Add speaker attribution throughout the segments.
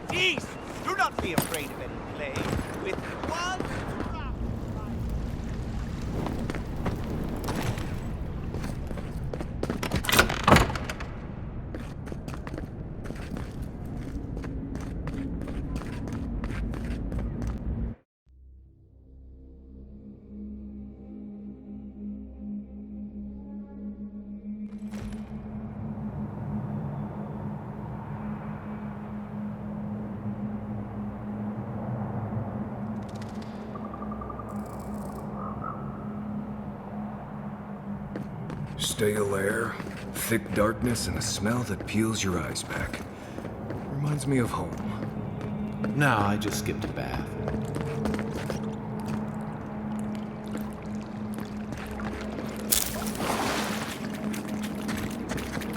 Speaker 1: Peace! Do not be afraid of any plague. With one drop.
Speaker 2: Stale air, thick darkness, and a smell that peels your eyes back. Reminds me of home.
Speaker 3: No, I just skipped a bath.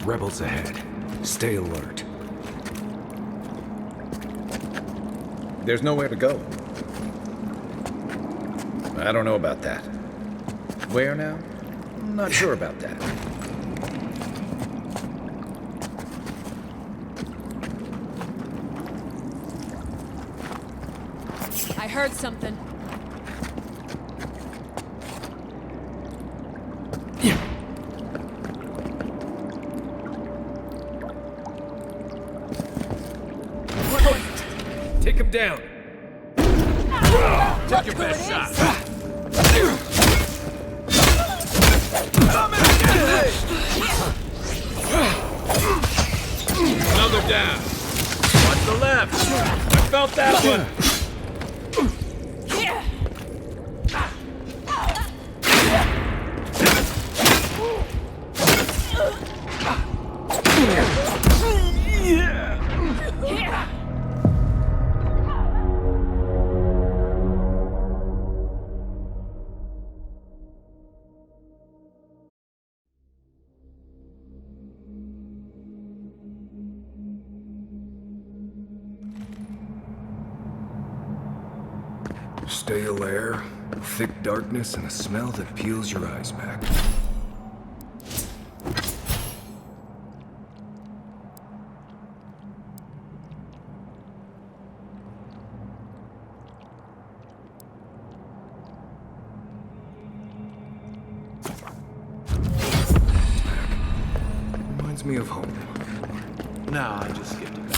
Speaker 2: Rebels ahead. Stay alert.
Speaker 4: There's nowhere to go. I don't know about that. Where now? I'm not sure about that.
Speaker 5: I heard something.
Speaker 2: Take him down.
Speaker 5: Take your best shot.
Speaker 3: Another down. Watch the left. I felt that one.
Speaker 2: Stale air, thick darkness, and a smell that peels your eyes back. Reminds me of home.
Speaker 3: No, I just skipped a bath.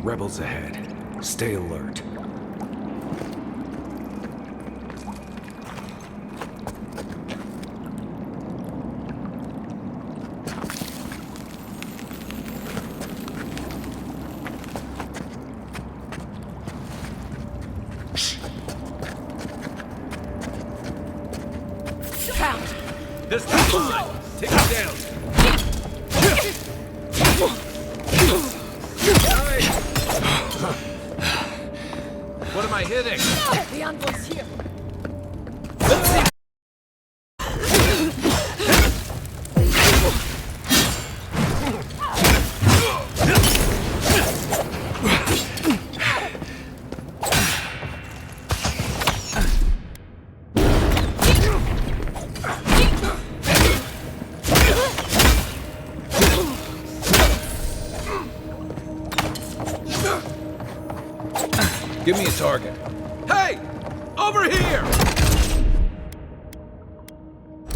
Speaker 2: Rebels ahead. Stay alert.
Speaker 3: This is mine. Take it down. What am I hitting?
Speaker 5: The envoy's here.
Speaker 4: Give me a target.
Speaker 3: Hey! Over here!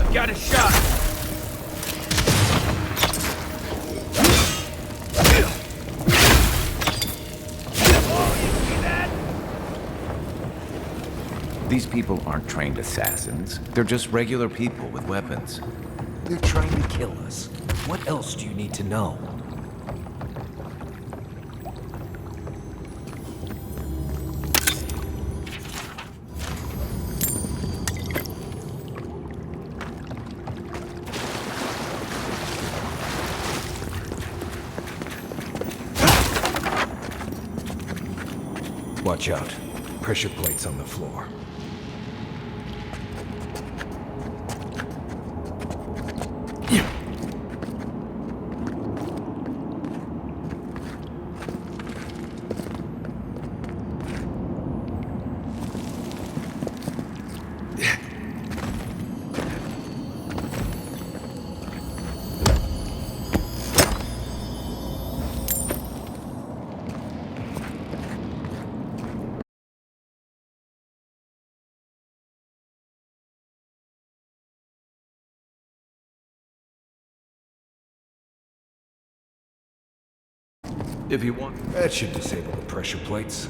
Speaker 3: I got a shot.
Speaker 6: These people aren't trained assassins. They're just regular people with weapons.
Speaker 7: They're trying to kill us. What else do you need to know?
Speaker 2: Watch out. Pressure plates on the floor.
Speaker 3: If you want.
Speaker 2: That should disable the pressure plates.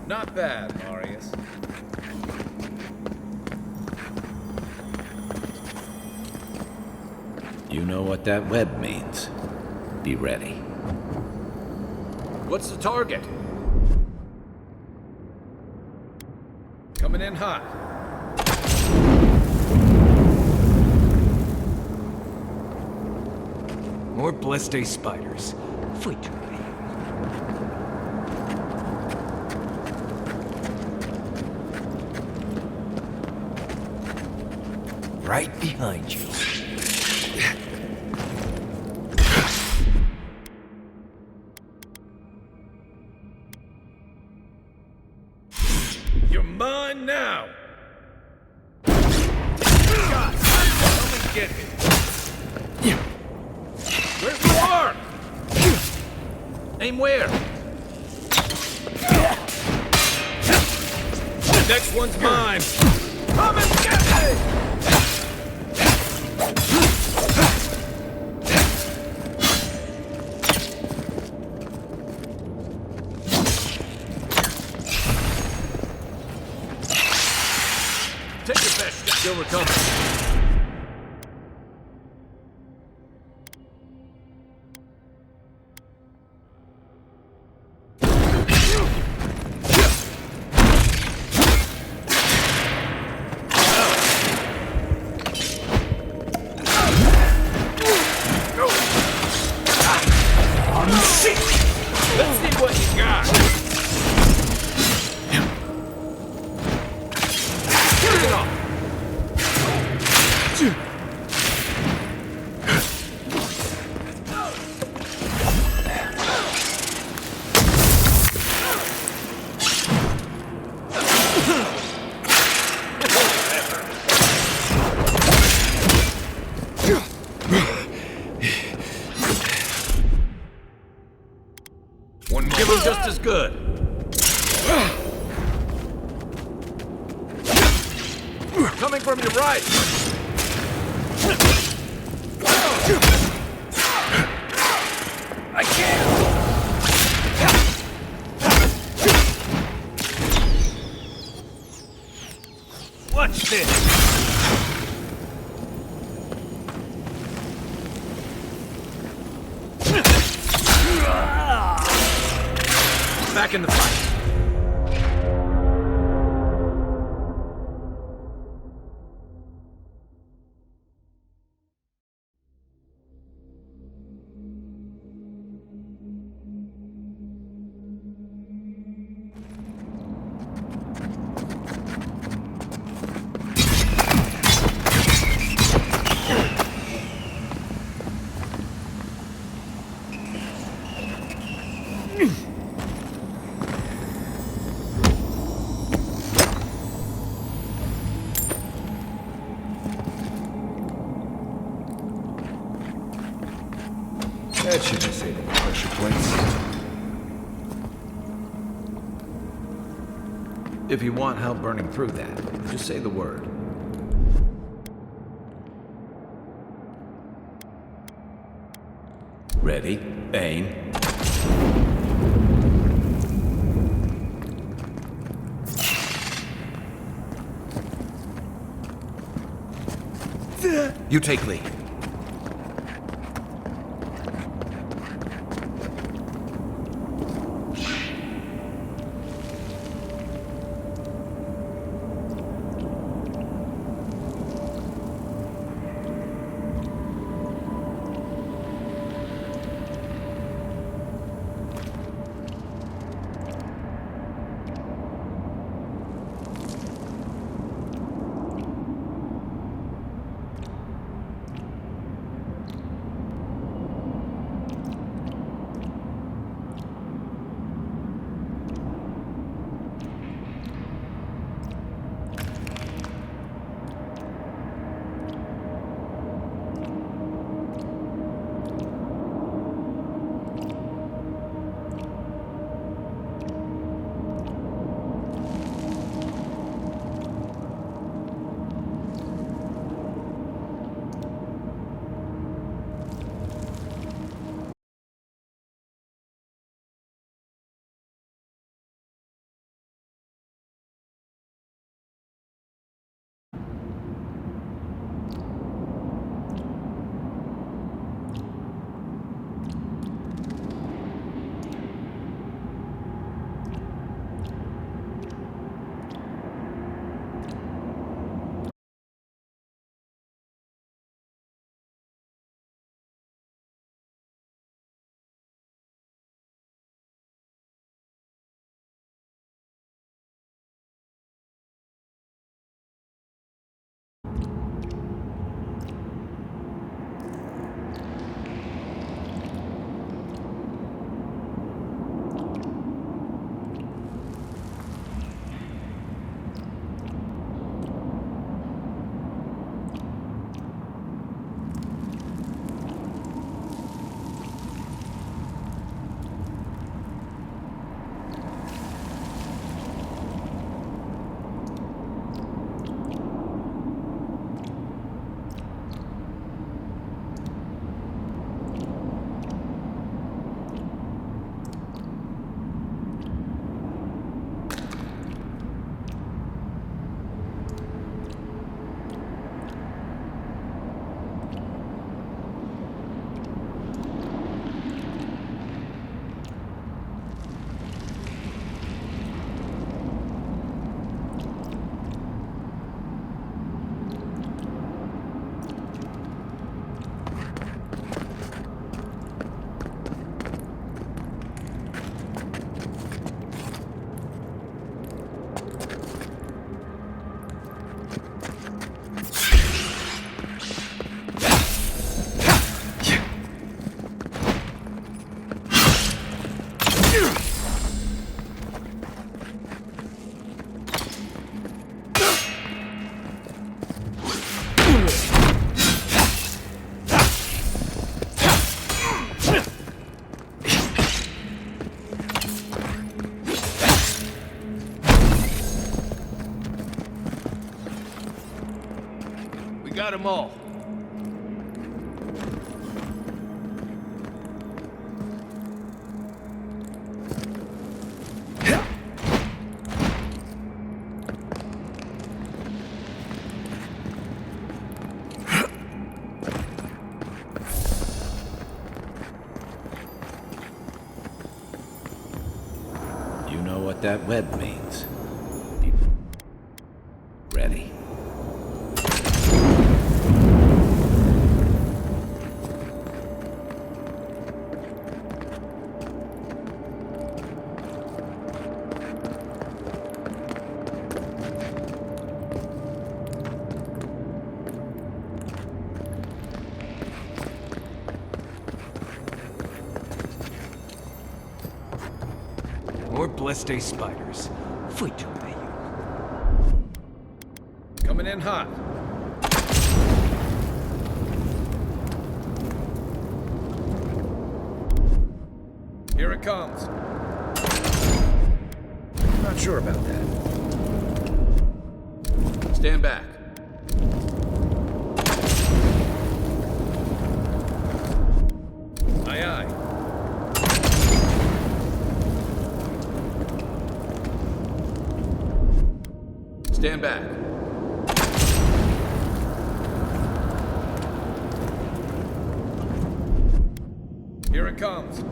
Speaker 4: Not bad, Marius.
Speaker 6: You know what that web means. Be ready.
Speaker 3: What's the target?
Speaker 4: Coming in hot.
Speaker 2: More Bleste spiders. Fight to me. Right behind you.
Speaker 4: You're mine now!
Speaker 3: God, come and get me. Where's the arm? Aim where? The next one's mine. Come and get me! Take your best shot. You'll recover. Let's see what you got. Get it off. One give him just as good. Coming from your right. I can't. Watch this. Back in the fight.
Speaker 2: That should disable the pressure plates.
Speaker 6: If you want help burning through that, just say the word. Ready, aim. You take lead.
Speaker 3: got them all.
Speaker 6: You know what that web means. Ready.
Speaker 7: More blessed spiders. Fight to me.
Speaker 4: Coming in hot. Here it comes. Not sure about that.
Speaker 3: Stand back.
Speaker 4: Aye, aye.
Speaker 3: Stand back.
Speaker 4: Here it comes.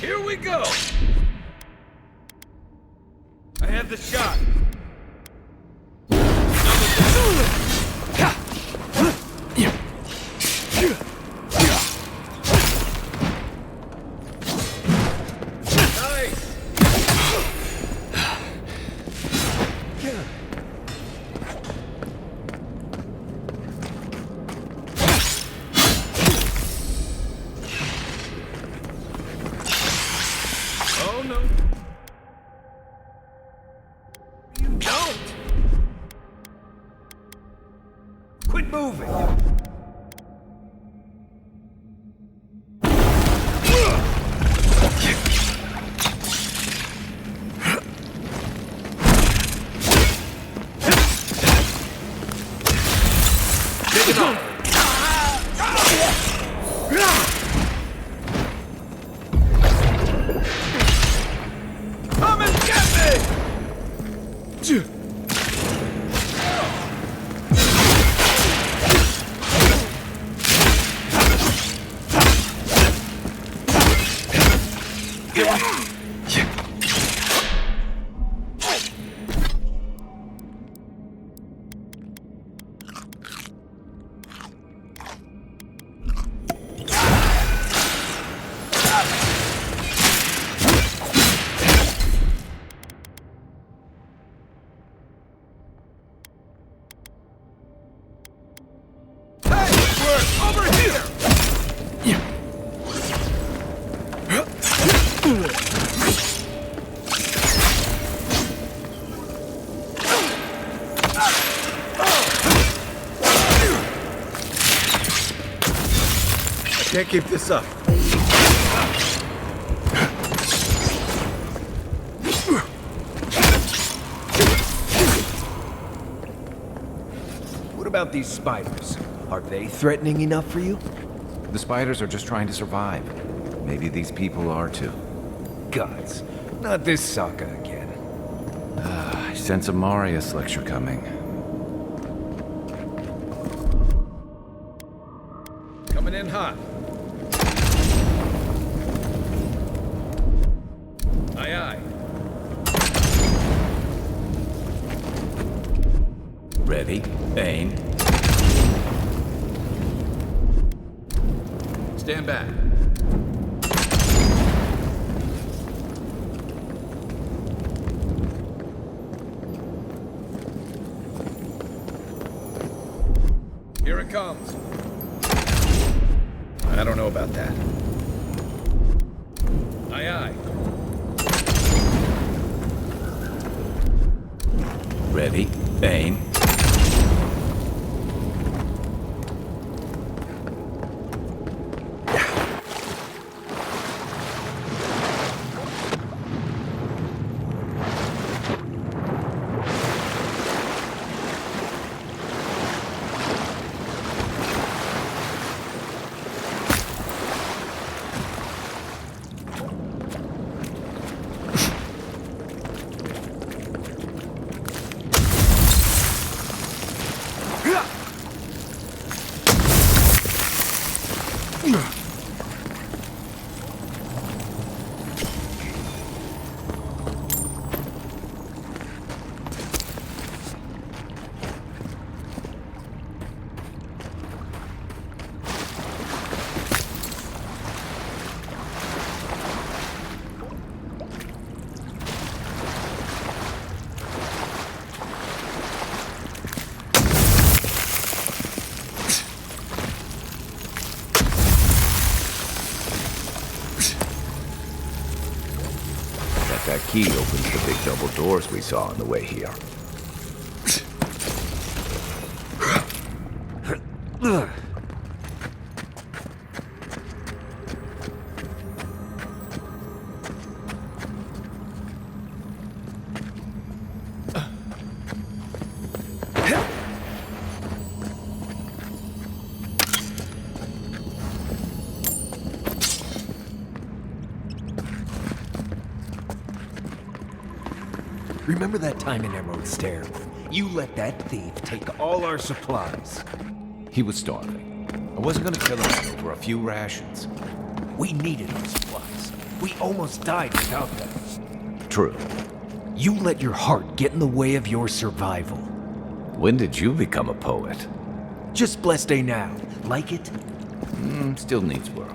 Speaker 3: Here we go! I have the shot.
Speaker 4: Nice!
Speaker 3: Oh no. You don't!
Speaker 7: Quit moving.
Speaker 3: Take it off! Come and get me! Over here!
Speaker 4: Can't keep this up.
Speaker 7: What about these spiders? Are they threatening enough for you?
Speaker 6: The spiders are just trying to survive. Maybe these people are too.
Speaker 7: Gods,
Speaker 2: Not this Sokka again.
Speaker 6: I sense a Marius lecture coming.
Speaker 4: Coming in hot. Aye, aye.
Speaker 6: Ready, aim.
Speaker 4: Stand back. Here it comes. I don't know about that. Aye, aye.
Speaker 6: Ready, aim. That key opens the big double doors we saw on the way here.
Speaker 7: Remember that time in Emerald Stair? You let that thief take all our supplies.
Speaker 6: He was starving. I wasn't gonna kill him over a few rations.
Speaker 7: We needed our supplies. We almost died without them.
Speaker 6: True.
Speaker 7: You let your heart get in the way of your survival.
Speaker 6: When did you become a poet?
Speaker 7: Just blessed day now. Like it?
Speaker 6: Still needs work.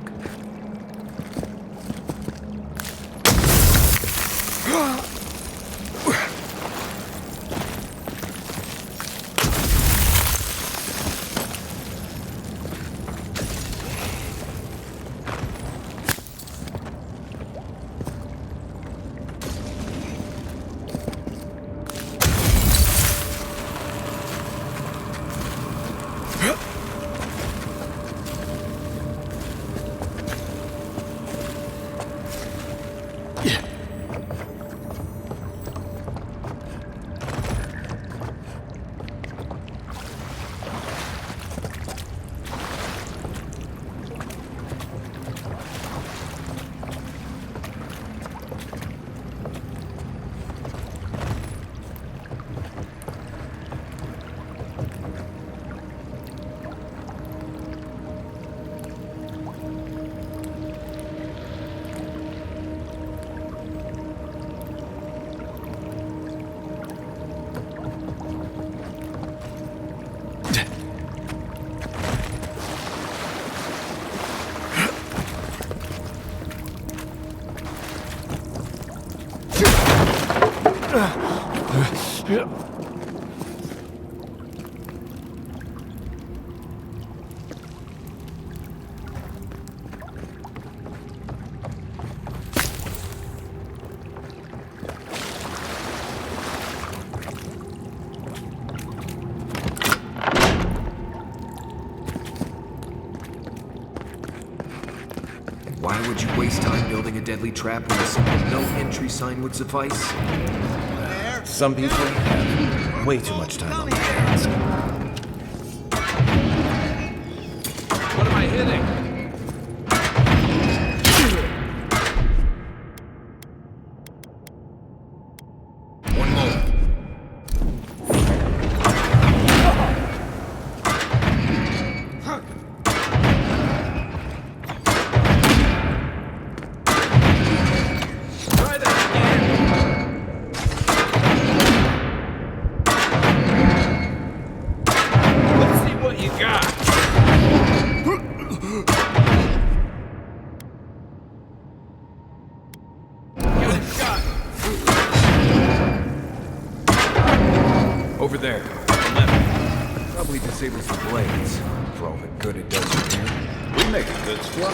Speaker 2: Why would you waste time building a deadly trap when a simple no entry sign would suffice?
Speaker 6: Some people have way too much time on their hands.
Speaker 3: What am I hitting?
Speaker 2: there. Probably disables the blades, for all the good it does from here.
Speaker 4: We make a good squad.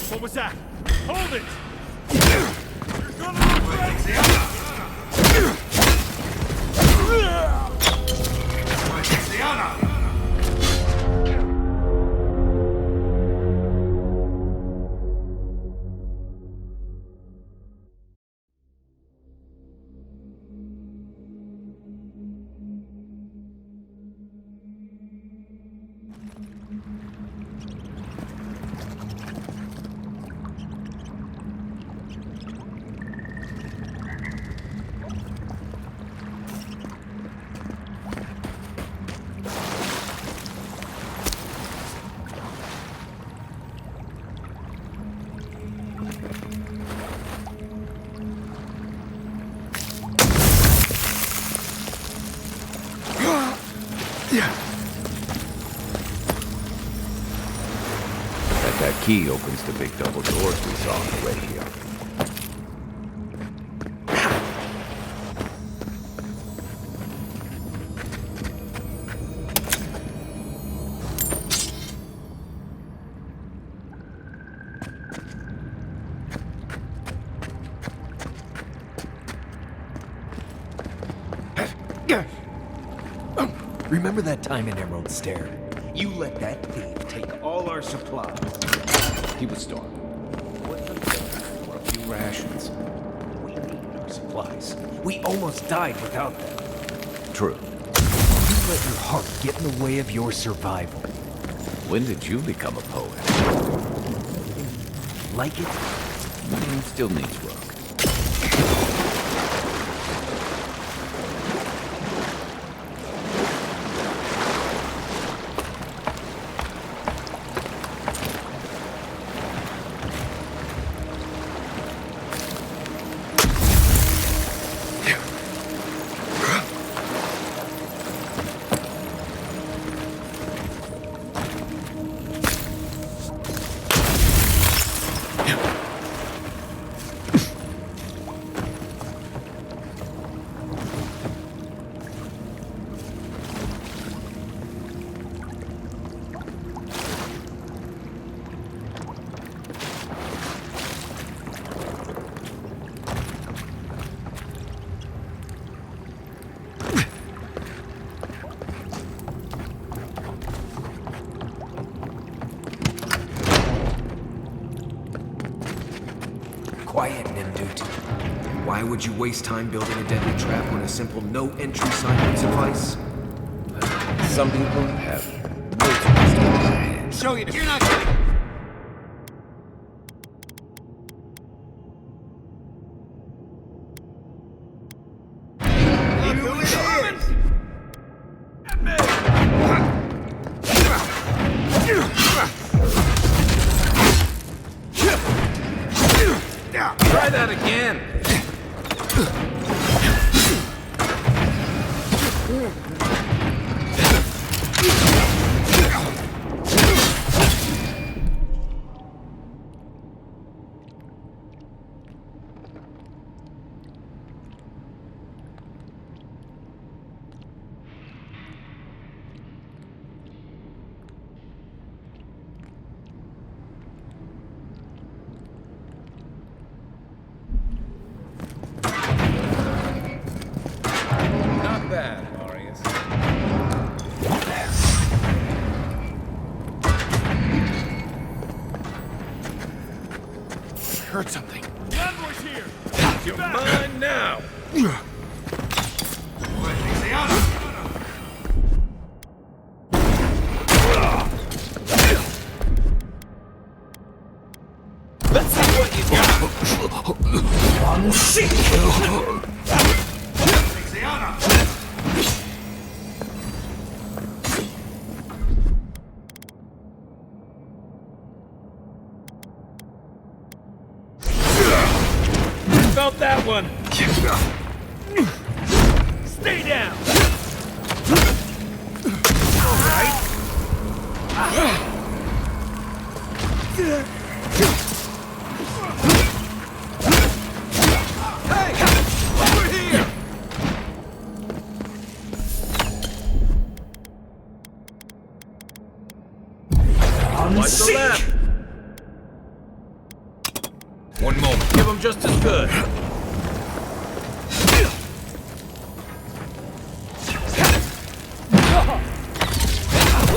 Speaker 3: What was that? Hold it! You're gonna regret it!
Speaker 6: That key opens the big double doors we saw on the way here.
Speaker 7: Remember that time in Emerald Stair? You let that thief take all our supplies.
Speaker 6: He was starving. What for a few rations.
Speaker 7: We needed our supplies. We almost died without them.
Speaker 6: True.
Speaker 7: You let your heart get in the way of your survival.
Speaker 6: When did you become a poet?
Speaker 7: Like it?
Speaker 6: Still needs work.
Speaker 2: Quiet, Nimdut. Why would you waste time building a deadly trap when a simple no-entry sign would suffice?
Speaker 6: Some people have multiple steps ahead.
Speaker 1: Show you. You're not gonna.
Speaker 3: Try that again! Not bad, Marius.
Speaker 2: Heard something.
Speaker 3: Envoy's here! You're mine now!
Speaker 1: Let's see what you got.
Speaker 3: Felt that one! Stay down! All right. Watch the left! One moment. Give him just as good.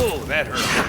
Speaker 3: Oh, that hurt.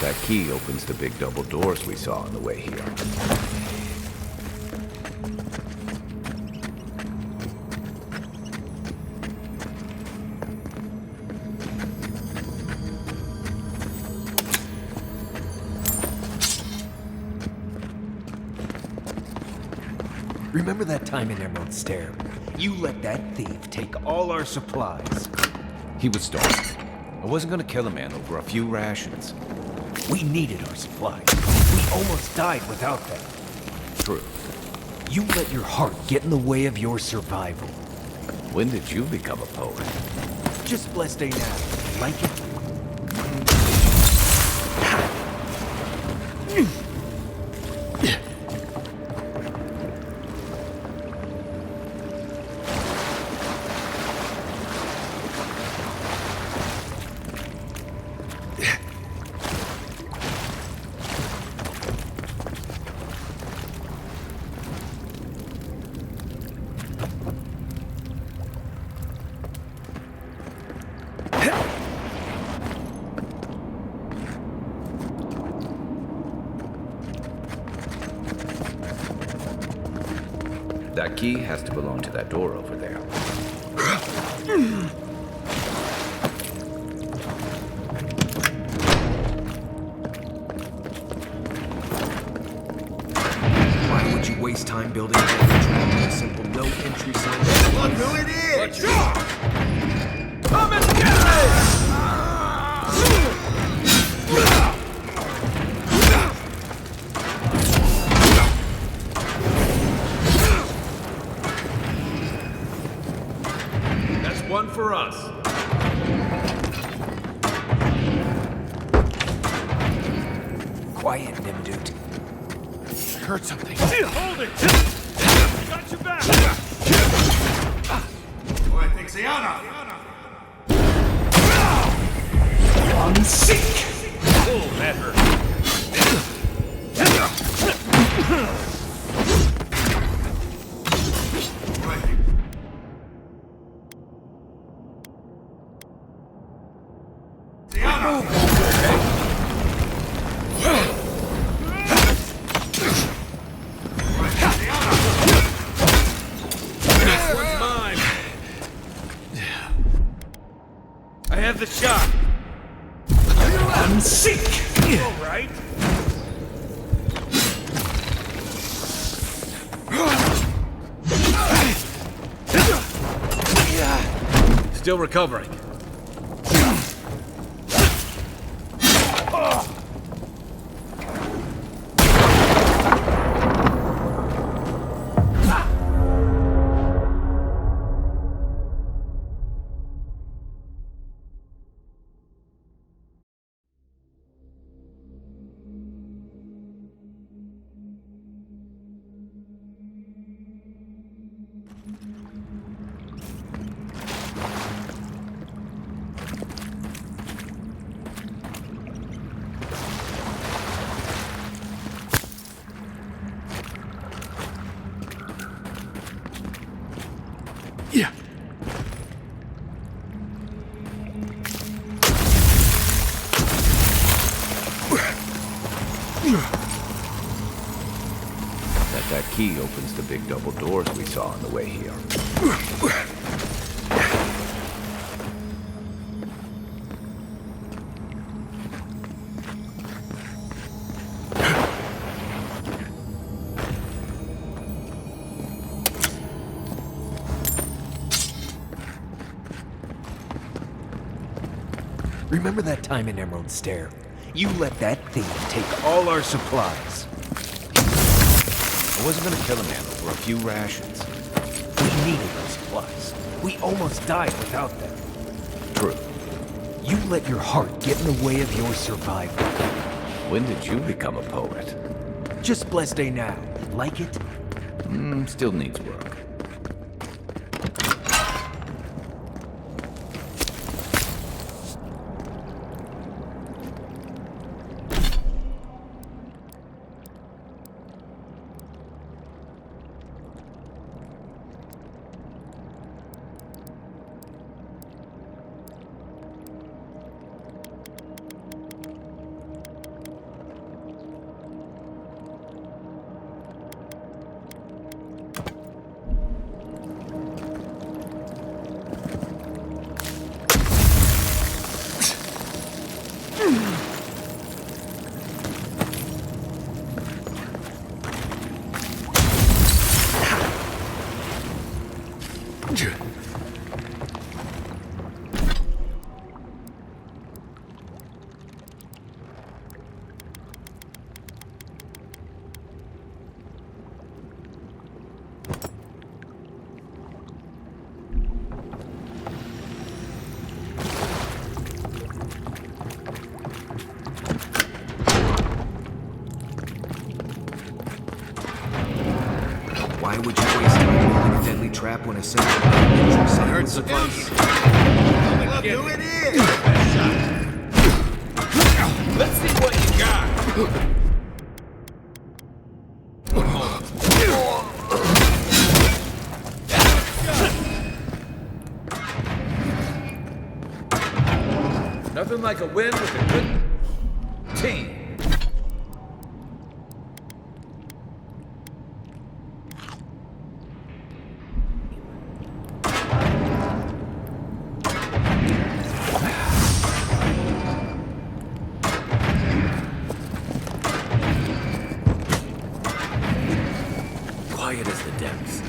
Speaker 6: That key opens the big double doors we saw on the way here.
Speaker 7: Remember that time in Emerald Stair? You let that thief take all our supplies.
Speaker 6: He was starving. I wasn't gonna kill a man over a few rations.
Speaker 7: We needed our supplies. We almost died without them.
Speaker 6: True.
Speaker 7: You let your heart get in the way of your survival.
Speaker 6: When did you become a poet?
Speaker 7: Just blessed day now. Like it?
Speaker 6: That key has to belong to that door over there.
Speaker 2: Why would you waste time building a deadly trap with a simple no entry sign?
Speaker 1: Look who it is!
Speaker 3: Come and get me! That's one for us.
Speaker 7: Quiet, Nimdude.
Speaker 1: Heard something.
Speaker 3: Hold it! Got your back!
Speaker 1: Oh, I think Sienna!
Speaker 3: Oh, that hurt. This one's mine. I have the shot. I'm sick. All right. Still recovering.
Speaker 7: Yeah.
Speaker 6: That key opens the big double doors we saw on the way here.
Speaker 7: Remember that time in Emerald Stair? You let that thief take all our supplies.
Speaker 6: I wasn't gonna kill a man for a few rations.
Speaker 7: We needed those supplies. We almost died without them.
Speaker 6: True.
Speaker 7: You let your heart get in the way of your survival.
Speaker 6: When did you become a poet?
Speaker 7: Just blessed day now. Like it?
Speaker 6: Still needs work.
Speaker 2: Why would you waste time building a deadly trap when a simple no-entry silent suffice?
Speaker 1: Look who it is!
Speaker 3: Let's see what you got.
Speaker 4: Nothing like a win with a good team.
Speaker 6: Quiet as the depths.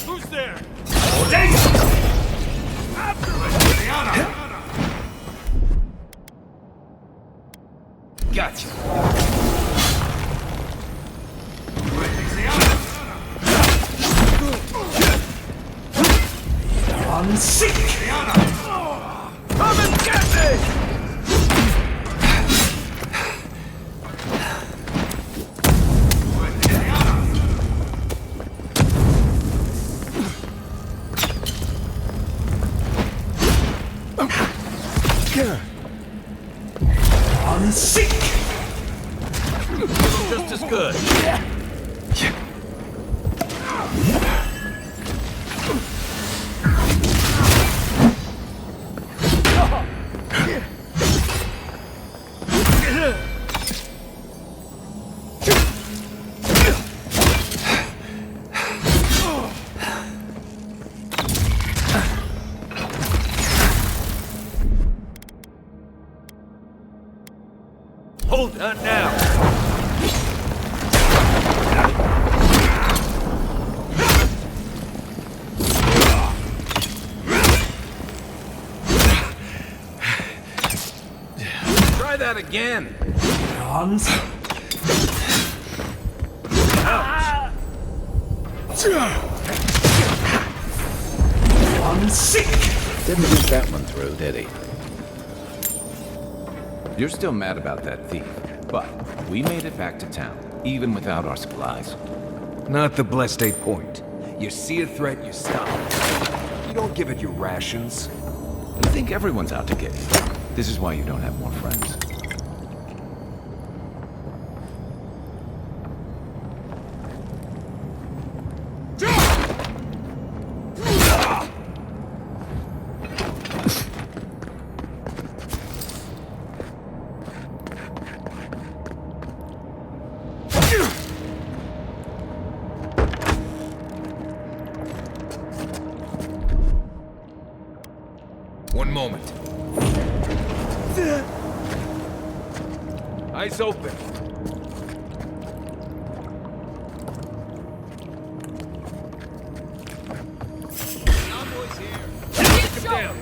Speaker 3: Who's there?
Speaker 7: Gotcha. On seek!
Speaker 3: Come and get me!
Speaker 7: On seek!
Speaker 3: Just as good. Hold on now. Try that again.
Speaker 7: On On seek!
Speaker 6: Didn't get that one through, did he? You're still mad about that thief, but we made it back to town, even without our supplies.
Speaker 7: Not the blessed day point. You see a threat, you stop. You don't give it your rations.
Speaker 6: You think everyone's out to get you. This is why you don't have more friends.
Speaker 4: One moment. Eyes open.
Speaker 1: Cowboys here.
Speaker 3: Down.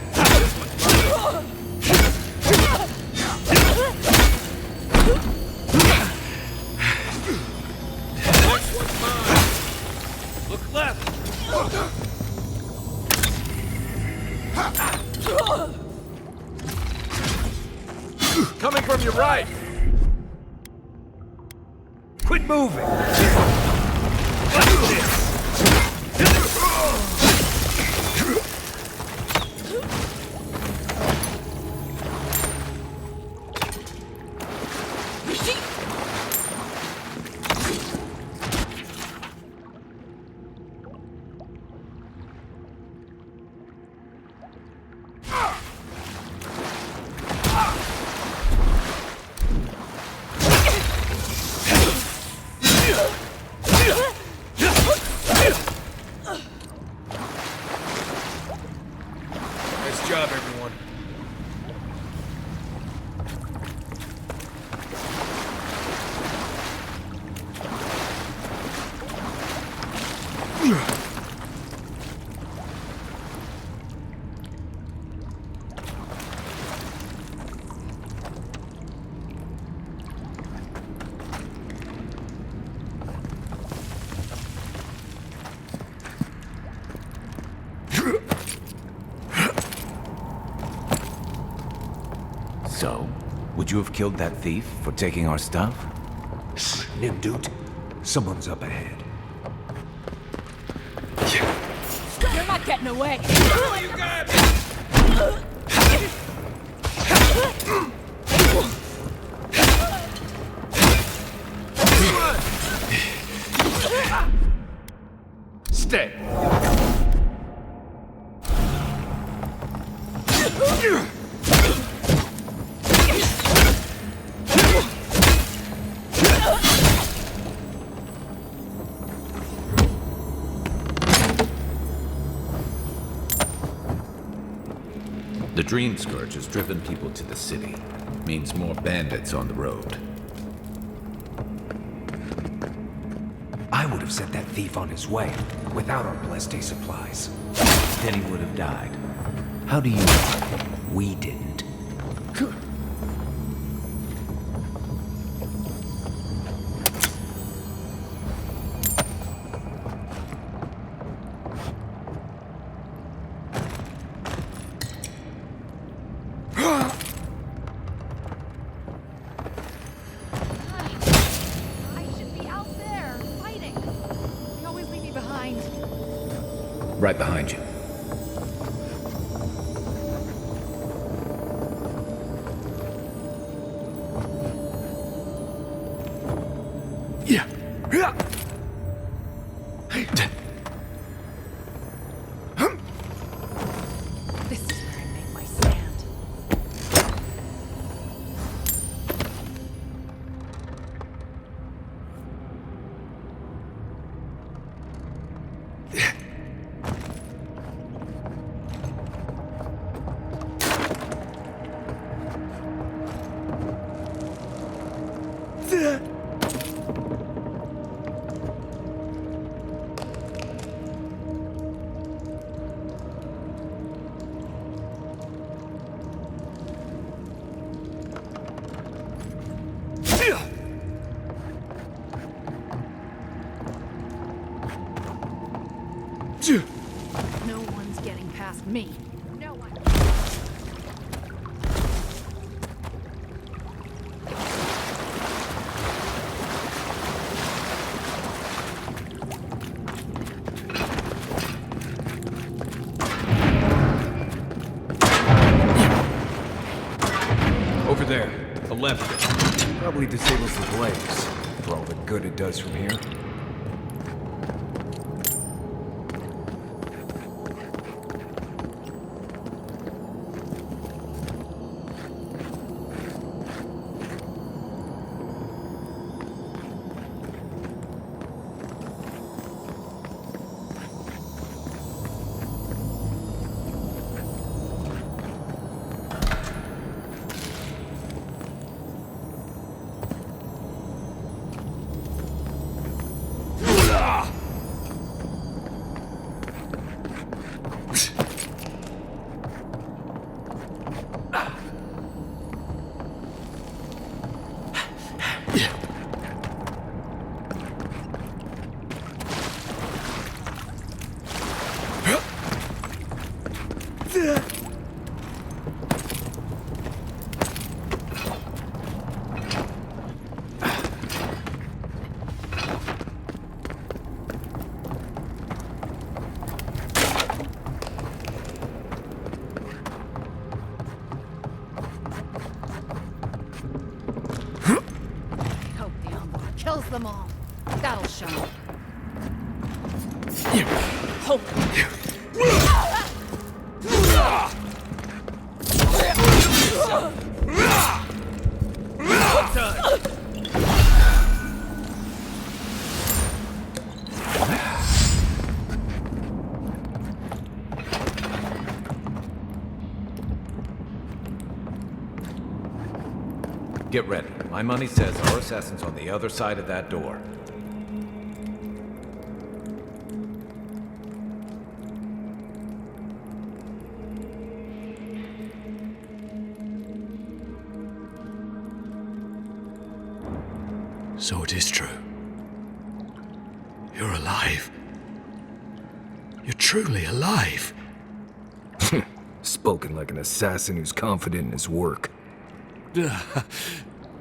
Speaker 3: Next one's mine. Look left. Coming from your right.
Speaker 7: Quit moving!
Speaker 4: Nice job, everyone.
Speaker 6: So, would you have killed that thief for taking our stuff?
Speaker 7: Shh, Nimdut. Someone's up ahead.
Speaker 5: You're not getting away.
Speaker 4: Stay.
Speaker 6: The Dream Scourge has driven people to the city. Means more bandits on the road.
Speaker 7: I would have sent that thief on his way, without our Bleste supplies.
Speaker 6: Then he would have died. How do you know?
Speaker 7: We didn't.
Speaker 5: I should be out there, fighting. You always leave me behind.
Speaker 4: Right behind you. Yeah.
Speaker 5: This is where I make my stand. No one's getting past me. No one.
Speaker 4: Over there. The left.
Speaker 7: Probably disables the blaze, for all the good it does from here.
Speaker 5: kills them all. That'll show 'em.
Speaker 6: Get ready. My money says our assassin's on the other side of that door.
Speaker 8: So it is true. You're alive. You're truly alive.
Speaker 2: Spoken like an assassin who's confident in his work.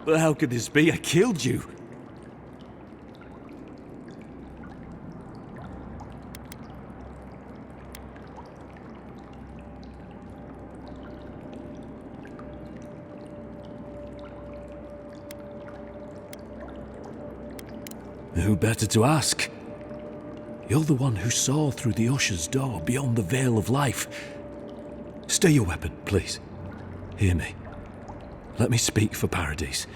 Speaker 8: But how could this be? I killed you. Who better to ask? You're the one who saw through the usher's door beyond the veil of life. Stay your weapon, please. Hear me. Let me speak for Paradise.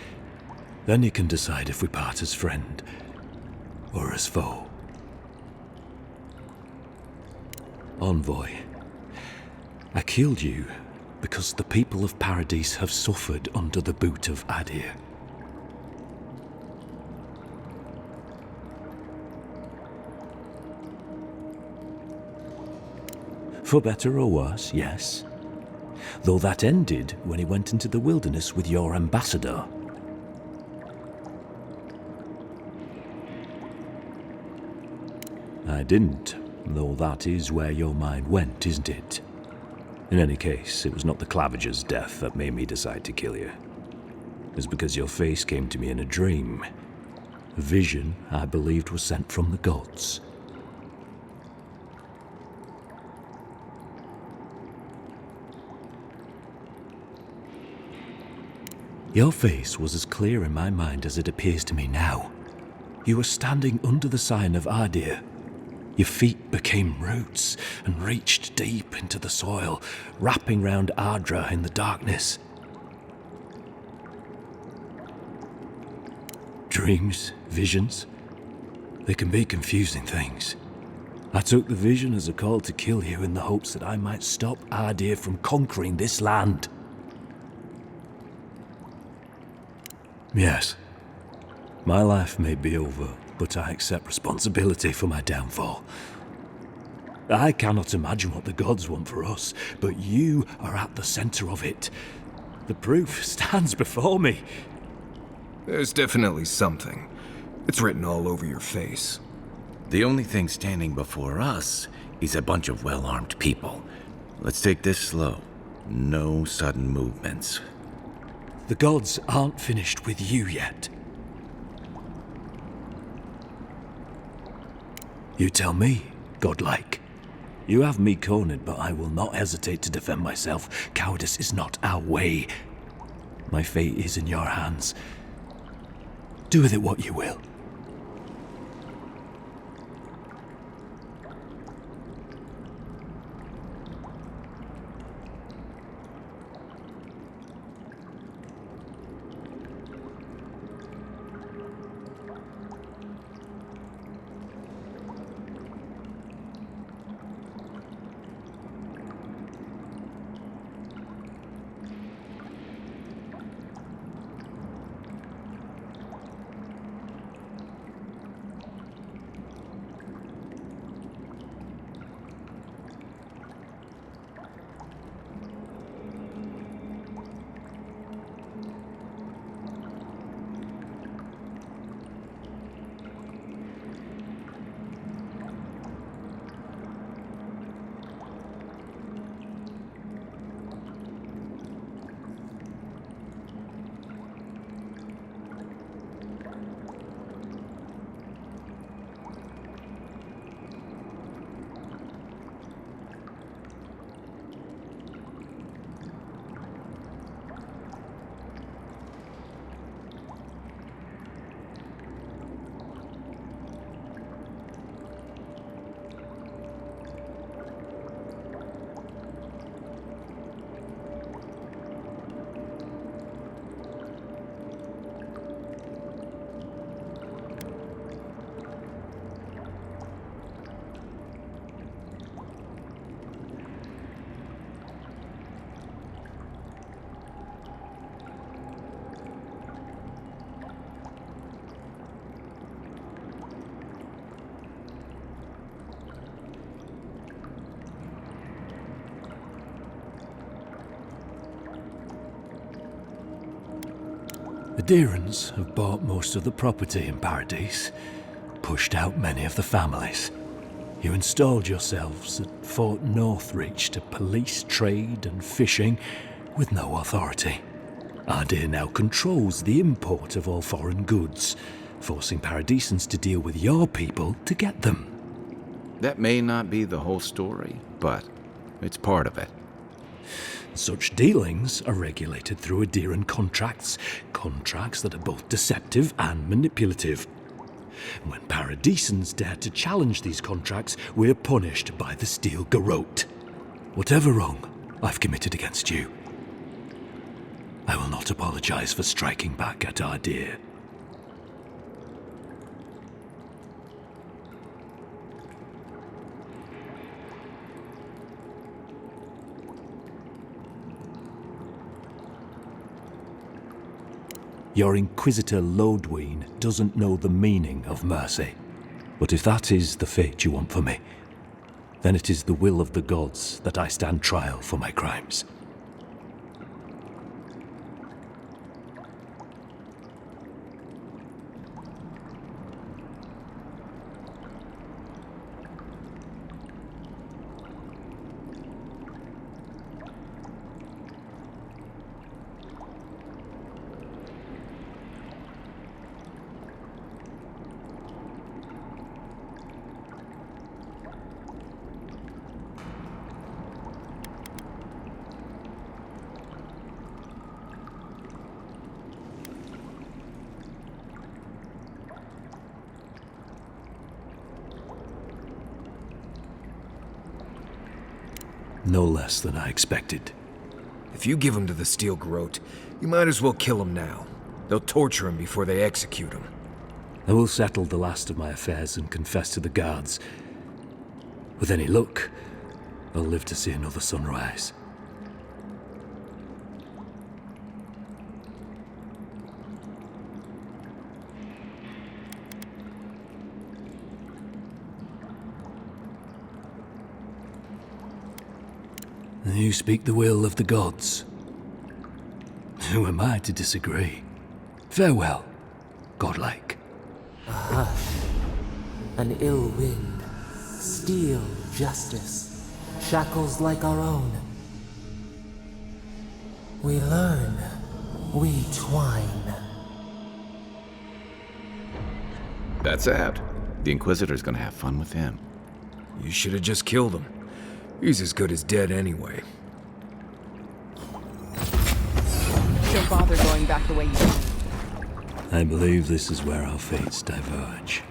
Speaker 8: Then you can decide if we part as friend or as foe. Envoy, I killed you because the people of Paradise have suffered under the boot of Adir. For better or worse, yes. Though that ended when he went into the wilderness with your ambassador. I didn't, though that is where your mind went, isn't it? In any case, it was not the Clavager's death that made me decide to kill you. It was because your face came to me in a dream. A vision I believed was sent from the gods. Your face was as clear in my mind as it appears to me now. You were standing under the sign of Adir. Your feet became roots and reached deep into the soil, wrapping round Ardra in the darkness. Dreams, visions, they can be confusing things. I took the vision as a call to kill you in the hopes that I might stop Adir from conquering this land. Yes, my life may be over, but I accept responsibility for my downfall. I cannot imagine what the gods want for us, but you are at the center of it. The proof stands before me.
Speaker 2: There's definitely something. It's written all over your face.
Speaker 9: The only thing standing before us is a bunch of well-armed people. Let's take this slow. No sudden movements.
Speaker 8: The gods aren't finished with you yet. You tell me, godlike. You have me cornered, but I will not hesitate to defend myself. Cowardice is not our way. My fate is in your hands. Do with it what you will. The Deerans have bought most of the property in Paradise, pushed out many of the families. You installed yourselves at Fort Northreach to police trade and fishing with no authority. Ardea now controls the import of all foreign goods, forcing Paradisans to deal with your people to get them.
Speaker 9: That may not be the whole story, but it's part of it.
Speaker 8: Such dealings are regulated through Aderan contracts that are both deceptive and manipulative. When Paradisans dare to challenge these contracts, we're punished by the Steel Garrote. Whatever wrong I've committed against you, I will not apologize for striking back at Ardea. Your Inquisitor Lodwyn doesn't know the meaning of mercy. But if that is the fate you want for me, then it is the will of the gods that I stand trial for my crimes. No less than I expected.
Speaker 2: If you give him to the Steel Garrote, you might as well kill him now. They'll torture him before they execute him.
Speaker 8: I will settle the last of my affairs and confess to the guards. With any luck, I'll live to see another sunrise. You speak the will of the gods. Who am I to disagree? Farewell, godlike.
Speaker 10: A hush, an ill wind, steel justice, shackles like our own. We learn, we twine.
Speaker 9: That's Avowed. The Inquisitor's gonna have fun with him.
Speaker 2: You should have just killed him. He's as good as dead anyway.
Speaker 5: Don't bother going back the way you came.
Speaker 8: I believe this is where our fates diverge.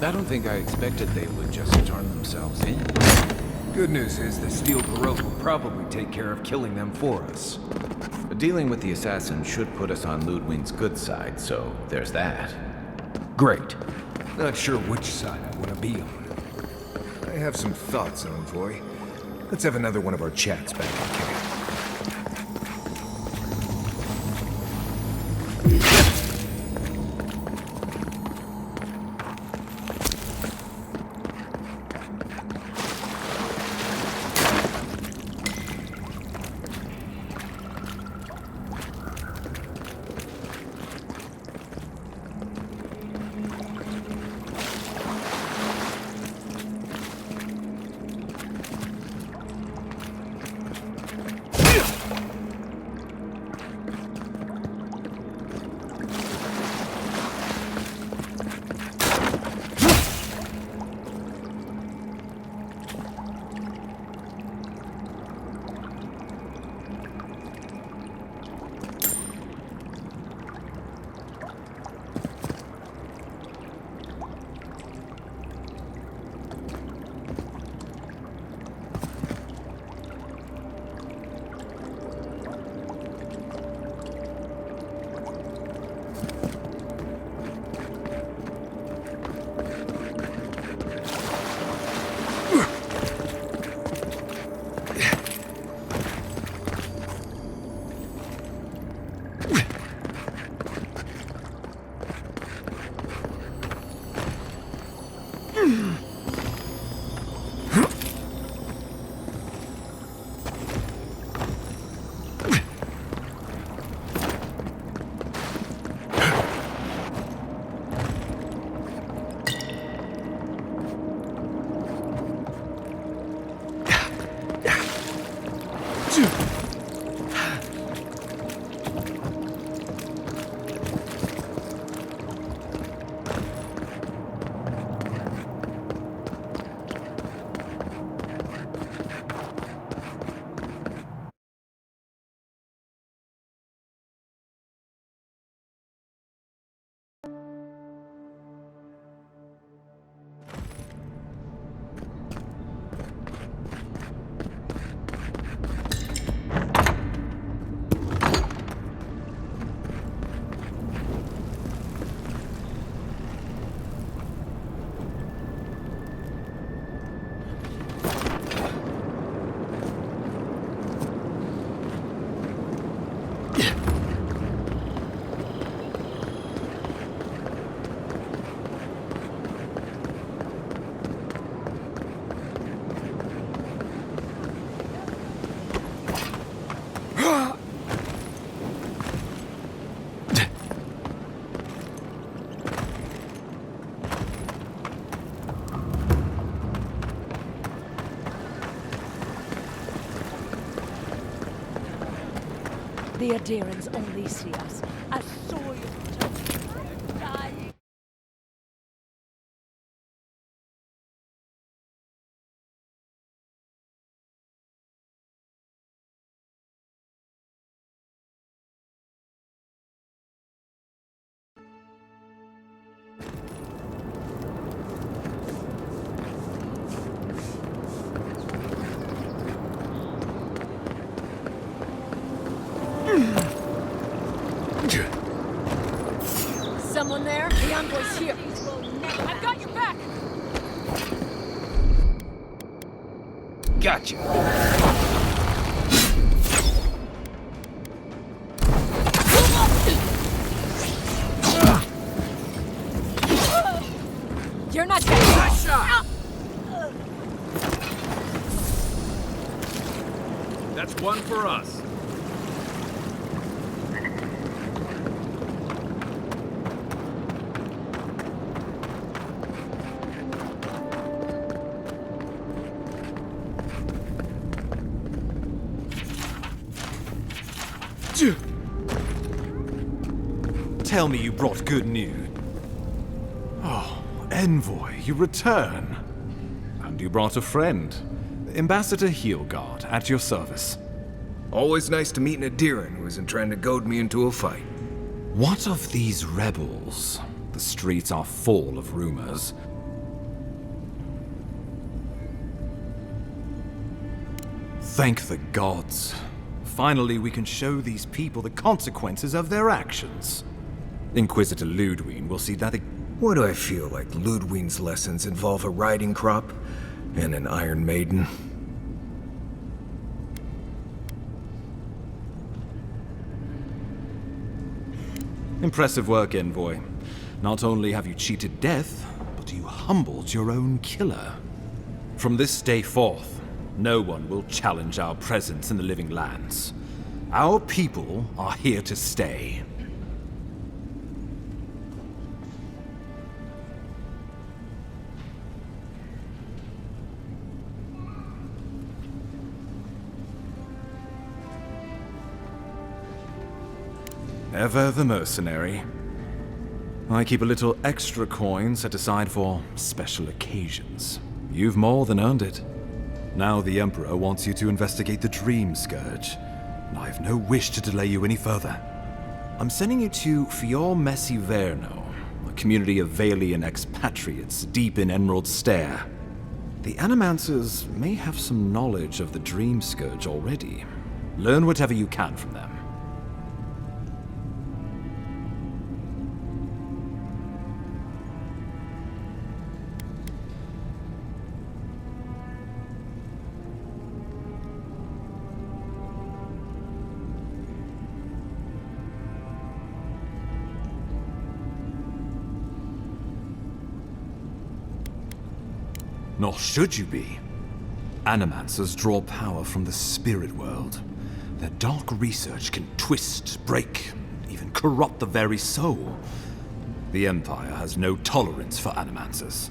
Speaker 6: I don't think I expected they would just turn themselves in.
Speaker 2: Good news is the steel garrote will probably take care of killing them for us.
Speaker 6: Dealing with the assassin should put us on Ludwig's good side, so there's that.
Speaker 2: Great. Not sure which side I want to be on. I have some thoughts, Envoy. Let's have another one of our chats back in camp.
Speaker 5: The Adirans only see us as soil to dying. Someone there? The envoy's here. I've got your back!
Speaker 2: Gotcha.
Speaker 5: You're not getting
Speaker 3: Nice shot! That's one for us.
Speaker 11: Tell me you brought good news. Oh, Envoy, you return. And you brought a friend. Ambassador Heelguard, at your service.
Speaker 2: Always nice to meet an Adiran who isn't trying to goad me into a fight.
Speaker 11: What of these rebels? The streets are full of rumors. Thank the gods. Finally, we can show these people the consequences of their actions. Inquisitor Ludwig will see that.
Speaker 2: Why do I feel like Ludwig's lessons involve a riding crop and an Iron Maiden?
Speaker 11: Impressive work, Envoy. Not only have you cheated death, but you humbled your own killer. From this day forth, no one will challenge our presence in the living lands. Our people are here to stay. Ever the mercenary. I keep a little extra coin set aside for special occasions. You've more than earned it. Now the Emperor wants you to investigate the Dream Scourge, and I have no wish to delay you any further. I'm sending you to Fior Messi Verno, a community of Valian expatriates deep in Emerald Stair. The Animancers may have some knowledge of the Dream Scourge already. Learn whatever you can from them. Nor should you be. Animancers draw power from the spirit world. Their dark research can twist, break, even corrupt the very soul. The Empire has no tolerance for Animancers,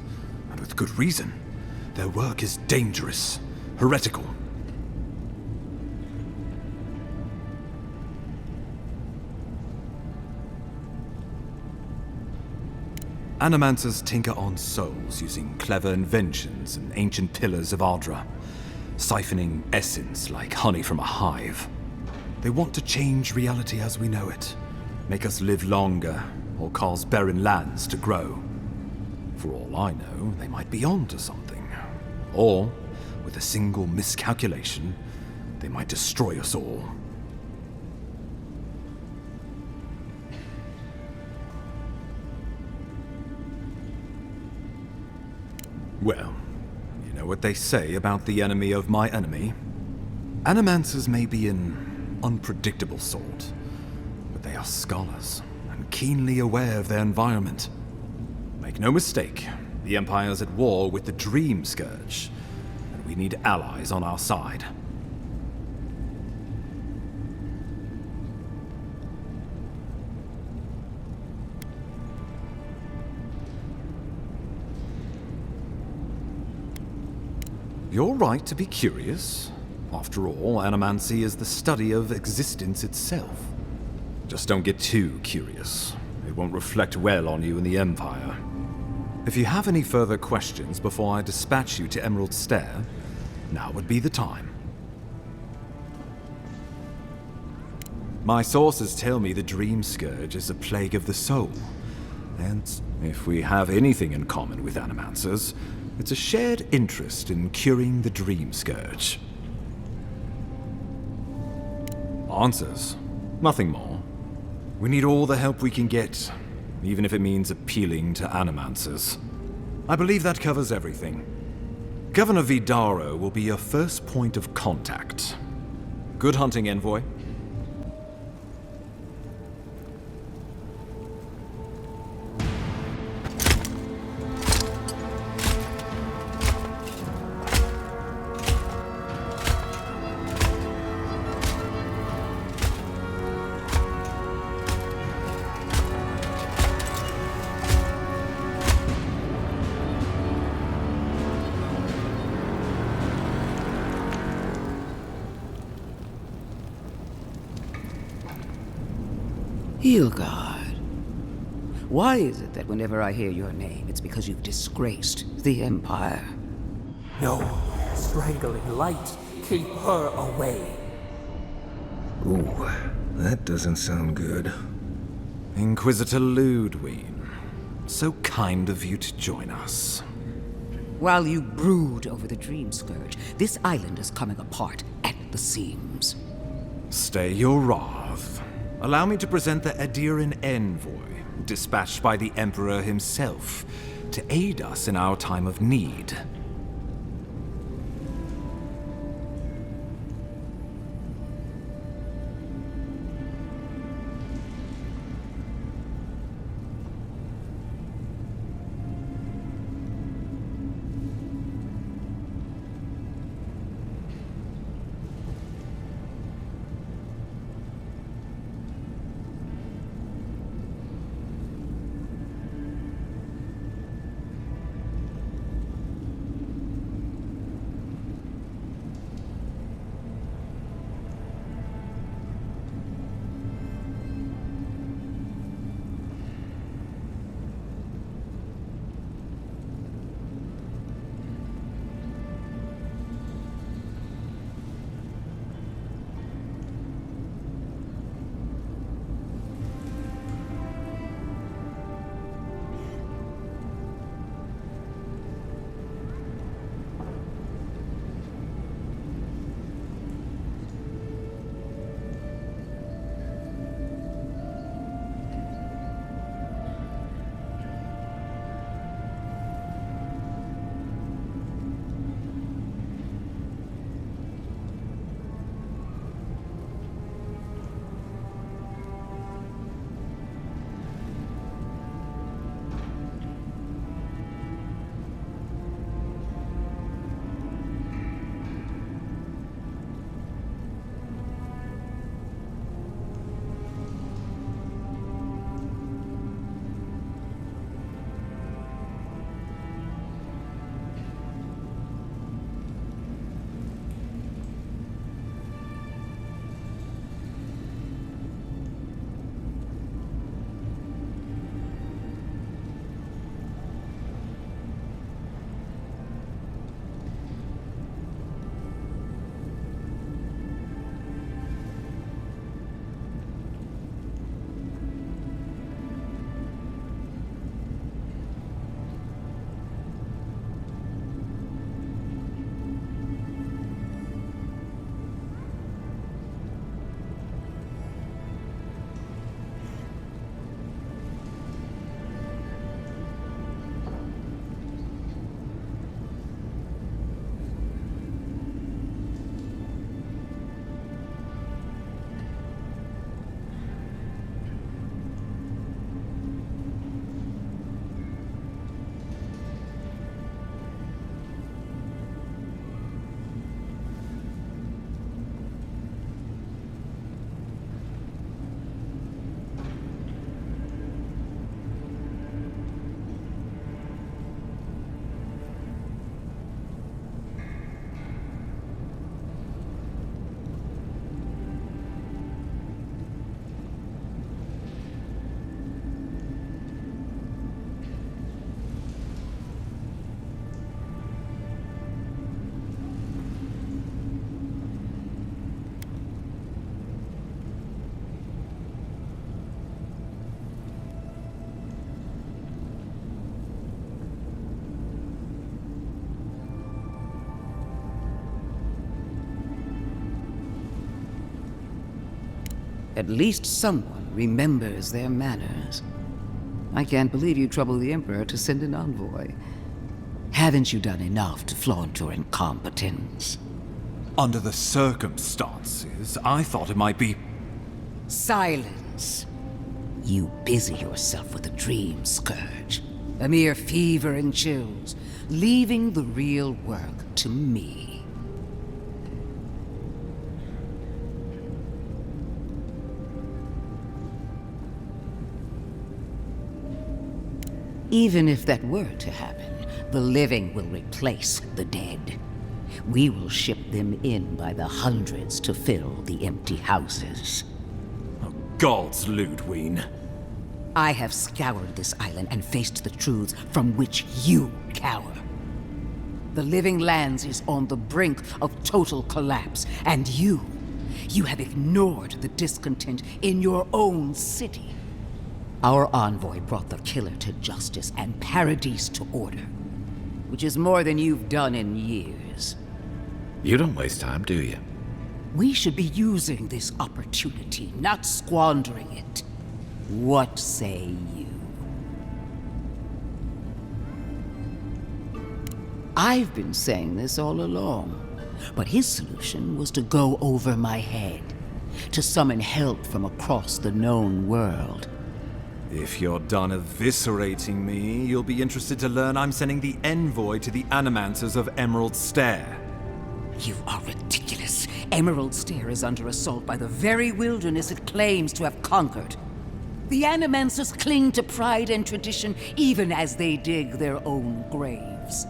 Speaker 11: and with good reason. Their work is dangerous, heretical. Animancers tinker on souls using clever inventions and ancient pillars of Ardra, siphoning essence like honey from a hive. They want to change reality as we know it, make us live longer, or cause barren lands to grow. For all I know, they might be onto something. Or, with a single miscalculation, they might destroy us all. Well, you know what they say about the enemy of my enemy? Animancers may be an unpredictable sort, but they are scholars and keenly aware of their environment. Make no mistake, the Empire's at war with the Dream Scourge, and we need allies on our side. You're right to be curious. After all, animancy is the study of existence itself. Just don't get too curious. It won't reflect well on you in the Empire. If you have any further questions before I dispatch you to Emerald Stair, now would be the time. My sources tell me the Dream Scourge is a plague of the soul. And if we have anything in common with Animancers, it's a shared interest in curing the Dream Scourge. Answers. Nothing more. We need all the help we can get, even if it means appealing to Animancers. I believe that covers everything. Governor Vidaro will be your first point of contact. Good hunting, Envoy.
Speaker 12: Hilgard. Why is it that whenever I hear your name, it's because you've disgraced the Empire?
Speaker 10: No. Strangling light. Keep her away.
Speaker 2: Ooh, that doesn't sound good.
Speaker 11: Inquisitor Ludwig. So kind of you to join us.
Speaker 12: While you brood over the Dream Scourge, this island is coming apart at the seams.
Speaker 11: Stay your wrath. Allow me to present the Adiran envoy, dispatched by the Emperor himself, to aid us in our time of need.
Speaker 12: At least someone remembers their manners. I can't believe you troubled the Emperor to send an envoy. Haven't you done enough to flaunt your incompetence?
Speaker 11: Under the circumstances, I thought it might be...
Speaker 12: Silence! You busy yourself with a dream scourge. A mere fever and chills, leaving the real work to me. Even if that were to happen, the living will replace the dead. We will ship them in by the hundreds to fill the empty houses.
Speaker 11: Oh, God's Ludwig.
Speaker 12: I have scoured this island and faced the truths from which you cower. The Living Lands is on the brink of total collapse, and you have ignored the discontent in your own city. Our envoy brought the killer to justice and Paradise to order. which is more than you've done in years.
Speaker 9: You don't waste time, do you?
Speaker 12: We should be using this opportunity, not squandering it. What say you? I've been saying this all along, but his solution was to go over my head, to summon help from across the known world.
Speaker 11: If you're done eviscerating me, you'll be interested to learn I'm sending the envoy to the Animancers of Emerald Stair.
Speaker 12: You are ridiculous. Emerald Stair is under assault by the very wilderness it claims to have conquered. The Animancers cling to pride and tradition even as they dig their own graves.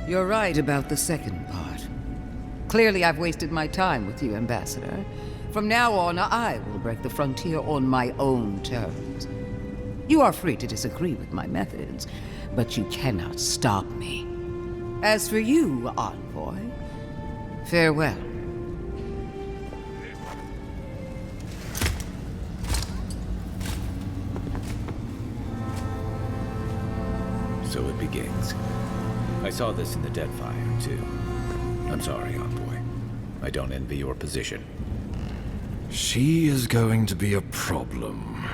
Speaker 12: You're right about the second part. Clearly I've wasted my time with you, Ambassador. From now on, I will break the frontier on my own terms. You are free to disagree with my methods, but you cannot stop me. As for you, Envoy, farewell.
Speaker 9: So it begins. I saw this in the Deadfire, too. I'm sorry, Envoy. I don't envy your position.
Speaker 11: She is going to be a problem.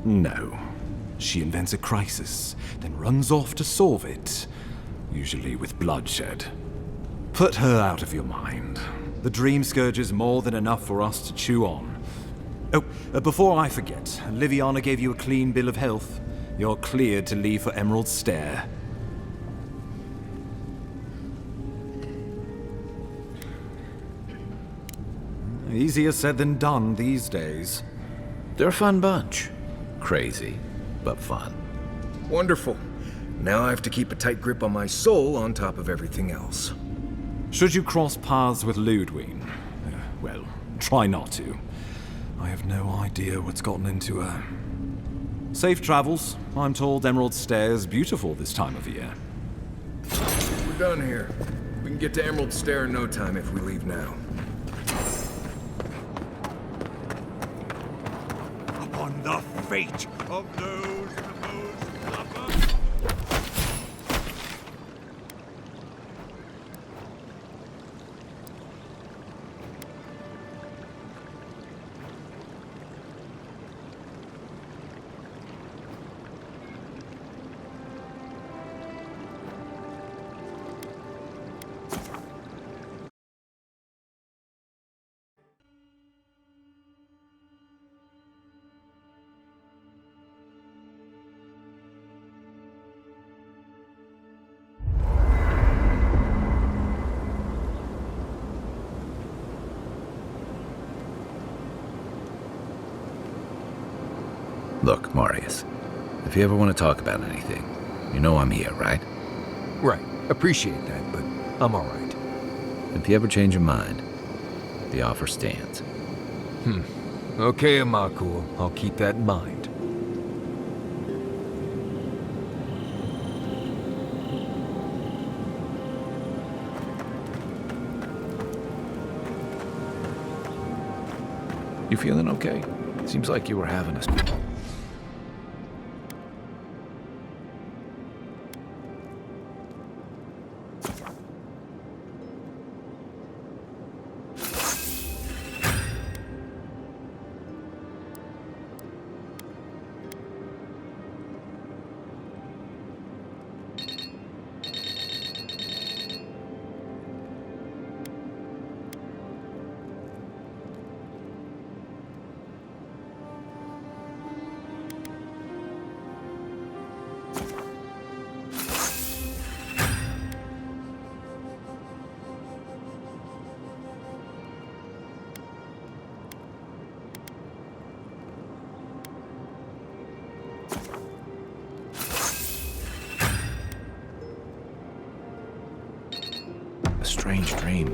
Speaker 11: No. She invents a crisis, then runs off to solve it, usually with bloodshed. Put her out of your mind. The Dream Scourge is more than enough for us to chew on. Oh, before I forget, Liviana gave you a clean bill of health. You're cleared to leave for Emerald Stair. Easier said than done these days.
Speaker 9: They're a fun bunch. Crazy, but fun.
Speaker 2: Wonderful. Now I have to keep a tight grip on my soul on top of everything else.
Speaker 11: Should you cross paths with Ludwig, well, try not to. I have no idea what's gotten into her. Safe travels. I'm told Emerald Stair is beautiful this time of year.
Speaker 2: We're done here. We can get to Emerald Stair in no time if we leave now.
Speaker 1: Upon the fate of those most lovers.
Speaker 9: Look, Marius, if you ever want to talk about anything, you know I'm here, right?
Speaker 7: Right. Appreciate that, but I'm alright.
Speaker 9: If you ever change your mind, the offer stands.
Speaker 7: Okay, Amakul. I'll keep that in mind.
Speaker 6: You feeling okay? Seems like you were having a... strange dream.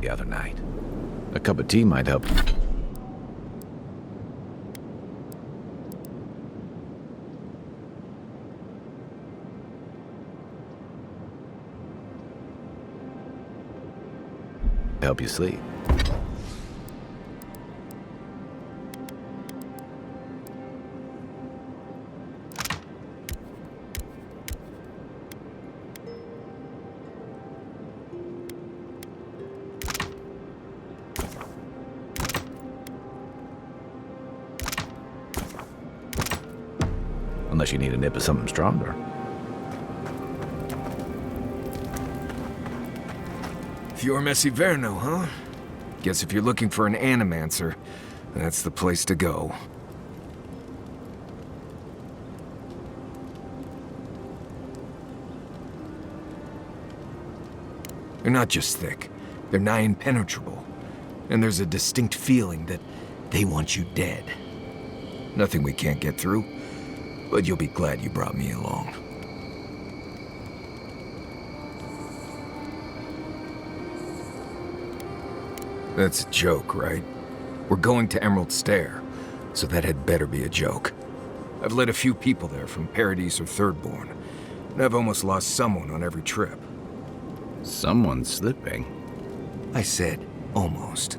Speaker 6: The other night. A cup of tea might help. Help you sleep. Unless you need a nip of something stronger.
Speaker 2: Fior Messiverno, huh? Guess if you're looking for an animancer, that's the place to go. They're not just thick, they're nigh impenetrable. And there's a distinct feeling that they want you dead. Nothing we can't get through, but you'll be glad you brought me along. That's a joke, right? We're going to Emerald Stair, so that had better be a joke. I've led a few people there from Paradise or Thirdborn, and I've almost lost someone on every trip.
Speaker 9: Someone's slipping.
Speaker 2: I said, almost.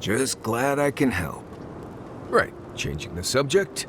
Speaker 2: Just glad I can help. Right, changing the subject.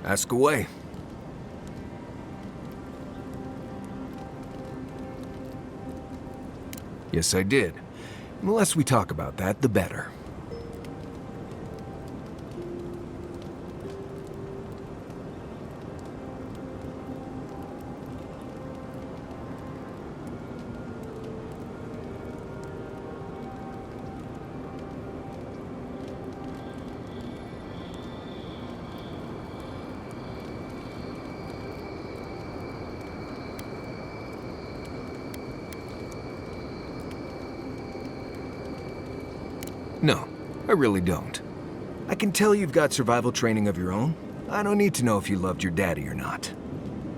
Speaker 2: Ask away. Yes, I did. The less we talk about that, the better. No, I really don't. I can tell you've got survival training of your own. I don't need to know if you loved your daddy or not.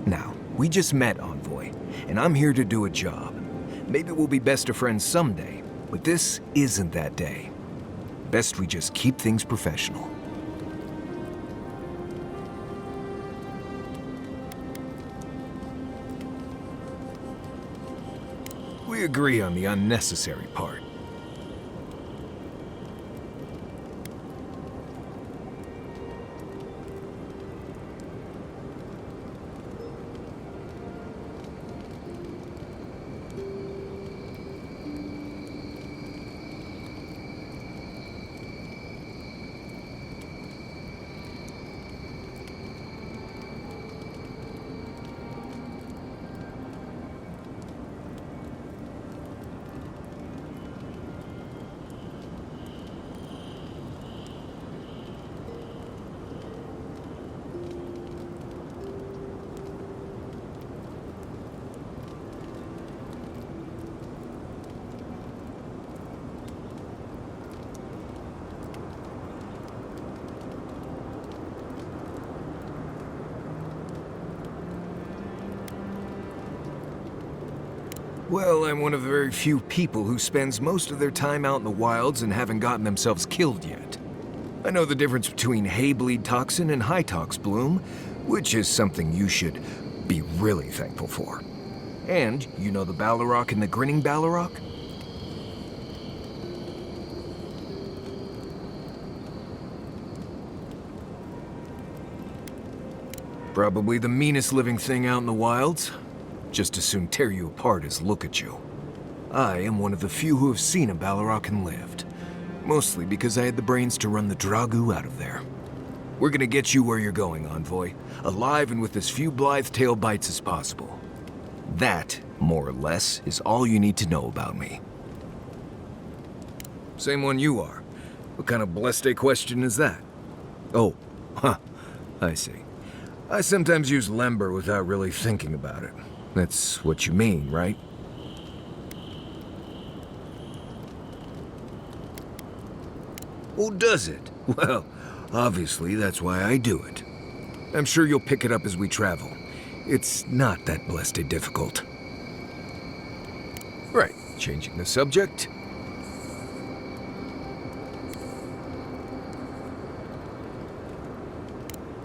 Speaker 2: Now, we just met, Envoy, and I'm here to do a job. Maybe we'll be best of friends someday, but this isn't that day. Best we just keep things professional. We agree on the unnecessary part. Well, I'm one of the very few people who spends most of their time out in the wilds and haven't gotten themselves killed yet. I know the difference between hay-bleed toxin and high-tox bloom, which is something you should be really thankful for. And you know the Ballarok and the Grinning Ballarok? Probably the meanest living thing out in the wilds. Just as soon tear you apart as look at you. I am one of the few who have seen a Ballarok and lived. Mostly because I had the brains to run the Dragu out of there. We're gonna get you where you're going, Envoy. Alive and with as few blithe tail bites as possible. That, more or less, is all you need to know about me. Same one you are. What kind of blessed question is that? Oh, I see. I sometimes use Lember without really thinking about it. That's what you mean, right? Oh, does it? Well, obviously that's why I do it. I'm sure you'll pick it up as we travel. It's not that blessed difficult. Right, changing the subject.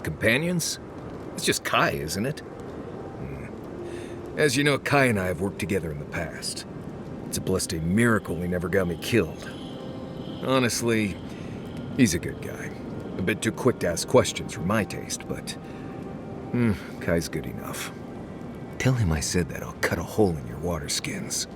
Speaker 2: Companions? It's just Kai, isn't it? As you know, Kai and I have worked together in the past. It's a blessed miracle he never got me killed. Honestly, he's a good guy. A bit too quick to ask questions for my taste, but... Kai's good enough. Tell him I said that I'll cut a hole in your water skins.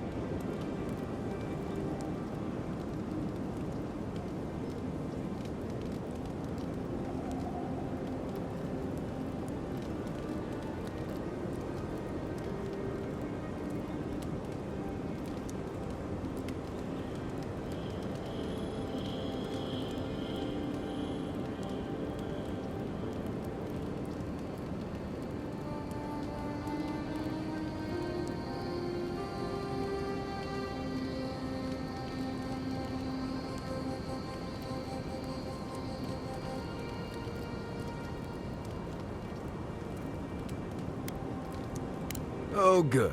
Speaker 2: Oh, good.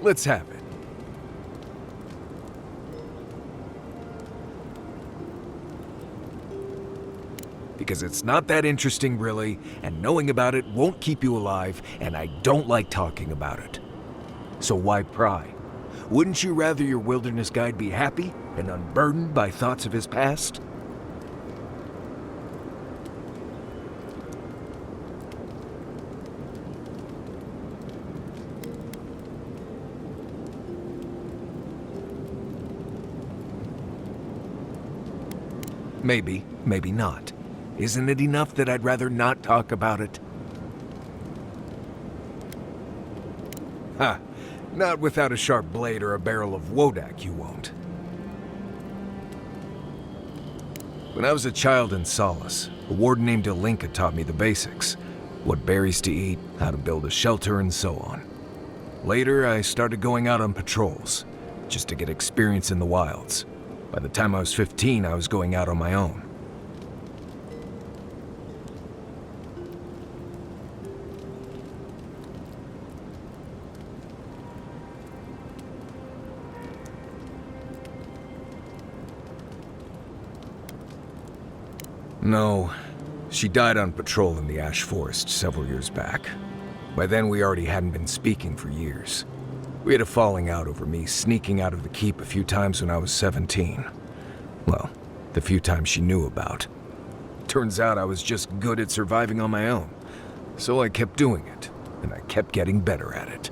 Speaker 2: Let's have it. Because it's not that interesting, really, and knowing about it won't keep you alive, and I don't like talking about it. So why pry? Wouldn't you rather your wilderness guide be happy and unburdened by thoughts of his past? Maybe, maybe not. Isn't it enough that I'd rather not talk about it? Ha! Not without a sharp blade or a barrel of Wodak, you won't. When I was a child in Solace, a warden named Alinka taught me the basics. What berries to eat, how to build a shelter, and so on. Later, I started going out on patrols, just to get experience in the wilds. By the time I was 15, I was going out on my own. No, she died on patrol in the Ash Forest several years back. By then, we already hadn't been speaking for years. We had a falling out over me sneaking out of the keep a few times when I was 17. Well, the few times she knew about. Turns out I was just good at surviving on my own. So I kept doing it, and I kept getting better at it.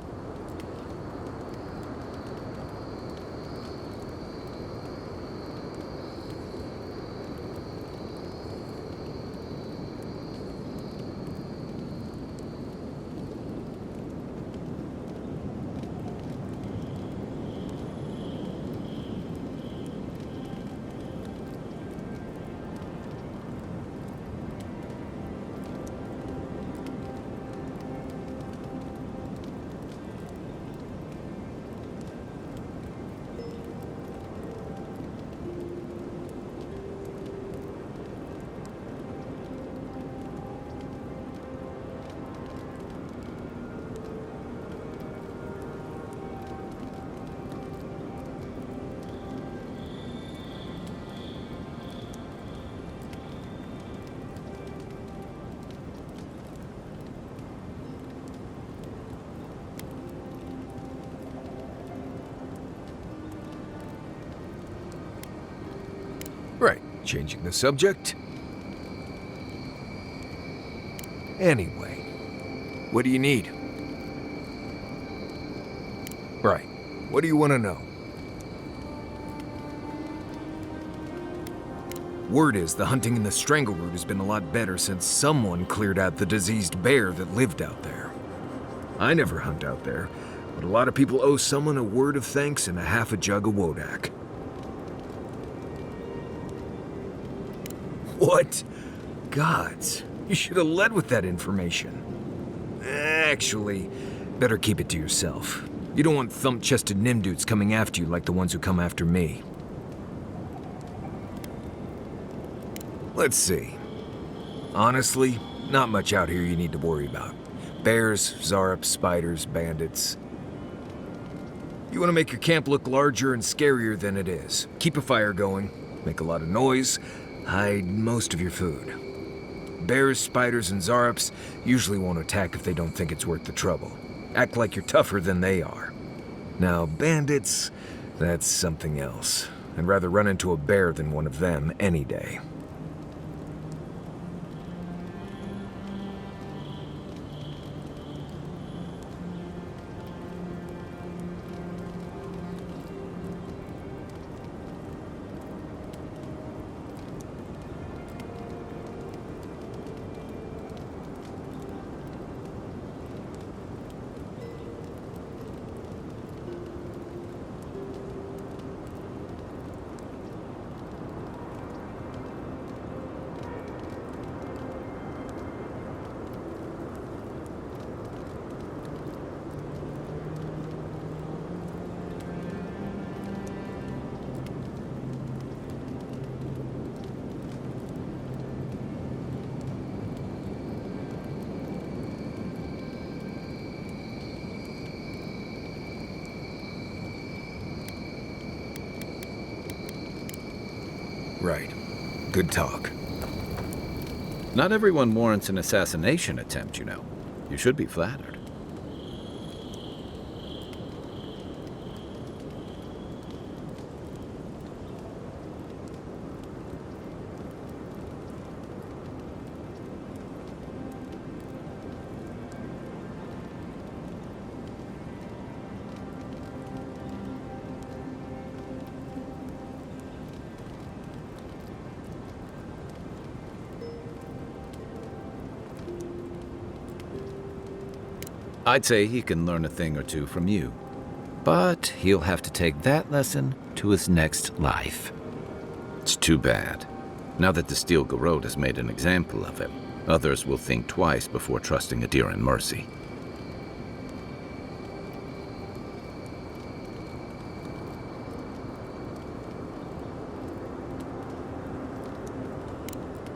Speaker 2: Right, changing the subject. Anyway, what do you need? Right, what do you want to know? Word is the hunting in the Strangleroot has been a lot better since someone cleared out the diseased bear that lived out there. I never hunt out there, but a lot of people owe someone a word of thanks and a half a jug of Wodak. What? Gods, you should have led with that information. Actually, better keep it to yourself. You don't want thump-chested Nimdudes coming after you like the ones who come after me. Let's see. Honestly, not much out here you need to worry about. Bears, Zarups, spiders, bandits. You want to make your camp look larger and scarier than it is. Keep a fire going, make a lot of noise, hide most of your food. Bears, spiders, and Zarups usually won't attack if they don't think it's worth the trouble. Act like you're tougher than they are. Now, bandits, that's something else. I'd rather run into a bear than one of them any day. Right. Good talk.
Speaker 4: Not everyone warrants an assassination attempt, you know. You should be flattered. I'd say he can learn a thing or two from you. But he'll have to take that lesson to his next life. It's too bad. Now that the Steel Garrote has made an example of him, others will think twice before trusting Adiran mercy.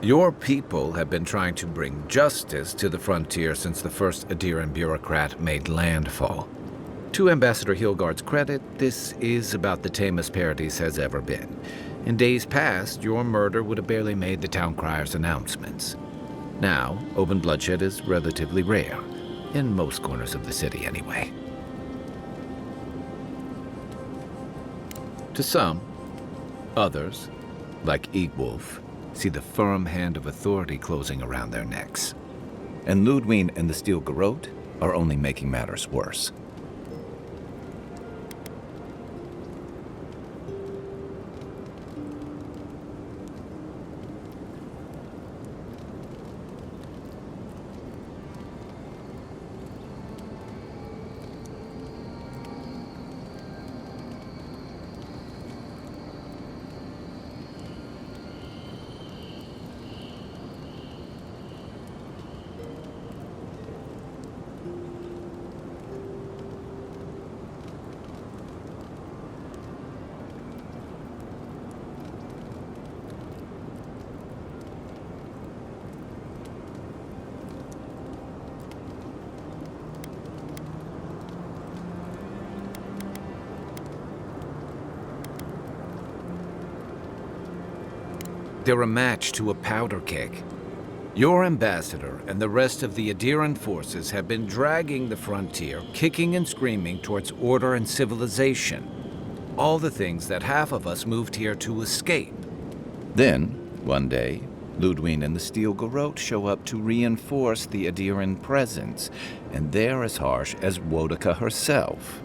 Speaker 4: Your people have been trying to bring justice to the frontier since the first Adiran bureaucrat made landfall. To Ambassador Hilgard's credit, this is about the tamest Paradis has ever been. In days past, your murder would have barely made the town crier's announcements. Now, open bloodshed is relatively rare, in most corners of the city anyway. To some, others, like Eagwolf, see the firm hand of authority closing around their necks. And Ludwig and the Steel Garrote are only making matters worse. They're a match to a powder keg. Your ambassador and the rest of the Adiran forces have been dragging the frontier, kicking and screaming towards order and civilization. All the things that half of us moved here to escape. Then, one day, Ludwig and the Steel Garrote show up to reinforce the Adiran presence, and they're as harsh as Wodaka herself.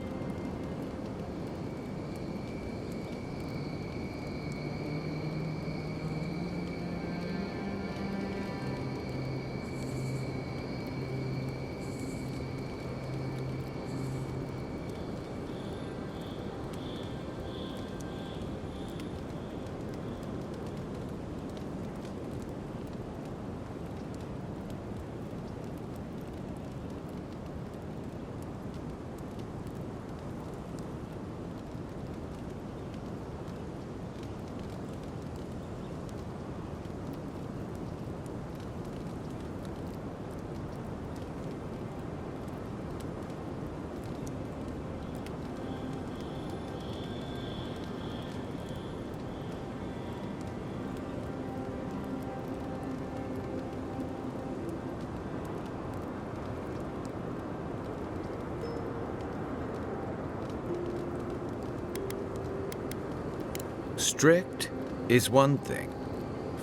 Speaker 4: Strict is one thing,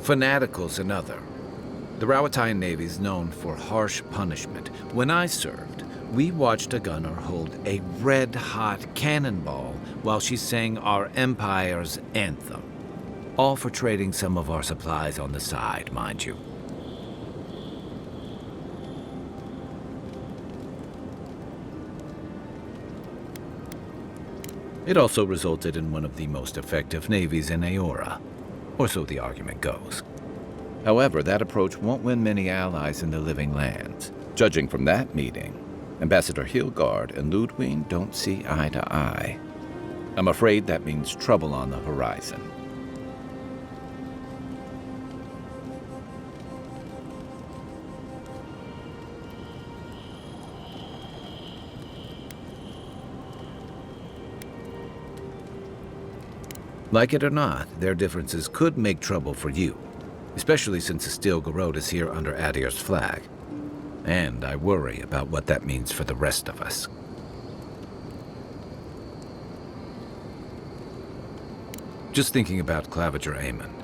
Speaker 4: fanatical's another. The Rawatayan Navy's known for harsh punishment. When I served, we watched a gunner hold a red-hot cannonball while she sang our empire's anthem. All for trading some of our supplies on the side, mind you. It also resulted in one of the most effective navies in Aora, or so the argument goes. However, that approach won't win many allies in the Living Lands. Judging from that meeting, Ambassador Hilgard and Ludwig don't see eye to eye. I'm afraid that means trouble on the horizon. Like it or not, their differences could make trouble for you, especially since the Steel Garrote is here under Adir's flag. And I worry about what that means for the rest of us. Just thinking about Claviger Amon.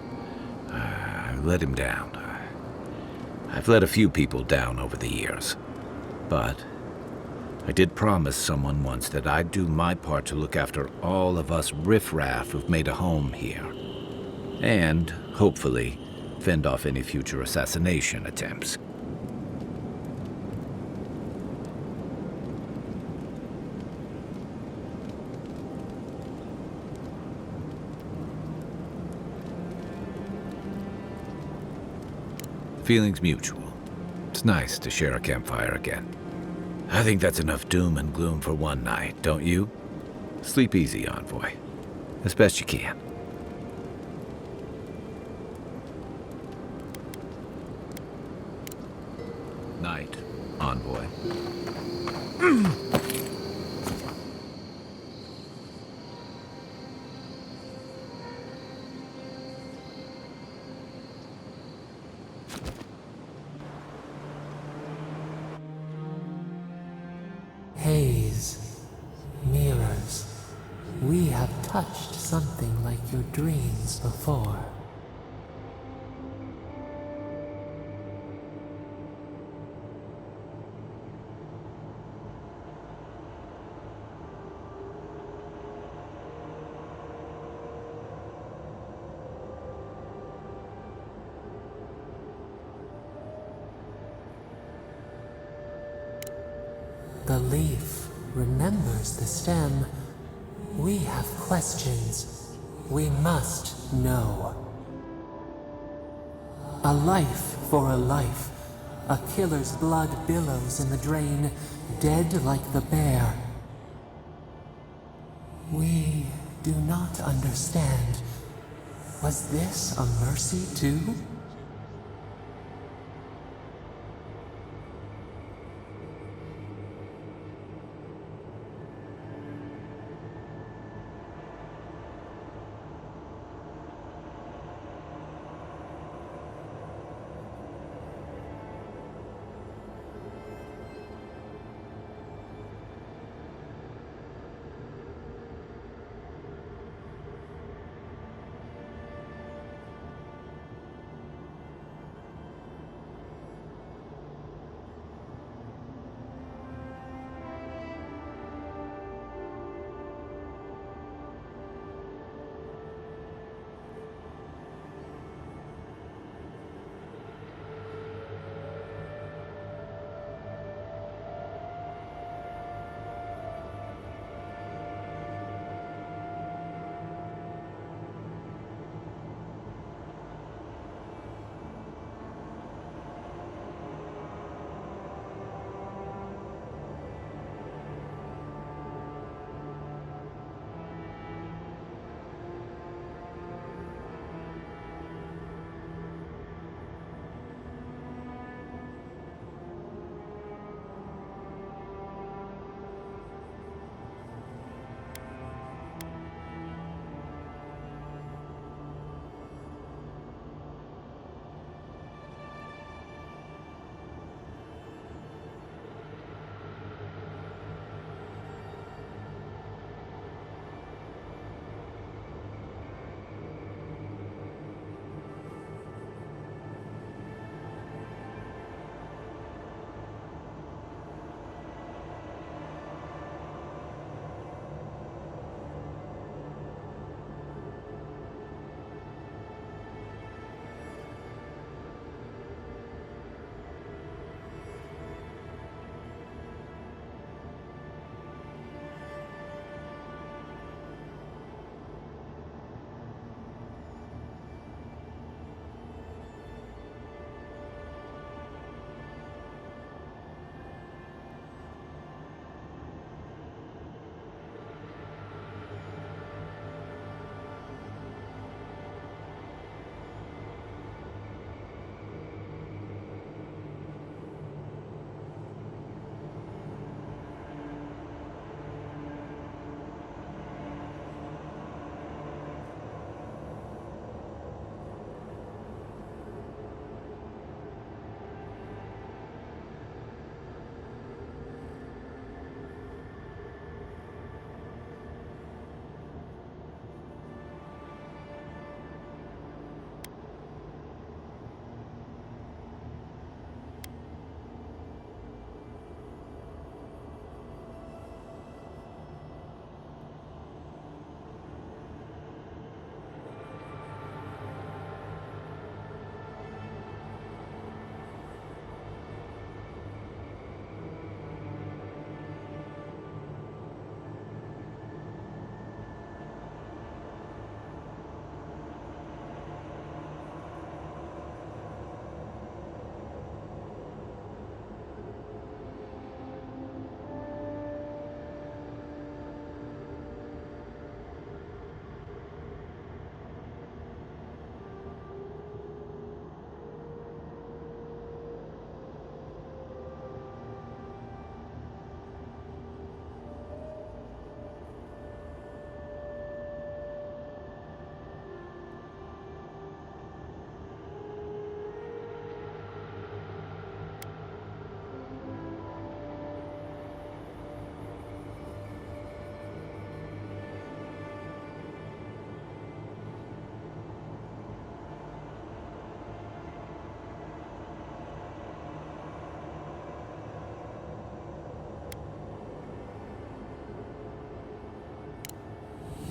Speaker 4: I let him down. I've let a few people down over the years. But I did promise someone once that I'd do my part to look after all of us riffraff who've made a home here. And, hopefully, fend off any future assassination attempts. Feelings mutual. It's nice to share a campfire again. I think that's enough doom and gloom for one night, don't you? Sleep easy, Envoy. As best you can. Night, Envoy.
Speaker 10: Haze, mirrors. We have touched something like your dreams before. The leaf remembers the stem. We have questions. We must know. A life for a life. A killer's blood billows in the drain, dead like the bear. We do not understand. Was this a mercy too?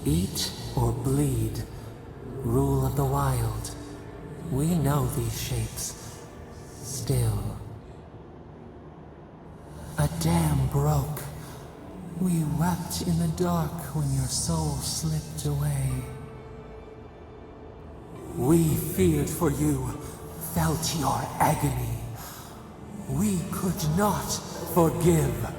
Speaker 10: Eat or bleed. Rule of the wild. We know these shapes. Still. A dam broke. We wept in the dark when your soul slipped away. We feared for you, felt your agony. We could not forgive.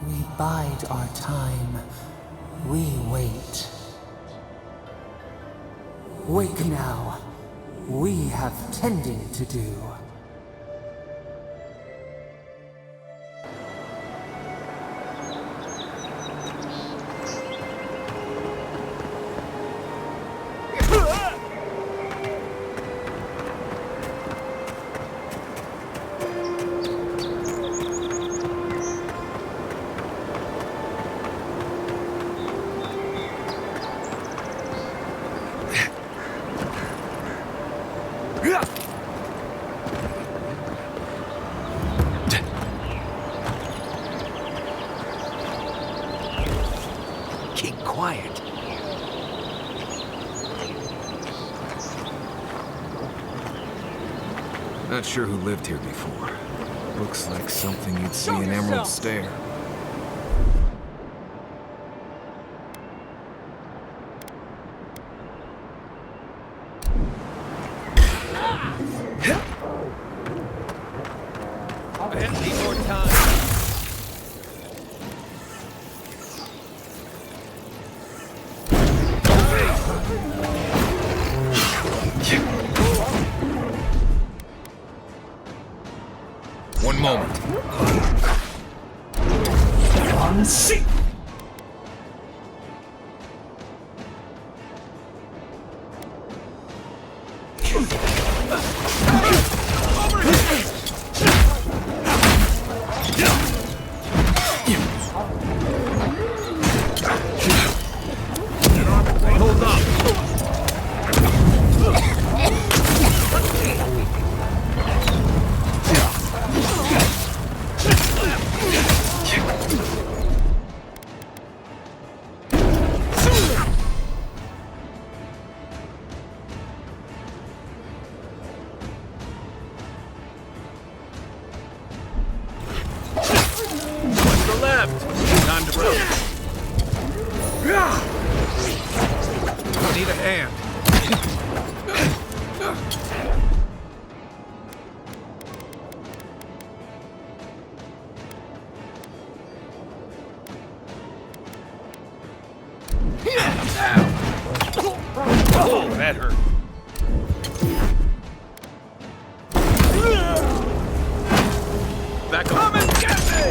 Speaker 10: We bide our time. We wait. Wake now. We have tending to do.
Speaker 2: Keep quiet. Not sure who lived here before. Looks like something you'd see in Emerald Stair.
Speaker 1: I need more time.
Speaker 2: One moment.
Speaker 8: Unsee!
Speaker 3: Hold up! Watch the left! Time to run. Need a hand. Oh, that hurt. Back up and get me!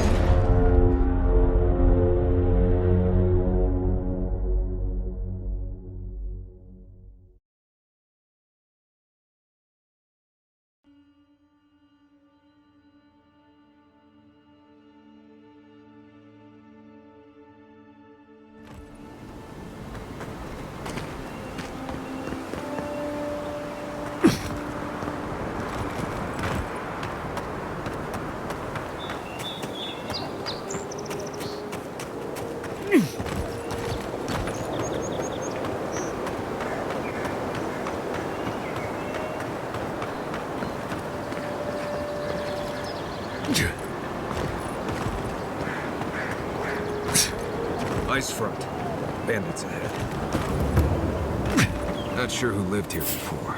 Speaker 2: Ice front. Bandits ahead. Not sure who lived here before.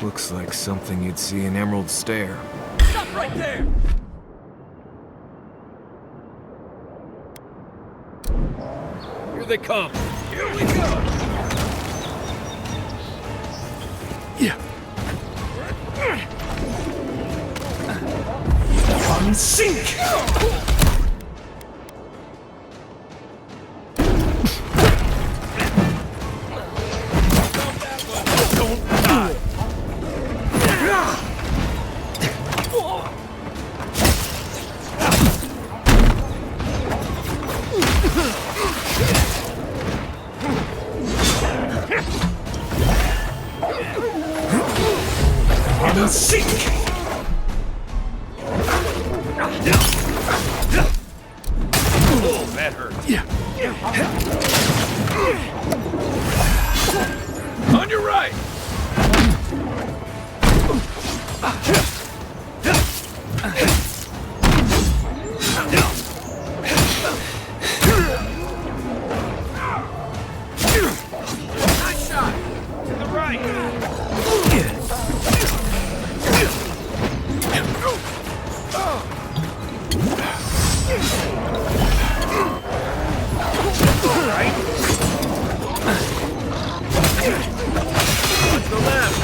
Speaker 2: Looks like something you'd see in Emerald Stair.
Speaker 3: Stop right there! Here they come! Here we go!
Speaker 8: Yeah. Come sink!
Speaker 3: That hurt.
Speaker 8: Yeah.
Speaker 3: On your right! Nice shot! To the right! Watch the left!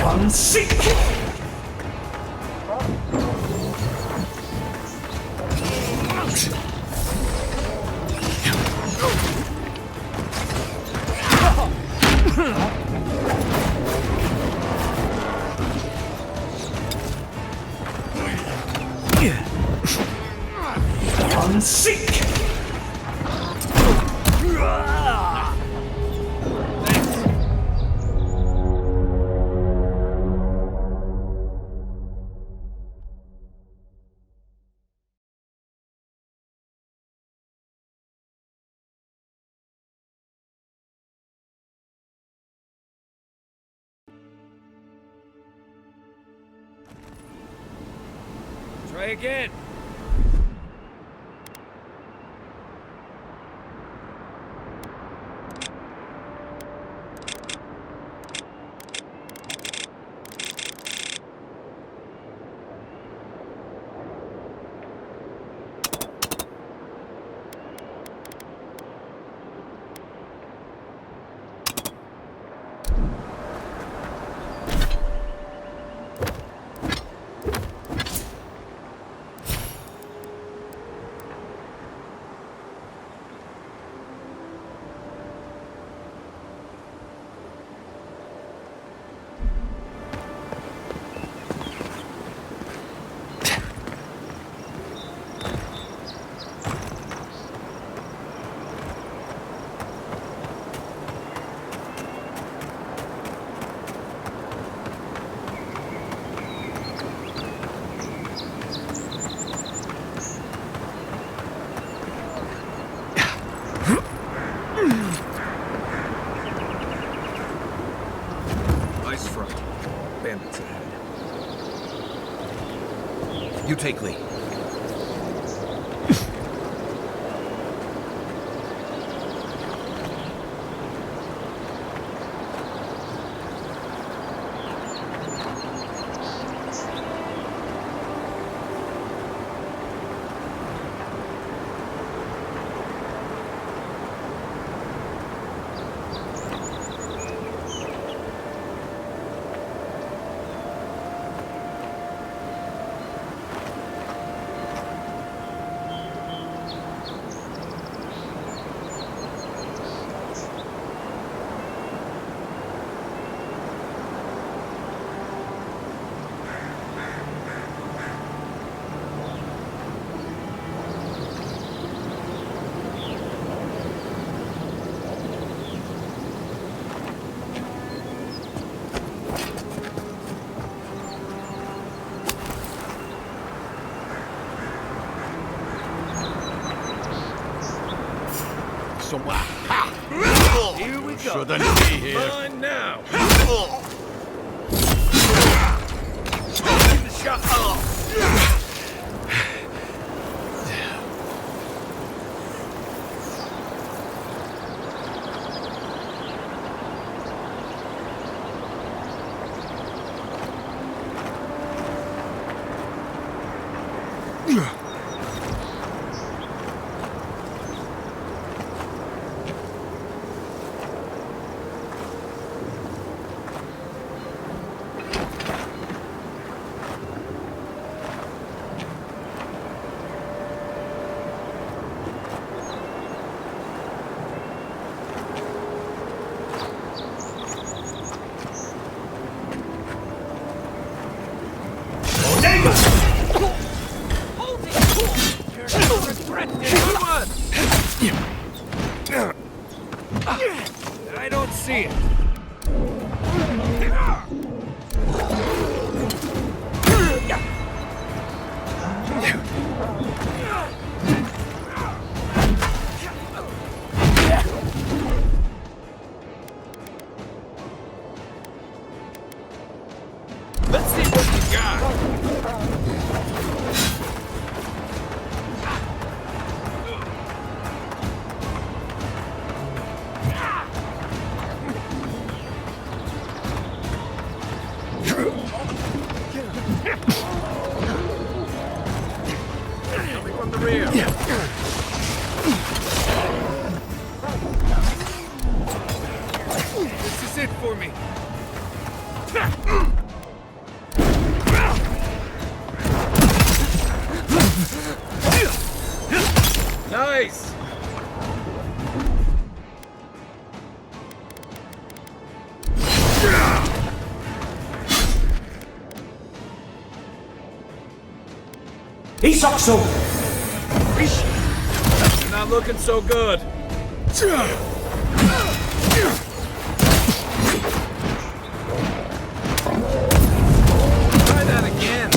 Speaker 8: Come sink! Come sink!
Speaker 3: Try again!
Speaker 2: Ice front. Bandits ahead.
Speaker 9: You take lead.
Speaker 3: somewhere.
Speaker 1: Here we go.
Speaker 3: Shouldn't be here. Mine now. Give the shot. I don't see it. Let's see what you got. Coming from the rear. This is it for me. Nice!
Speaker 8: Isokso!
Speaker 3: You're not looking so good. Try that again.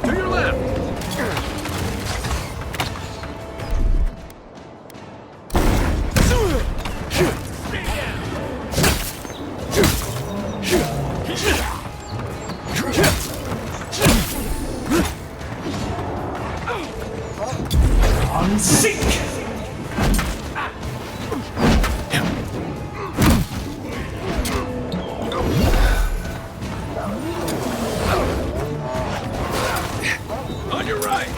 Speaker 3: To your left. On your right.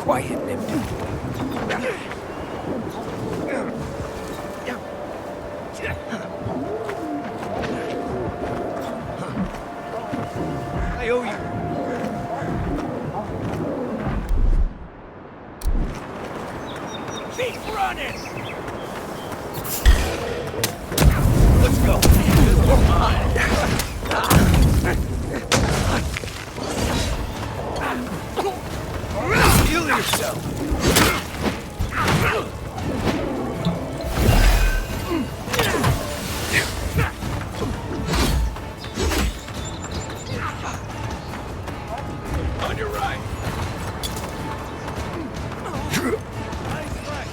Speaker 2: Quiet, Nimby.
Speaker 1: I owe you. Keep running! Let's go. This one's mine. Heal yourself. On your right. Nice right.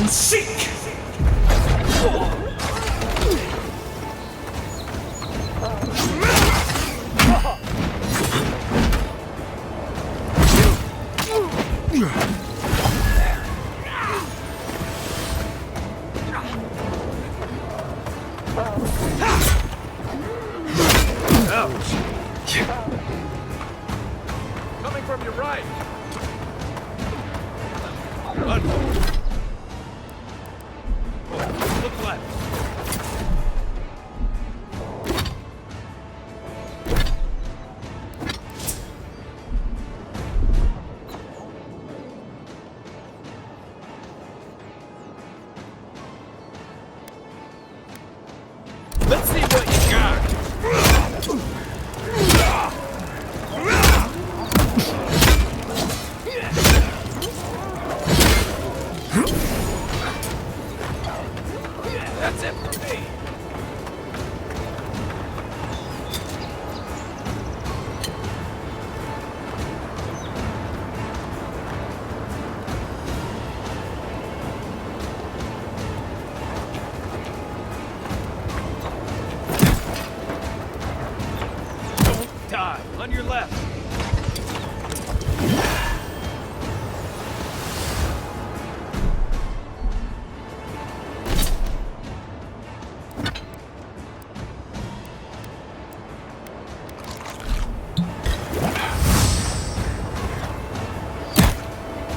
Speaker 8: Seek!
Speaker 3: Coming from your right.
Speaker 1: Run. Look left.
Speaker 3: Let's see what you got.
Speaker 1: That's it for me. Don't die. On your left.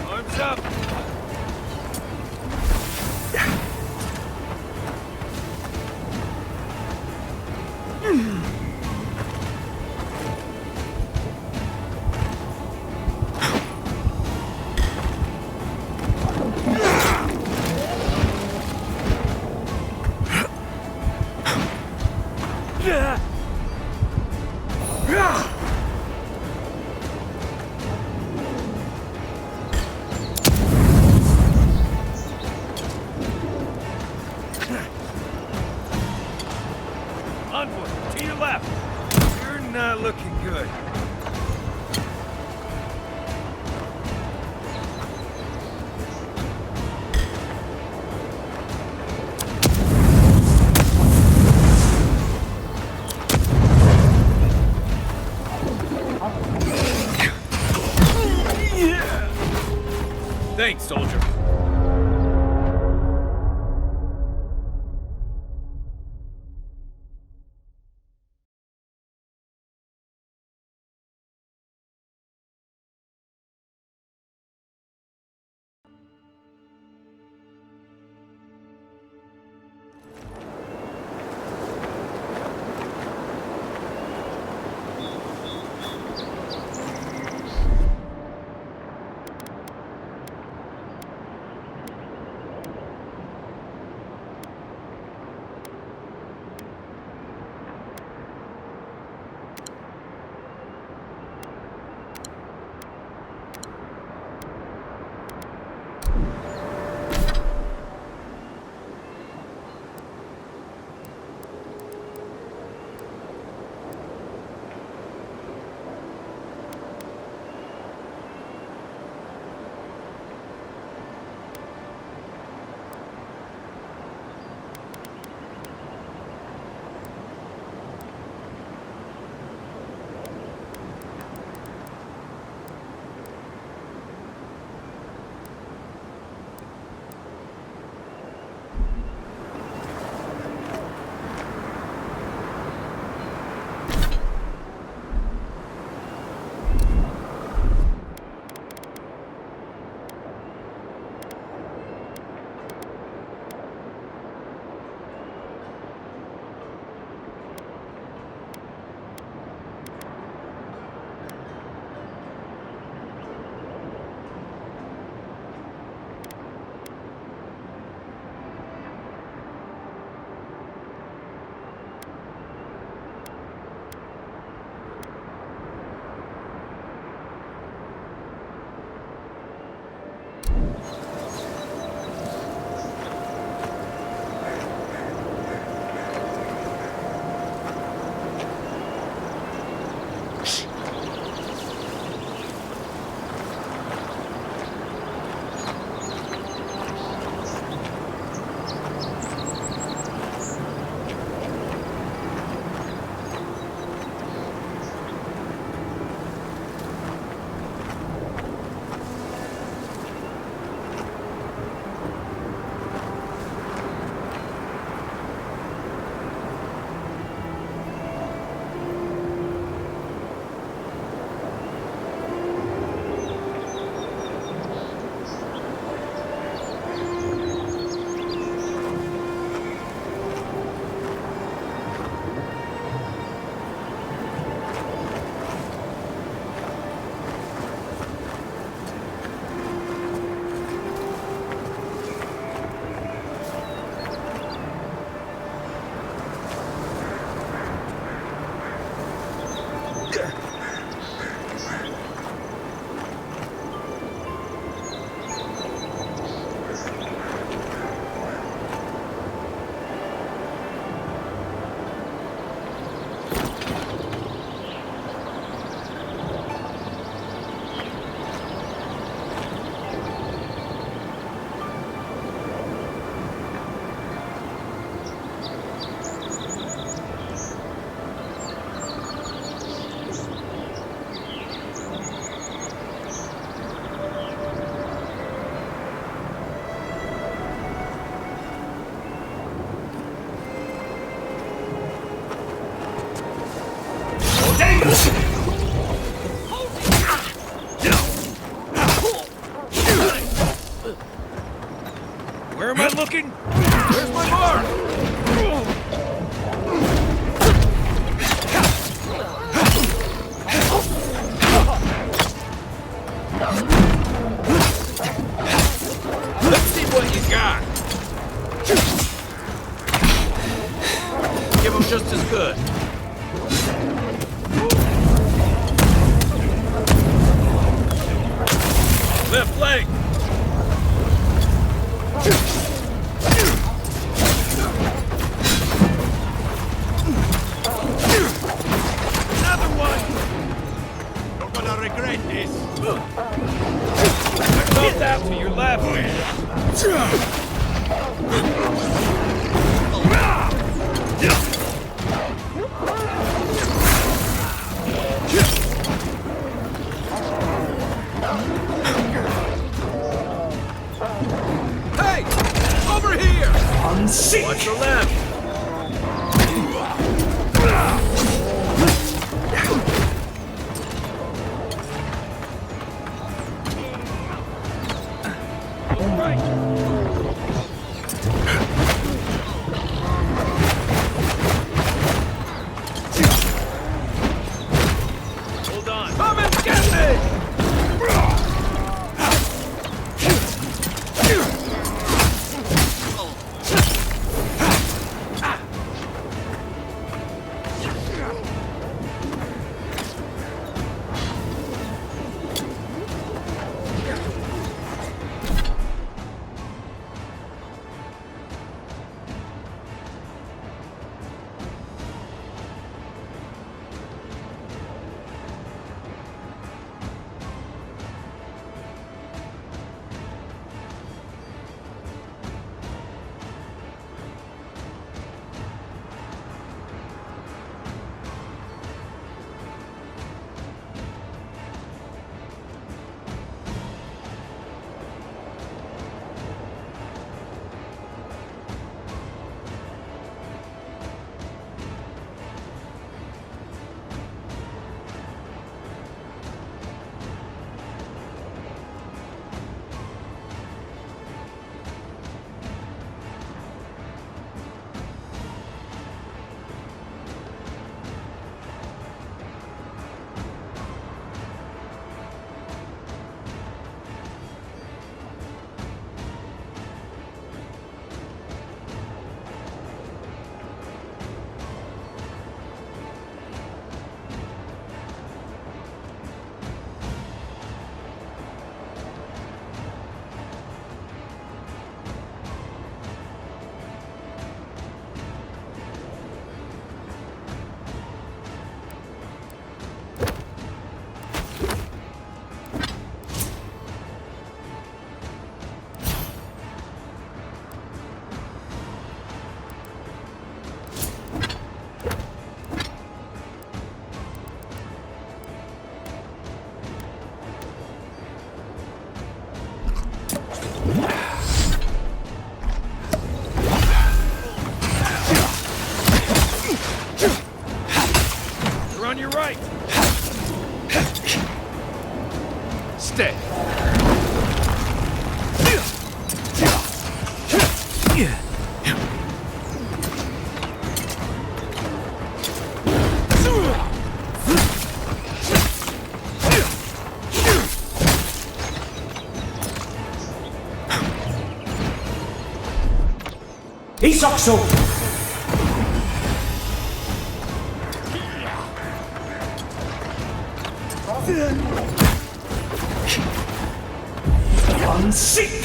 Speaker 1: Arms up. Envoy, to your left. You're not looking good.
Speaker 3: Where am I looking? Where's my mark? Let's see what you got. Give him just as good. Left leg. Another one.
Speaker 1: You're gonna regret this.
Speaker 3: I felt that to your left.
Speaker 4: Hey! Over here!
Speaker 3: Watch the left. All right. Hold on. Come and get me! You're on your right. Stay.
Speaker 7: Isokso! Unsick!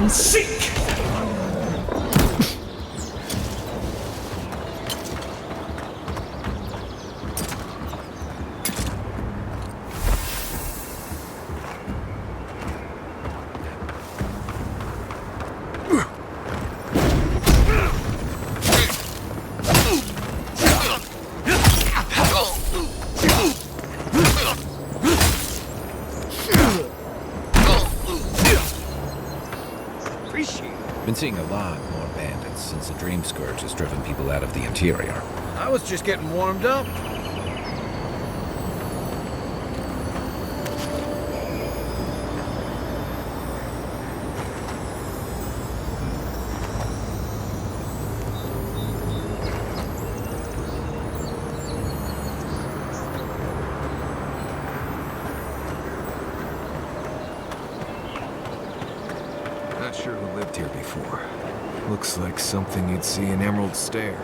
Speaker 7: Sick!
Speaker 1: appreciate it.
Speaker 4: Been seeing a lot more bandits since the Dream Scourge has driven people out of the interior. I was just getting warmed up.
Speaker 2: Not sure who lived here before. Looks like something you'd see in Emerald Stair.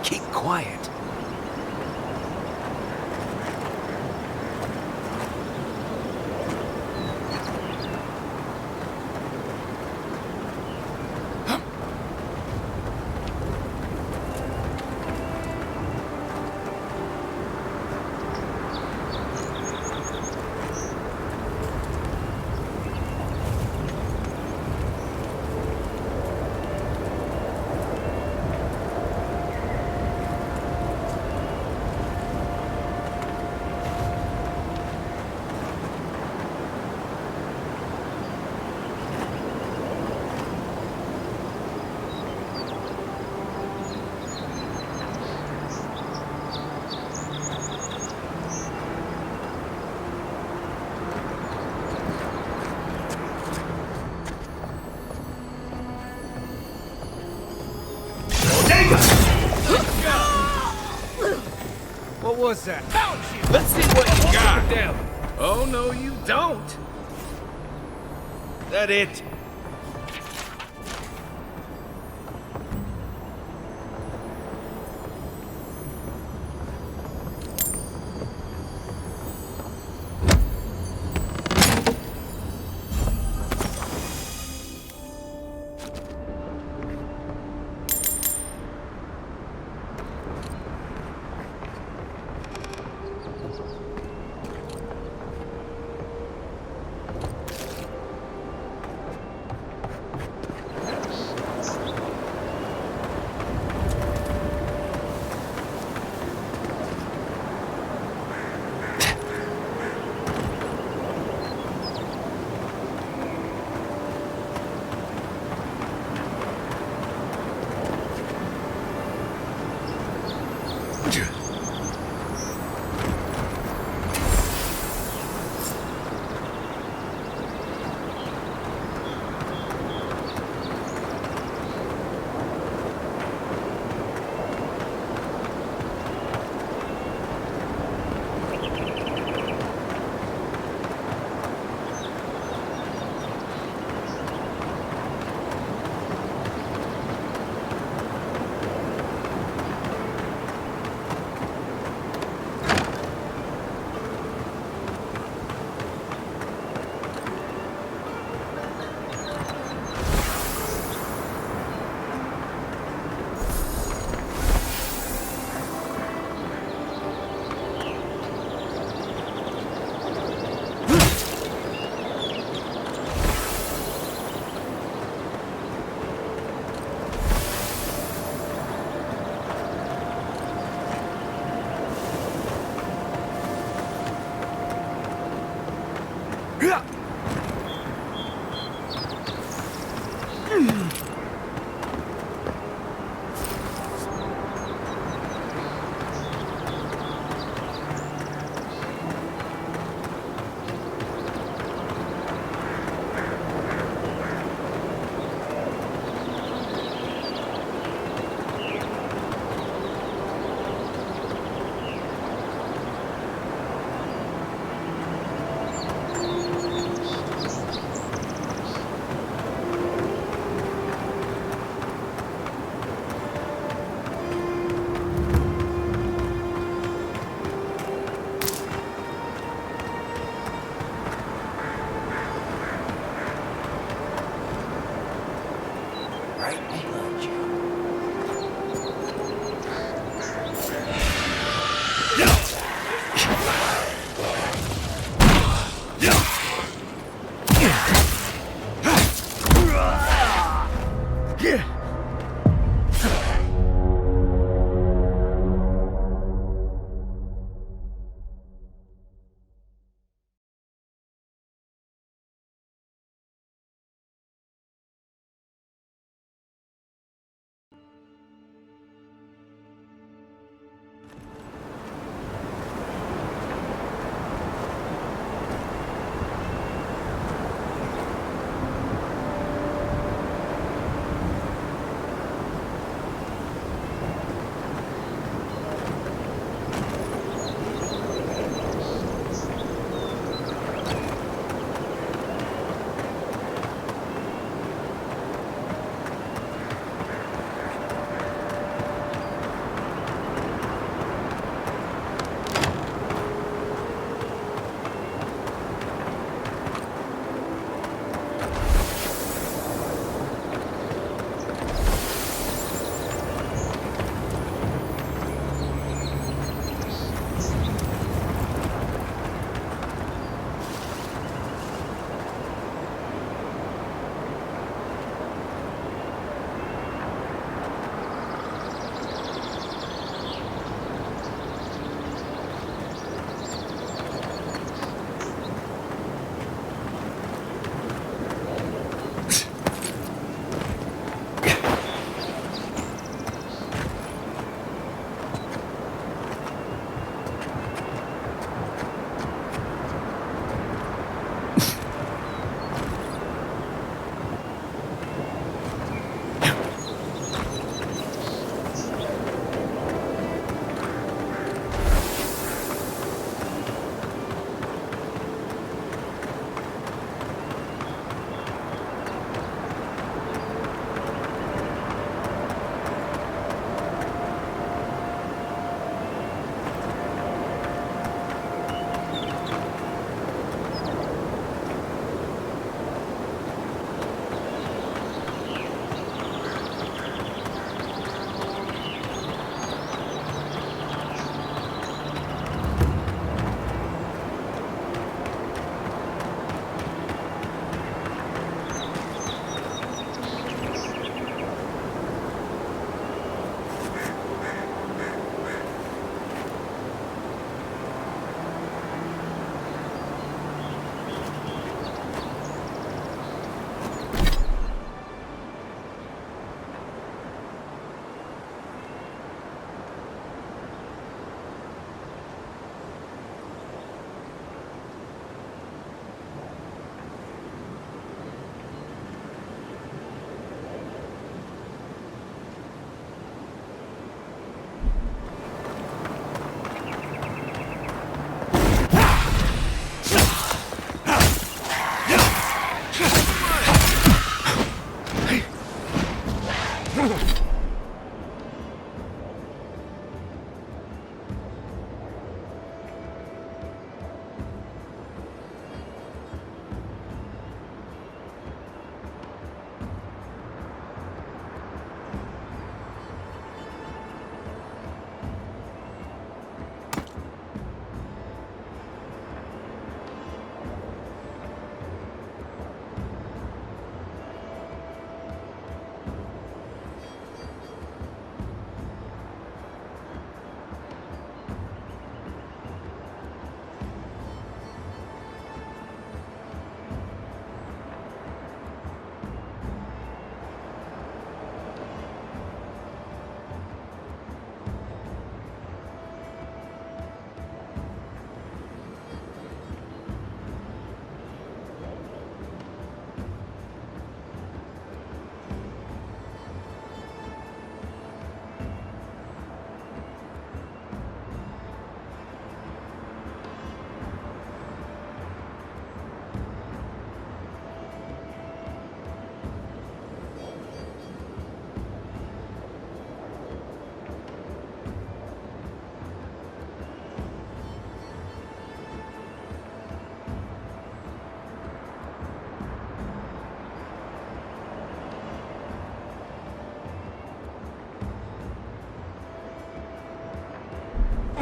Speaker 2: Keep quiet.
Speaker 1: What was that?
Speaker 3: Let's see what you got. Down. Oh, no, you don't.
Speaker 1: That it?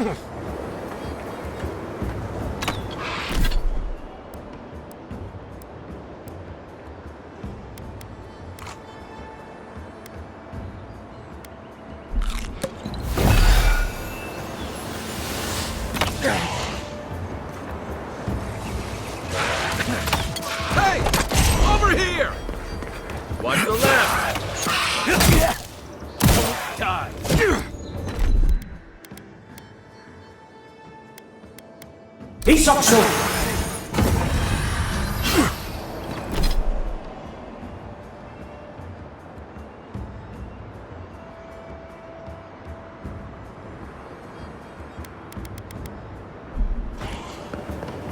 Speaker 3: Hey! Over here! Watch the left! Don't die!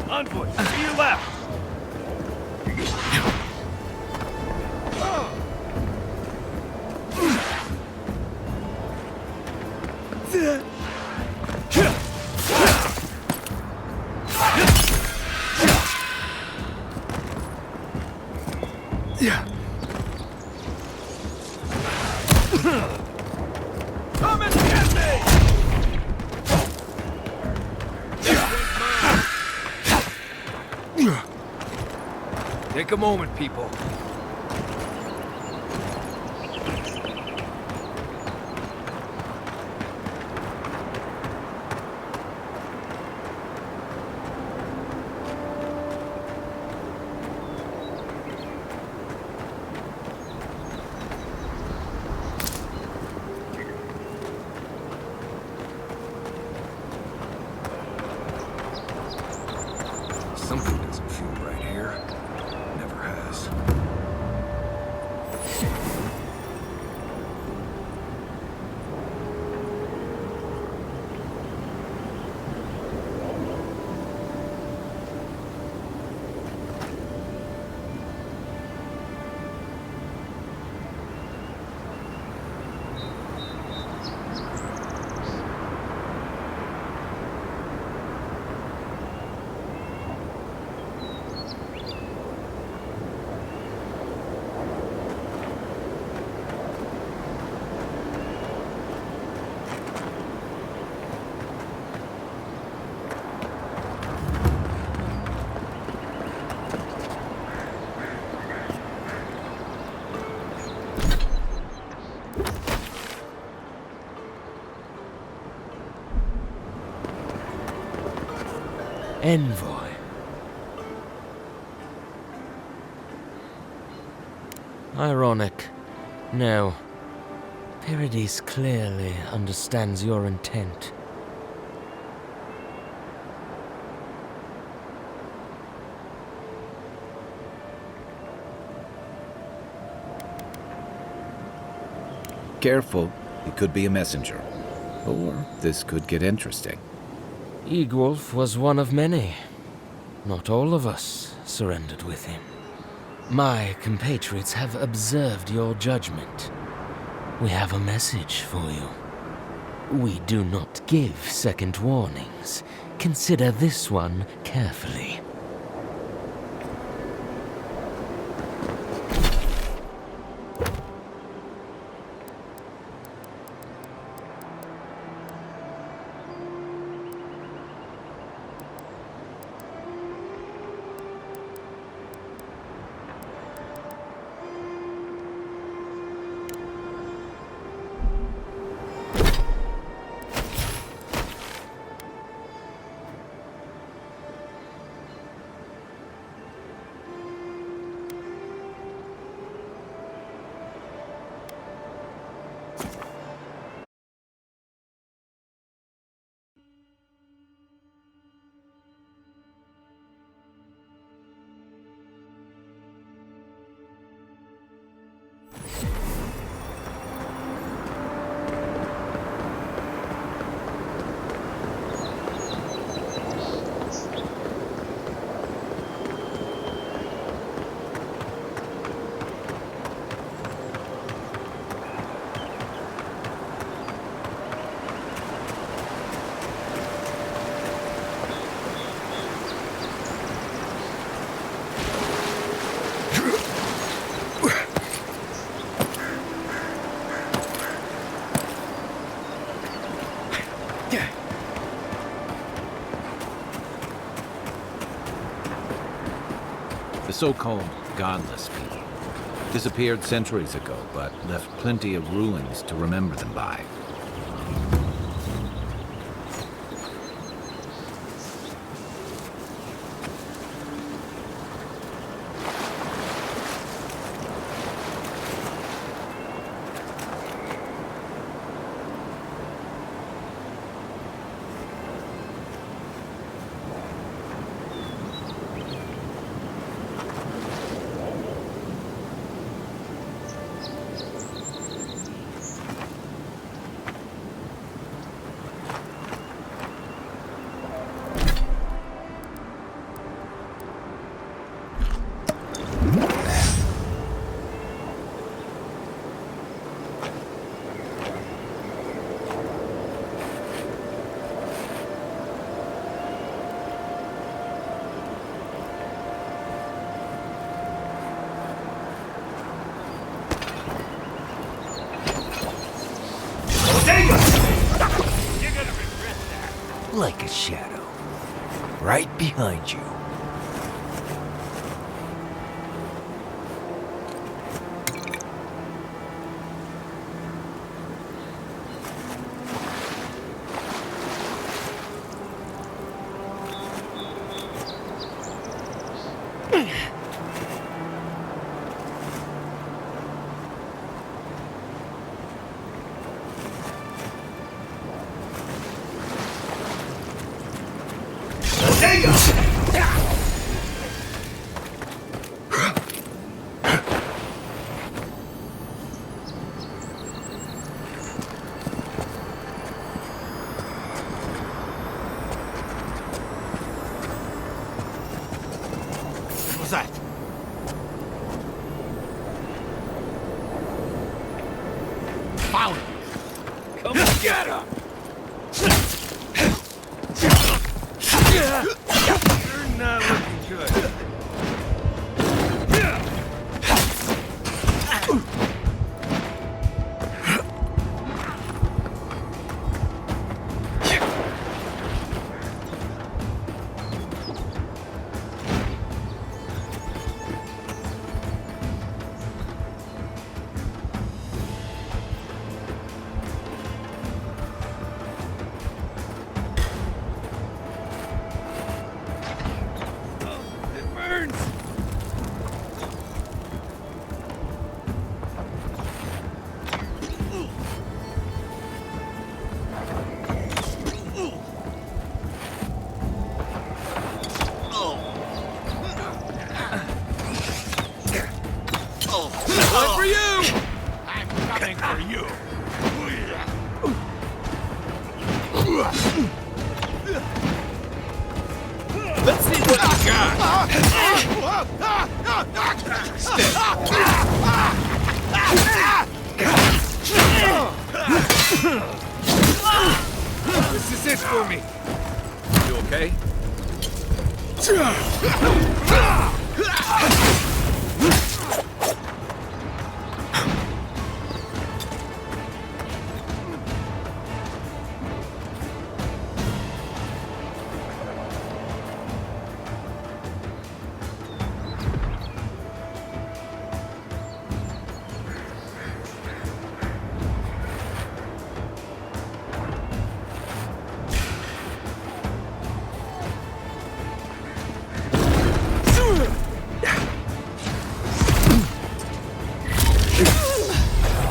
Speaker 3: Envoy, to your left! Come and get me!
Speaker 2: Take a moment, people. Something doesn't feel right here. Never has.
Speaker 13: Envoy. Ironic. No. Paradis clearly understands your intent.
Speaker 4: Careful, he could be a messenger. Or this could get interesting.
Speaker 13: Eagwolf was one of many. Not all of us surrendered with him. My compatriots have observed your judgment. We have a message for you. We do not give second warnings. Consider this one carefully.
Speaker 4: so-called godless people. Disappeared centuries ago, but left plenty of rulings to remember them by.
Speaker 7: Like a shadow. Right behind you.
Speaker 1: What was that? Found him! Come and get him! You're not looking good. One for you! I'm coming for you! Let's see what you got! This is it for me! You okay?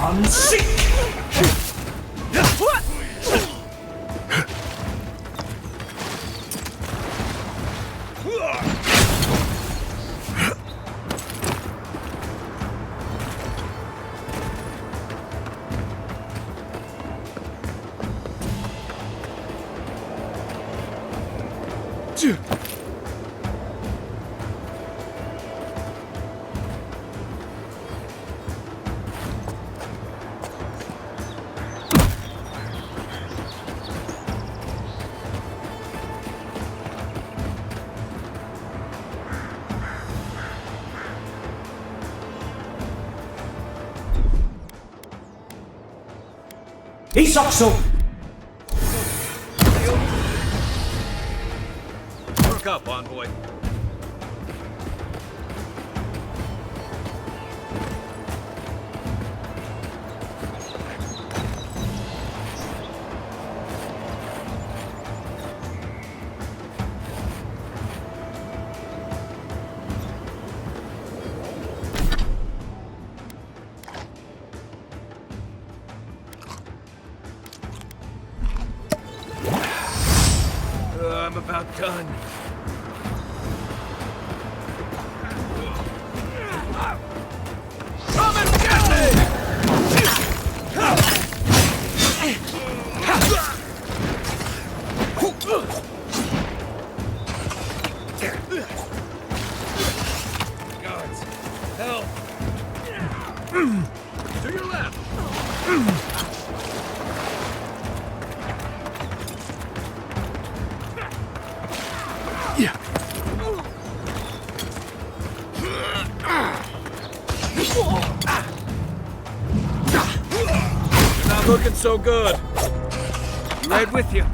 Speaker 7: I'm sick! Isokso!
Speaker 3: Work up, envoy. I'm about done. Come and get me! Guards, help! To your left!
Speaker 8: Yeah.
Speaker 3: You're not looking so good. Right with you.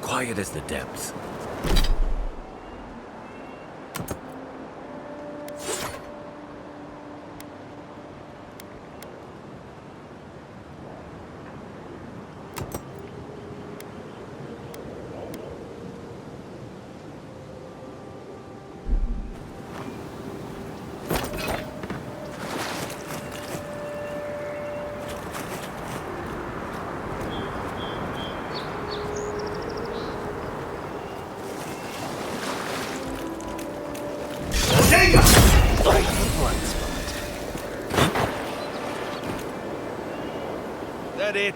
Speaker 9: Quiet as the depths.
Speaker 3: That it?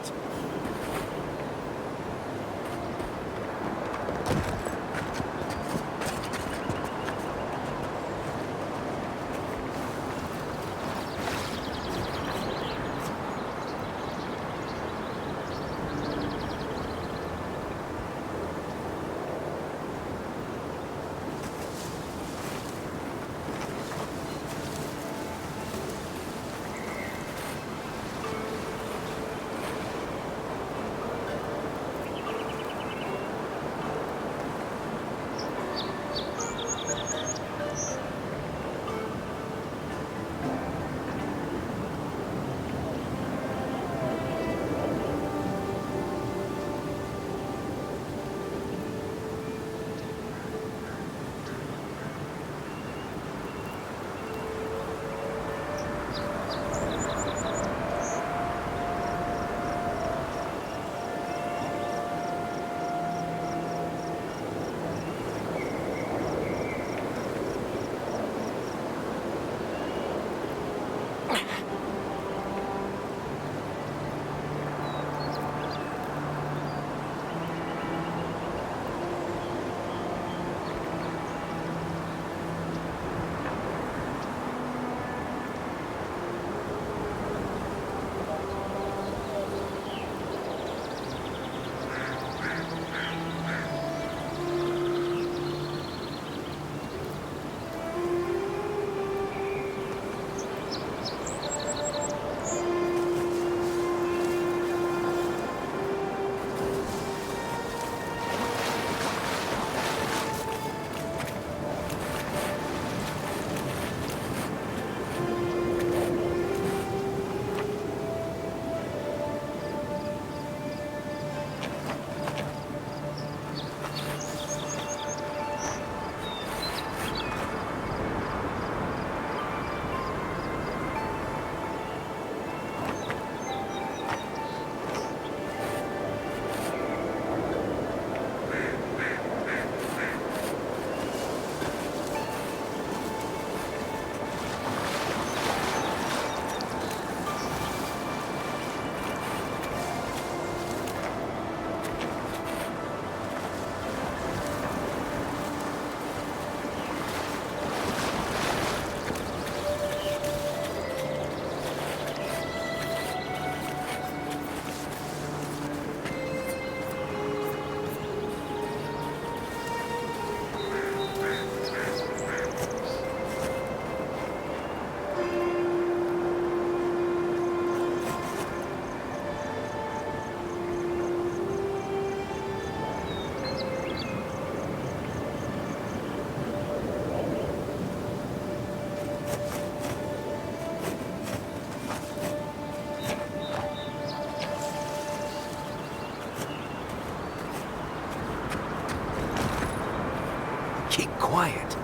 Speaker 2: quiet.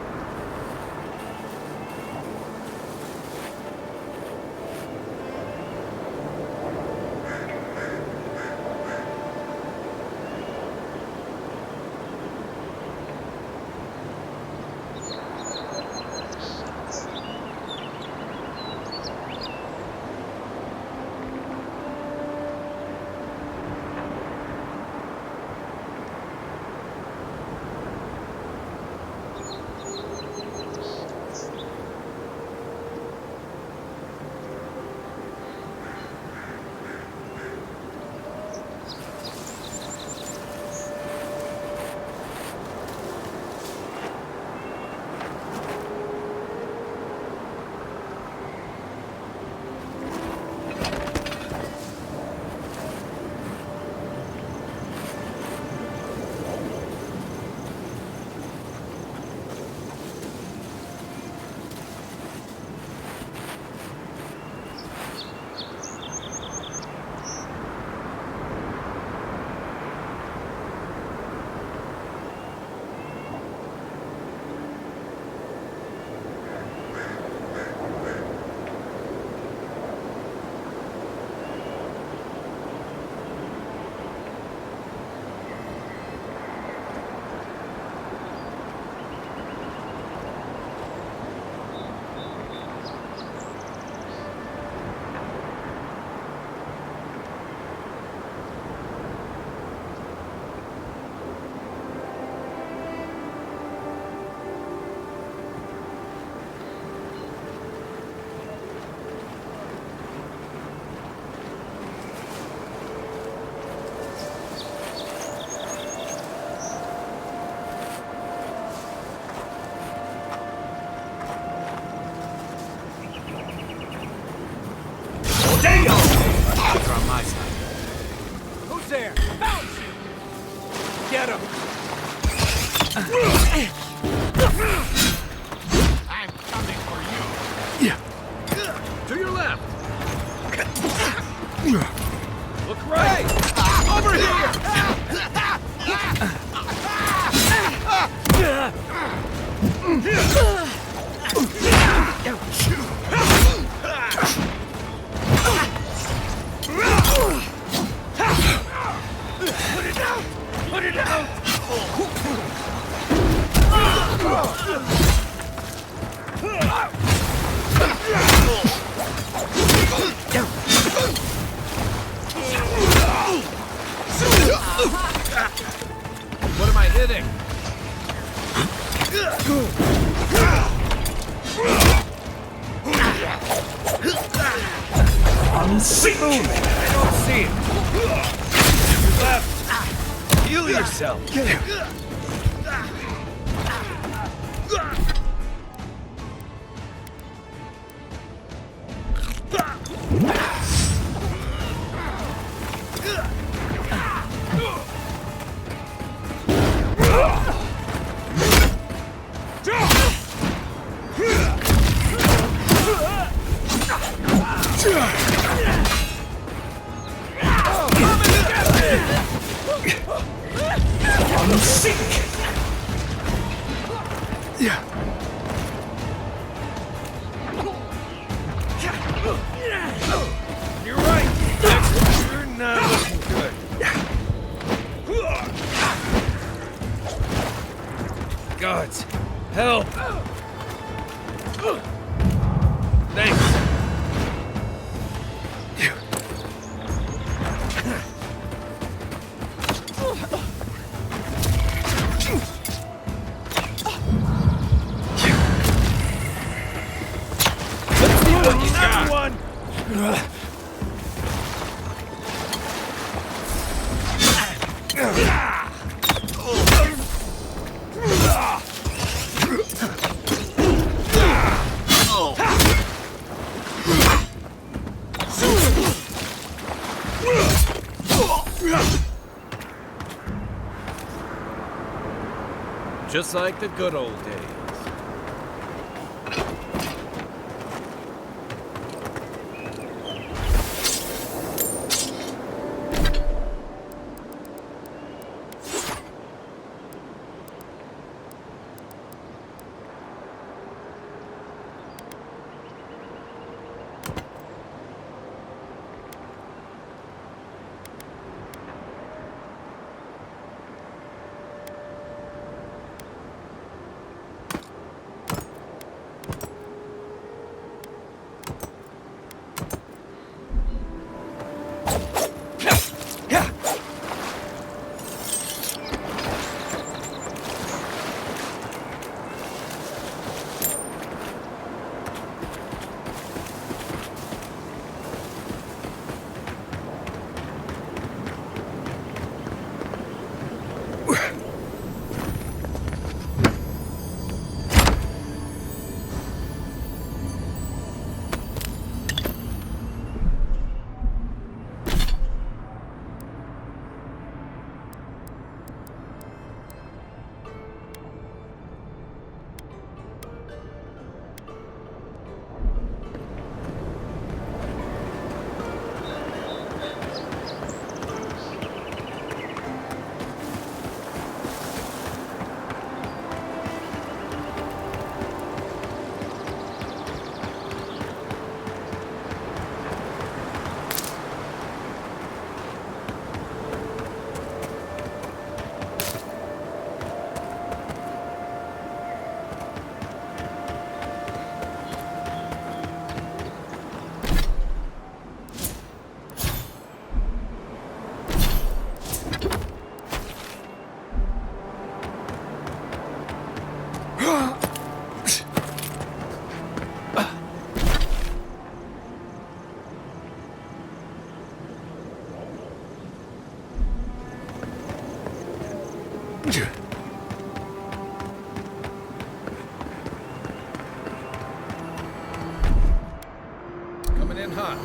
Speaker 1: Who's there? Found you! Get him! I'm coming for you!
Speaker 3: To your left! Look right!
Speaker 1: Over here! Put it out! Put it out!
Speaker 3: What am I hitting?
Speaker 1: Unseen! I don't see it! You left! Heal yourself! You're right! You're not looking good. Gods, help! Thanks.
Speaker 3: Just like the good old days.
Speaker 4: Coming in hot.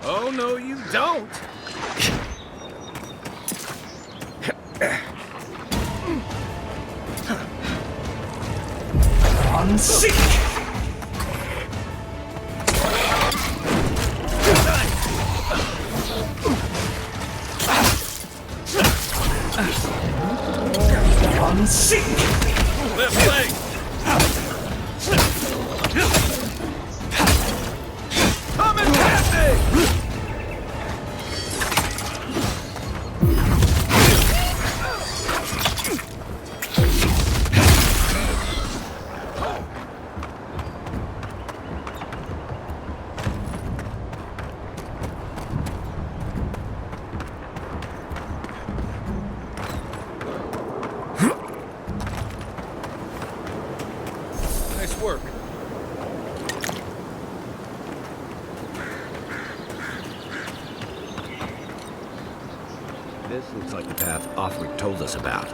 Speaker 4: Oh, no, you don't!
Speaker 1: Unseek! Unseek!
Speaker 3: Left leg! Come and get me!
Speaker 4: Nice work.
Speaker 9: This looks like the path Offred told us about.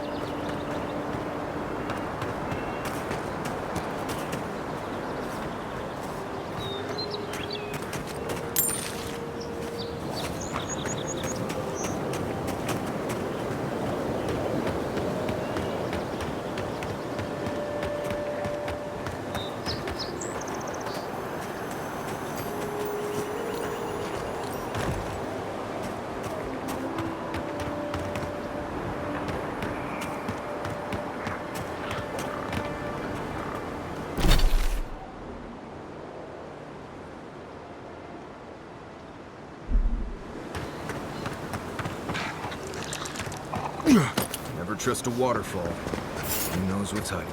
Speaker 2: Never trust a waterfall. Who knows what's hiding?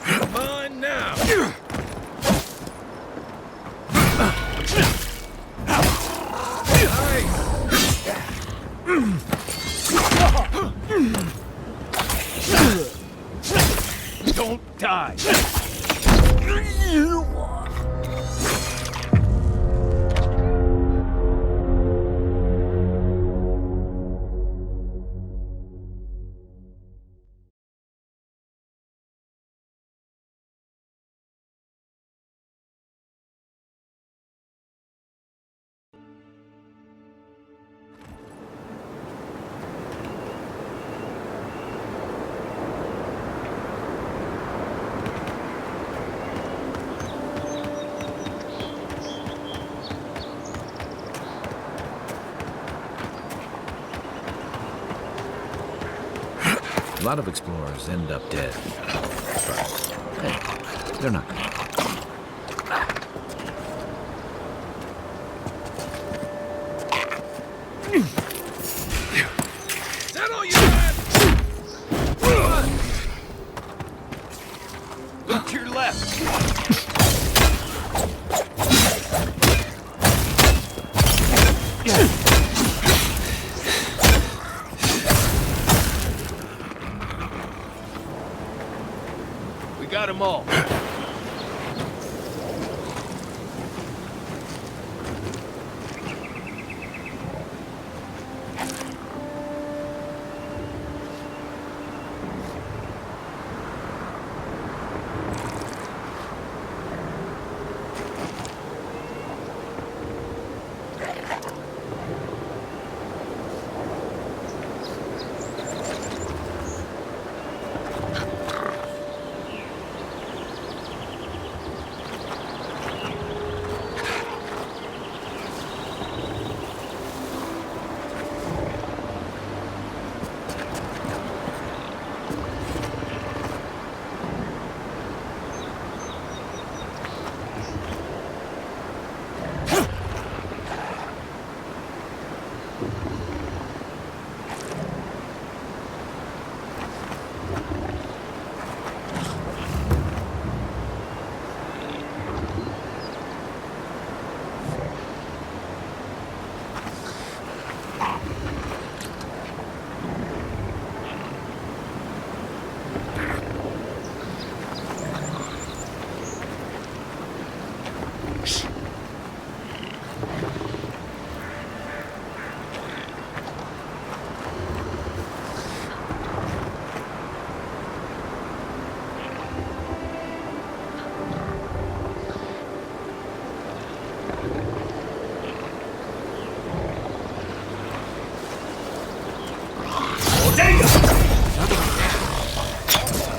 Speaker 3: Come on now!
Speaker 1: Don't die!
Speaker 4: A lot of explorers end up dead. But, hey, they're not.
Speaker 3: Settle your head!
Speaker 1: Look to your left. We got them all.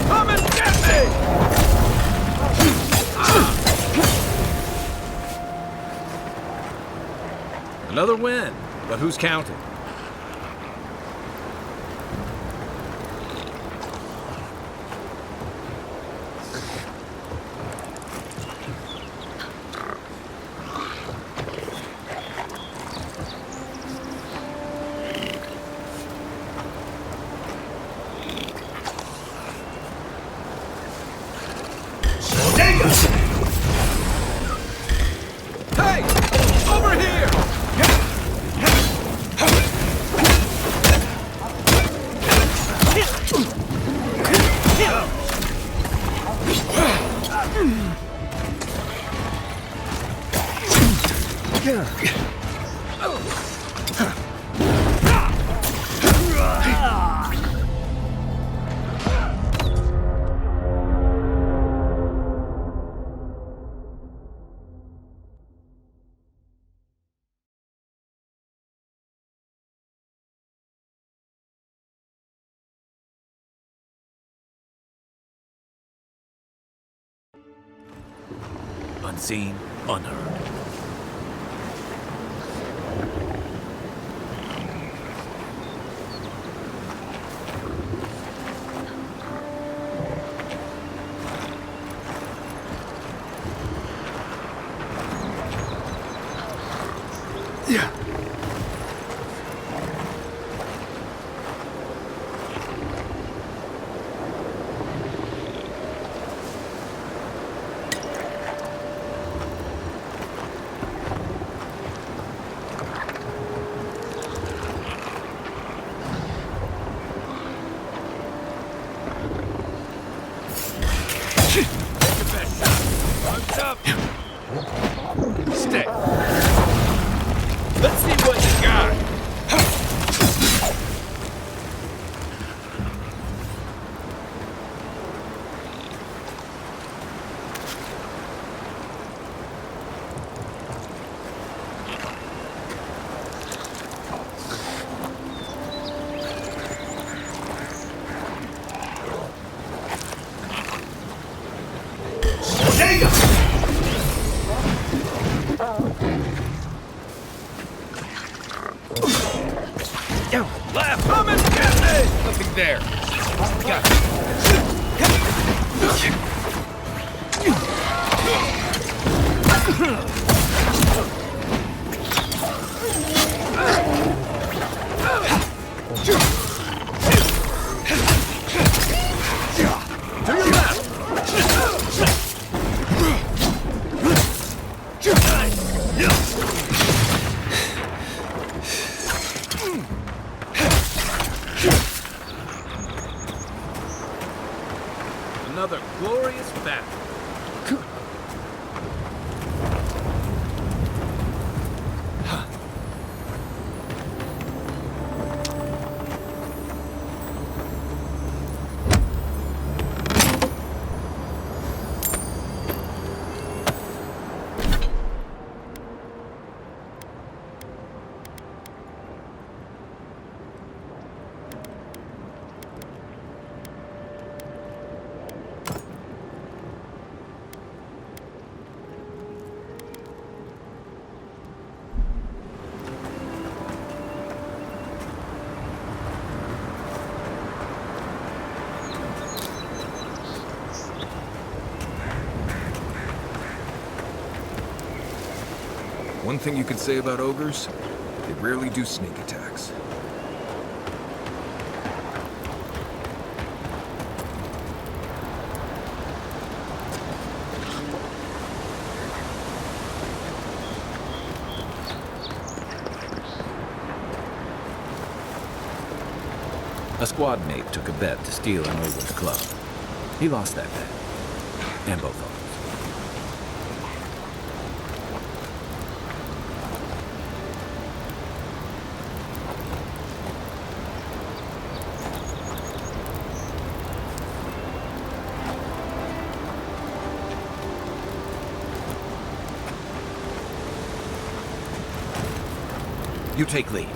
Speaker 3: Come and get me!
Speaker 4: Another win, but who's counting?
Speaker 3: Hey! Over here!
Speaker 4: Unseen, unheard.
Speaker 3: Let's
Speaker 4: Another glorious battle.
Speaker 2: One thing you could say about ogres, they rarely do sneak attacks.
Speaker 4: A squad mate took a bet to steal an ogre's club. He lost that bet. And both others. You take lead.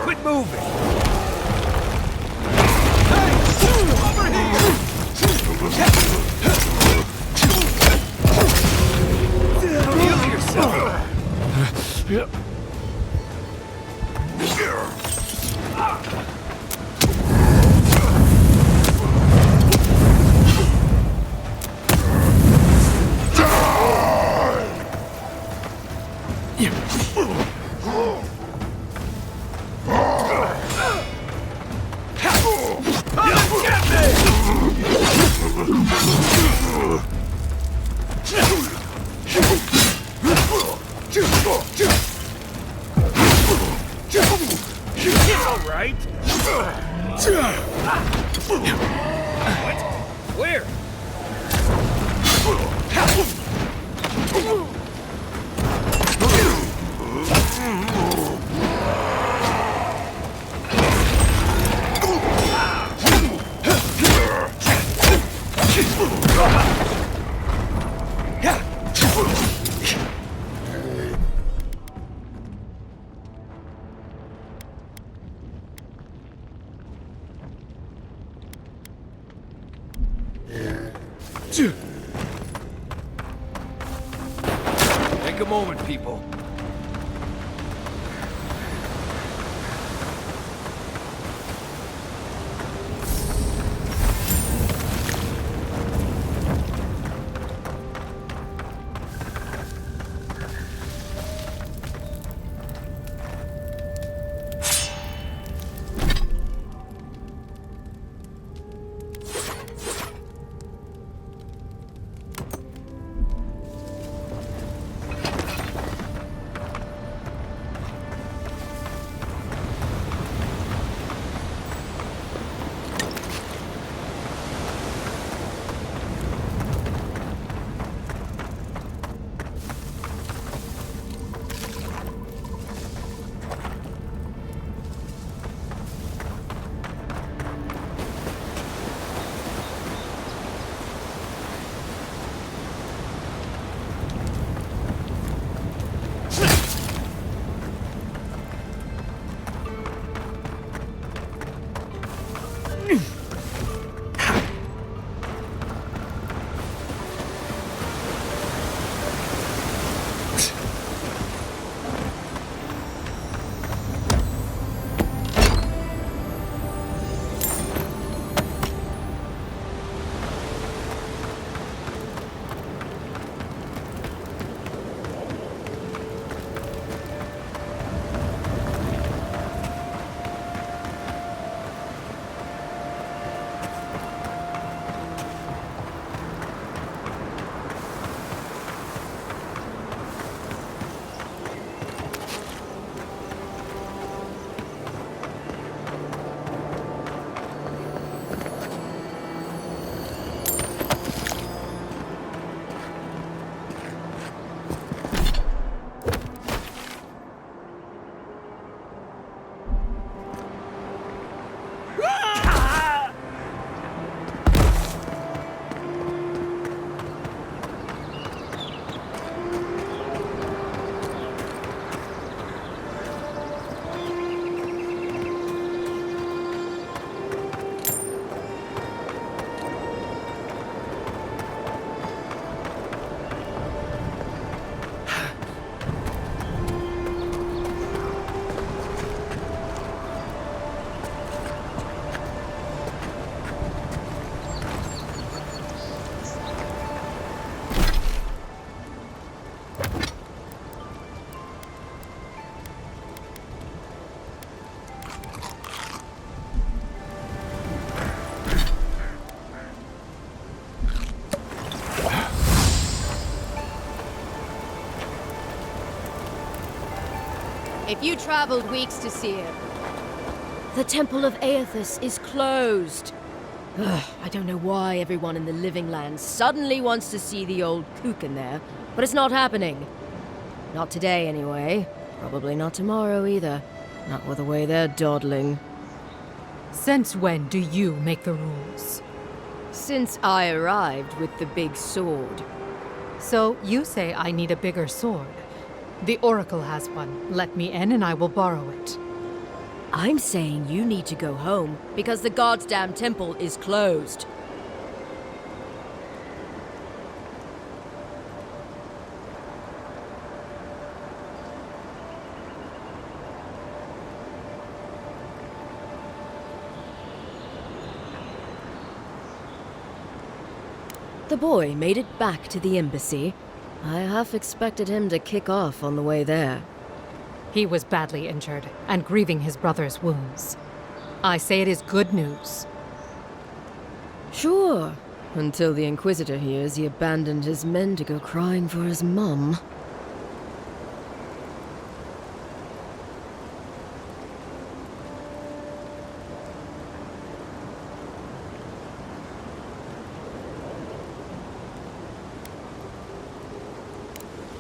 Speaker 1: Quit moving! Heal yourself! It's all right. What? Where?
Speaker 2: Take a moment, people.
Speaker 5: If you traveled weeks to see him. The Temple of Aethys is closed. Ugh, I don't know why everyone in the Living Lands suddenly wants to see the old kook in there, but it's not happening. Not today, anyway. Probably not tomorrow, either. Not with the way they're dawdling.
Speaker 14: Since when do you make the rules?
Speaker 5: Since I arrived with the big sword.
Speaker 14: So you say I need a bigger sword. The Oracle has one. Let me in and I will borrow it.
Speaker 5: I'm saying you need to go home because the goddamn temple is closed. The boy made it back to the embassy. I half expected him to kick off on the way there.
Speaker 14: He was badly injured and grieving his brother's wounds. I say it is good news.
Speaker 5: Sure, until the Inquisitor hears he abandoned his men to go crying for his mum.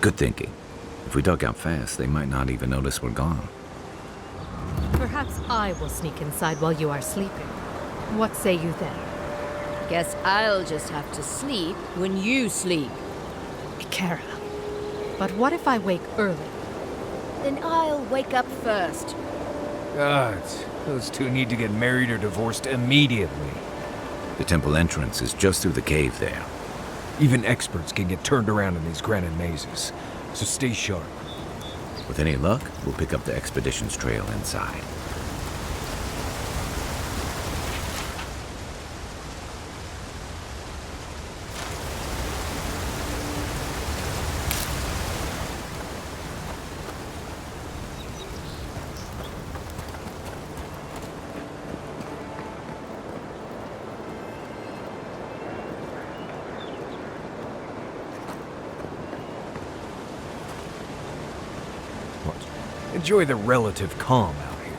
Speaker 9: Good thinking. If we dug out fast, they might not even notice we're gone.
Speaker 14: Perhaps I will sneak inside while you are sleeping. What say you then?
Speaker 5: Guess I'll just have to sleep when you sleep.
Speaker 14: Kara. But what if I wake early?
Speaker 5: Then I'll wake up first.
Speaker 2: God, those two need to get married or divorced immediately.
Speaker 9: The temple entrance is just through the cave there.
Speaker 2: Even experts can get turned around in these granite mazes, so stay sharp.
Speaker 9: With any luck, we'll pick up the expedition's trail inside.
Speaker 2: Enjoy the relative calm out here.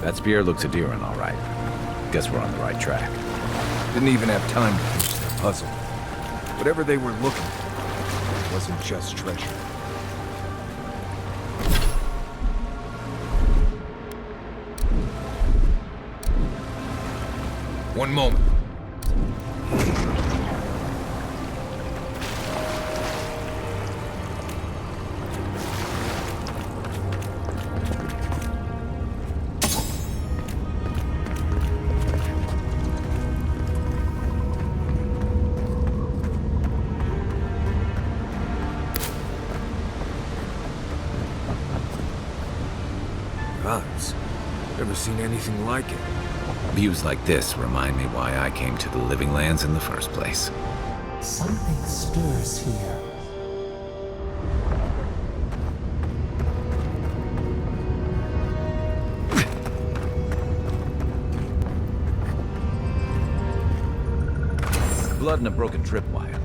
Speaker 4: That spear looks adherent, all right. Guess we're on the right track.
Speaker 2: Didn't even have time to finish their puzzle. Whatever they were looking for wasn't just treasure. One moment. Gods, never seen anything like it.
Speaker 4: Views like this remind me why I came to the Living Lands in the first place.
Speaker 10: Something stirs here.
Speaker 6: Blood and a broken tripwire.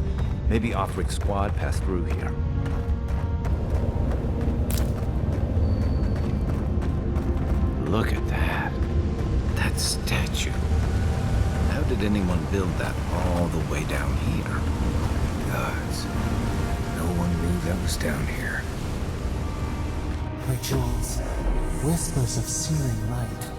Speaker 6: Maybe Offrick's squad passed through here.
Speaker 4: Look at that. That statue. How did anyone build that all the way down here?
Speaker 2: Gods, no one knew that was down here.
Speaker 10: Rituals. Whispers of searing light.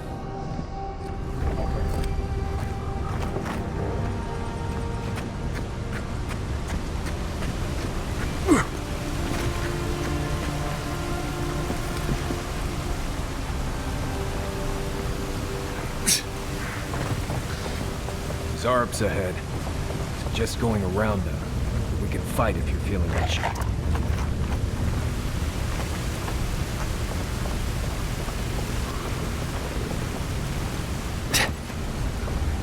Speaker 2: Zarps ahead. Just going around them. We can fight if you're feeling itchy.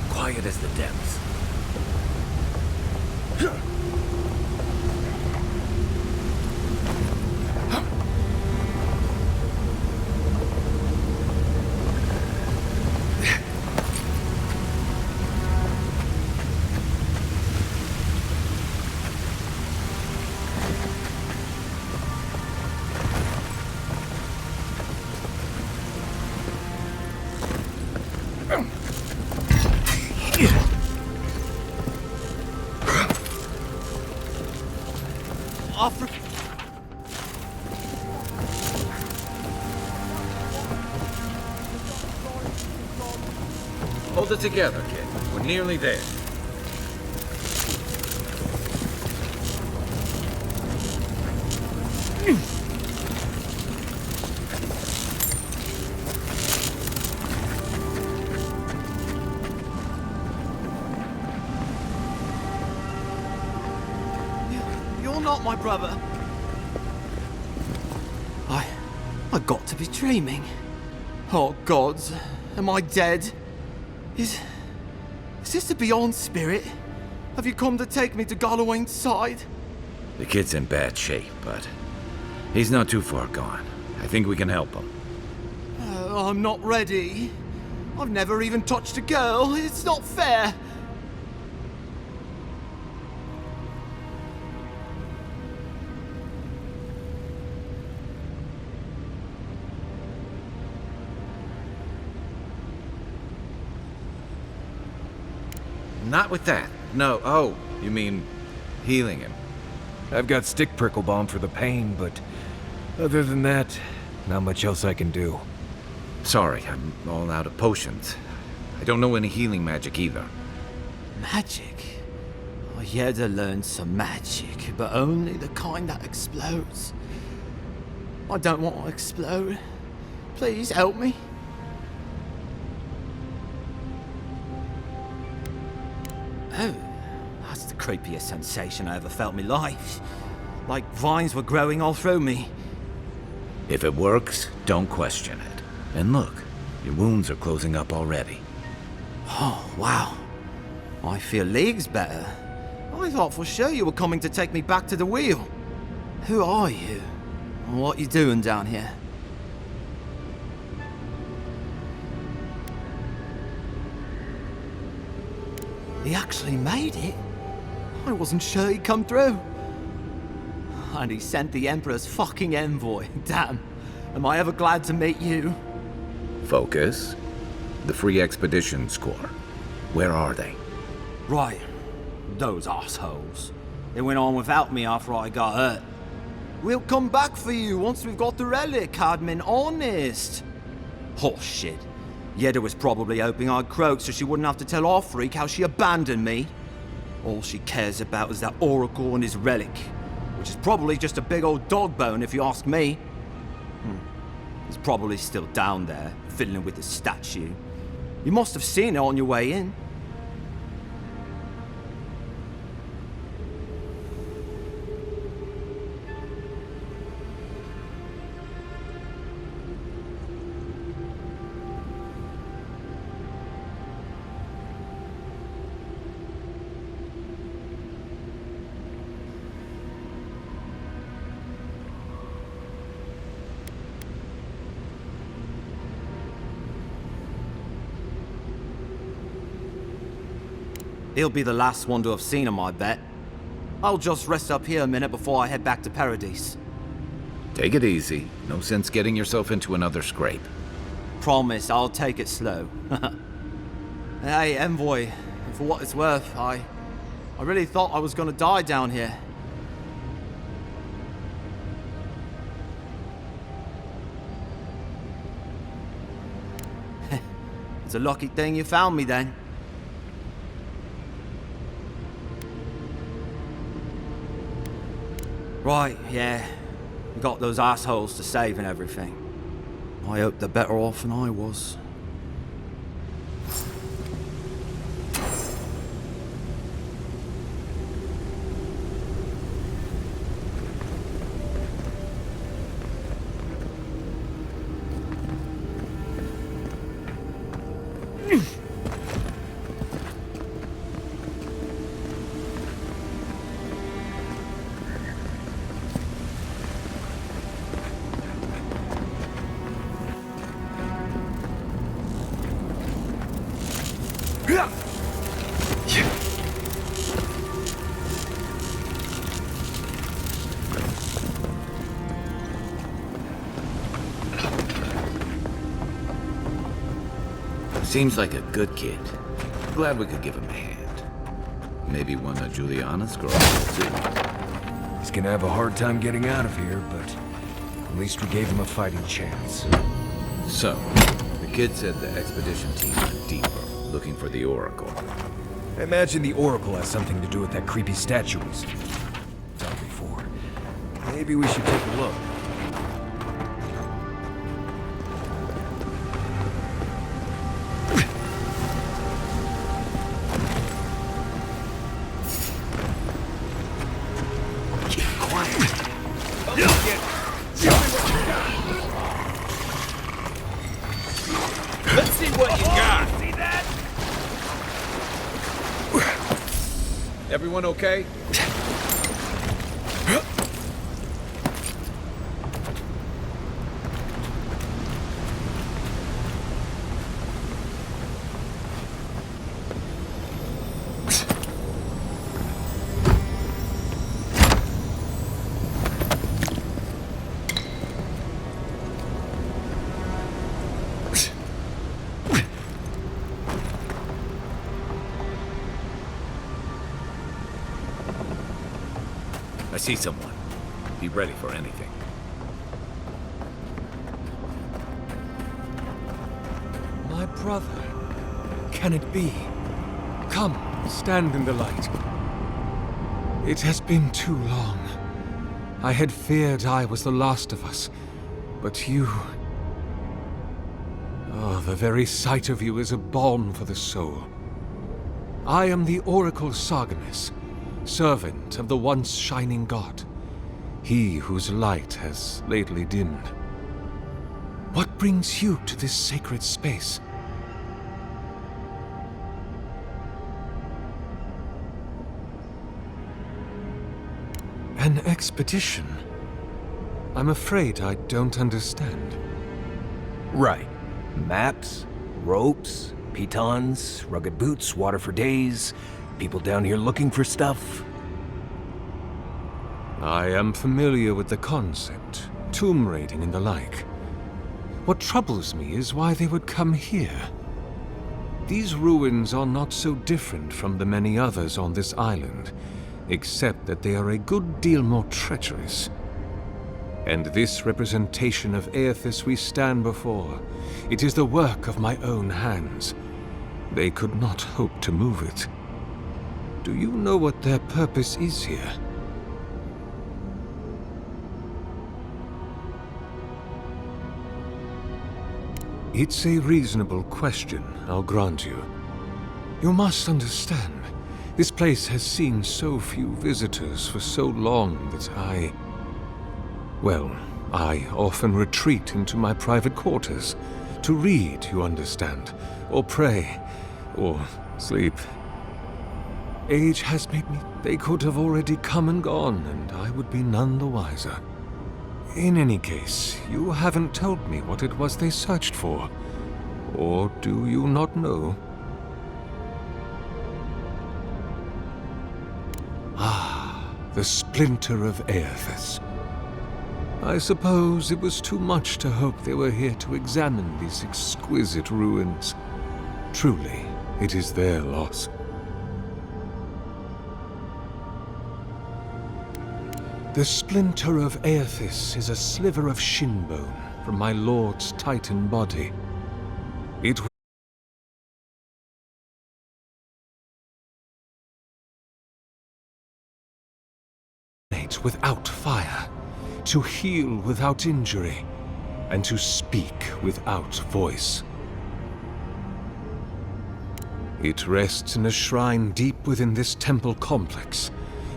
Speaker 7: Quiet as the depths.
Speaker 4: Hold it together, kid. We're nearly there.
Speaker 15: You're not my brother. I got to be dreaming. Oh, gods. Am I dead? Is this the Beyond Spirit? Have you come to take me to Gallowayne's side?
Speaker 4: The kid's in bad shape, but he's not too far gone. I think we can help him.
Speaker 15: I'm not ready. I've never even touched a girl. It's not fair.
Speaker 4: Not with that. No. Oh, you mean healing him?
Speaker 2: I've got stick prickle balm for the pain, but other than that, not much else I can do.
Speaker 4: Sorry, I'm all out of potions. I don't know any healing magic either.
Speaker 15: Magic? I had to learn some magic, but only the kind that explodes. I don't want to explode. Please help me. Oh, that's the creepiest sensation I ever felt in my life. Like vines were growing all through me.
Speaker 4: If it works, don't question it. And look, your wounds are closing up already.
Speaker 15: Oh, wow. I feel leagues better. I thought for sure you were coming to take me back to the wheel. Who are you? What you doing down here? He actually made it. I wasn't sure he'd come through. And he sent the Emperor's fucking envoy. Damn. Am I ever glad to meet you?
Speaker 4: Focus.
Speaker 9: The Free Expeditions Corps. Where are they?
Speaker 15: Right. Those assholes. They went on without me after I got hurt. We'll come back for you once we've got the relic, Admin, honest. Oh, shit. Yeda was probably hoping I'd croak so she wouldn't have to tell our freak how she abandoned me. All she cares about is that Oracle and his relic, which is probably just a big old dog bone if you ask me. He's probably still down there, fiddling with the statue. You must have seen it on your way in. He'll be the last one to have seen him, I bet. I'll just rest up here a minute before I head back to Paradise.
Speaker 9: Take it easy. No sense getting yourself into another scrape.
Speaker 15: Promise, I'll take it slow. Hey, Envoy, for what it's worth, I really thought I was gonna die down here. It's a lucky thing you found me then. Right, yeah. We got those assholes to save and everything. I hope they're better off than I was.
Speaker 9: Seems like a good kid. Glad we could give him a hand. Maybe one of Juliana's girls, too.
Speaker 2: He's gonna have a hard time getting out of here, but at least we gave him a fighting chance.
Speaker 9: So, the kid said the expedition team went deeper, looking for the Oracle.
Speaker 2: I imagine the Oracle has something to do with that creepy statue we saw before. Maybe we should take a look.
Speaker 3: Let's see what you got. See that? Everyone okay?
Speaker 9: I see someone. Be ready for anything.
Speaker 1: My brother. Can it be? Come, stand in the light. It has been too long. I had feared I was the last of us, but you... Oh, the very sight of you is a balm for the soul. I am the Oracle Sargenes, servant of the once shining god, he whose light has lately dimmed. What brings you to this sacred space? An expedition? I'm afraid I don't understand.
Speaker 2: Right. Maps, ropes, pitons, rugged boots, water for days, people down here looking for stuff.
Speaker 1: I am familiar with the concept, tomb raiding and the like. What troubles me is why they would come here. These ruins are not so different from the many others on this island, except that they are a good deal more treacherous. And this representation of Aethys we stand before, it is the work of my own hands. They could not hope to move it. Do you know what their purpose is here? It's a reasonable question, I'll grant you. You must understand, this place has seen so few visitors for so long that I often retreat into my private quarters. To read, you understand, or pray, or sleep. Age has made me... They could have already come and gone, and I would be none the wiser. In any case, you haven't told me what it was they searched for. Or do you not know? Ah, the splinter of Aethys. I suppose it was too much to hope they were here to examine these exquisite ruins. Truly, it is their loss. The splinter of Aethys is a sliver of shin bone from my lord's titan body. It without fire, to heal without injury, and to speak without voice. It rests in a shrine deep within this temple complex,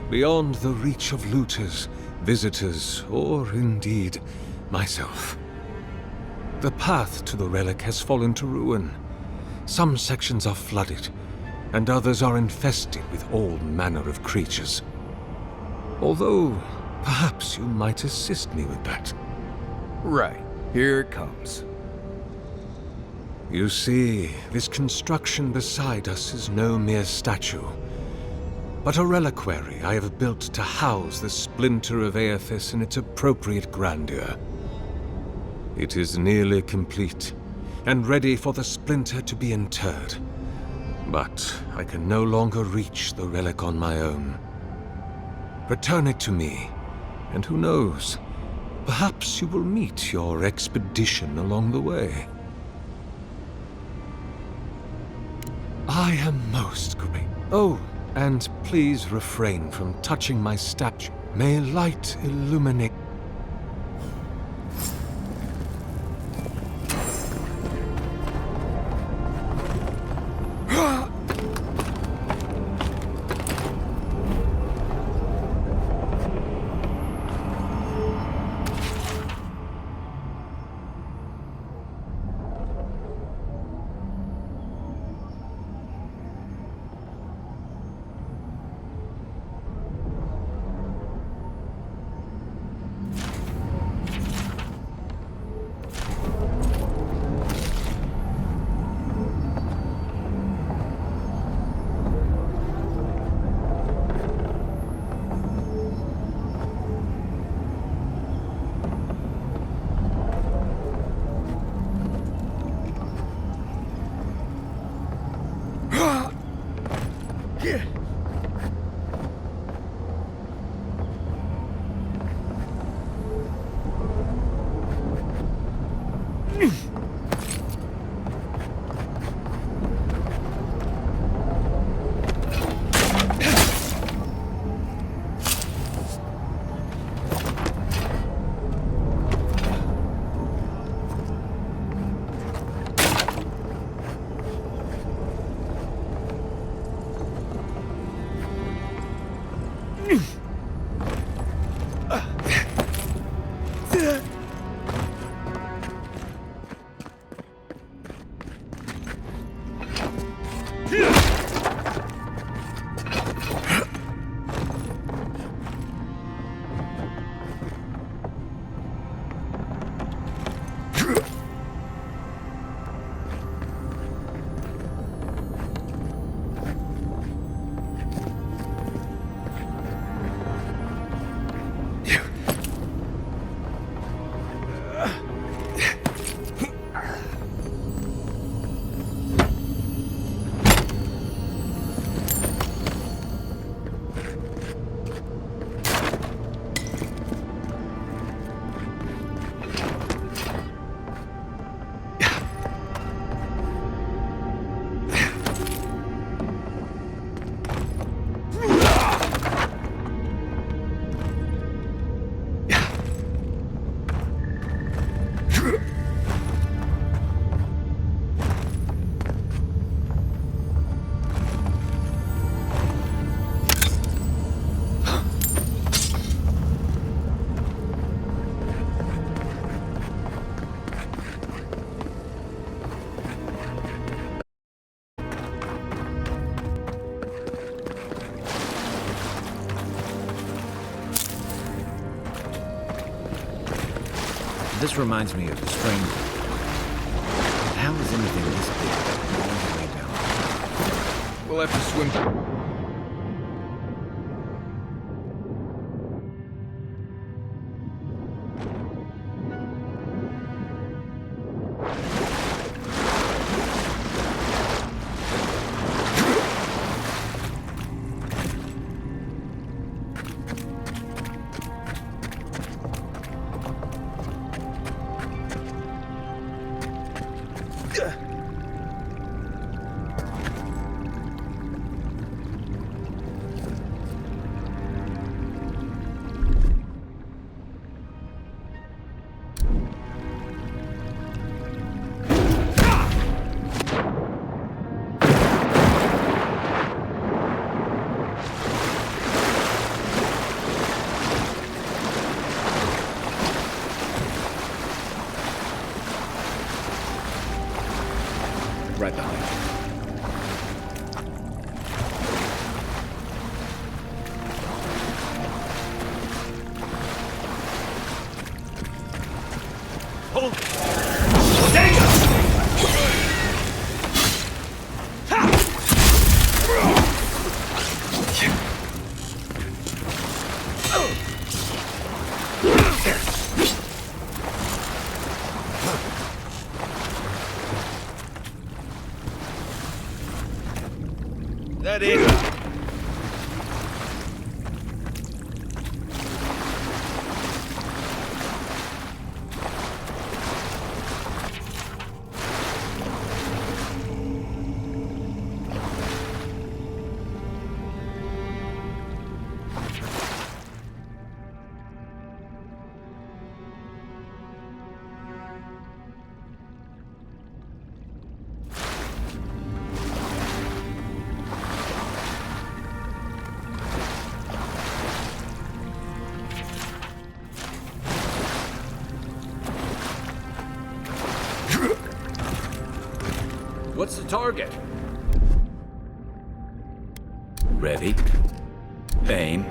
Speaker 1: beyond the reach of looters, visitors, or indeed, myself. The path to the relic has fallen to ruin. Some sections are flooded, and others are infested with all manner of creatures. Although, perhaps you might assist me with that.
Speaker 2: Right. Here it comes.
Speaker 1: You see, this construction beside us is no mere statue, but a reliquary I have built to house the splinter of Aethys in its appropriate grandeur. It is nearly complete, and ready for the splinter to be interred. But I can no longer reach the relic on my own. Return it to me, and who knows, perhaps you will meet your expedition along the way. I am most grateful. Oh, and please refrain from touching my statue. May light illuminate.
Speaker 4: This reminds me of the stranger. How is anything this big all the way down?
Speaker 2: We'll have to swim.
Speaker 4: Right behind you.
Speaker 3: Hold! That is. What's the target?
Speaker 9: Ready? Aim.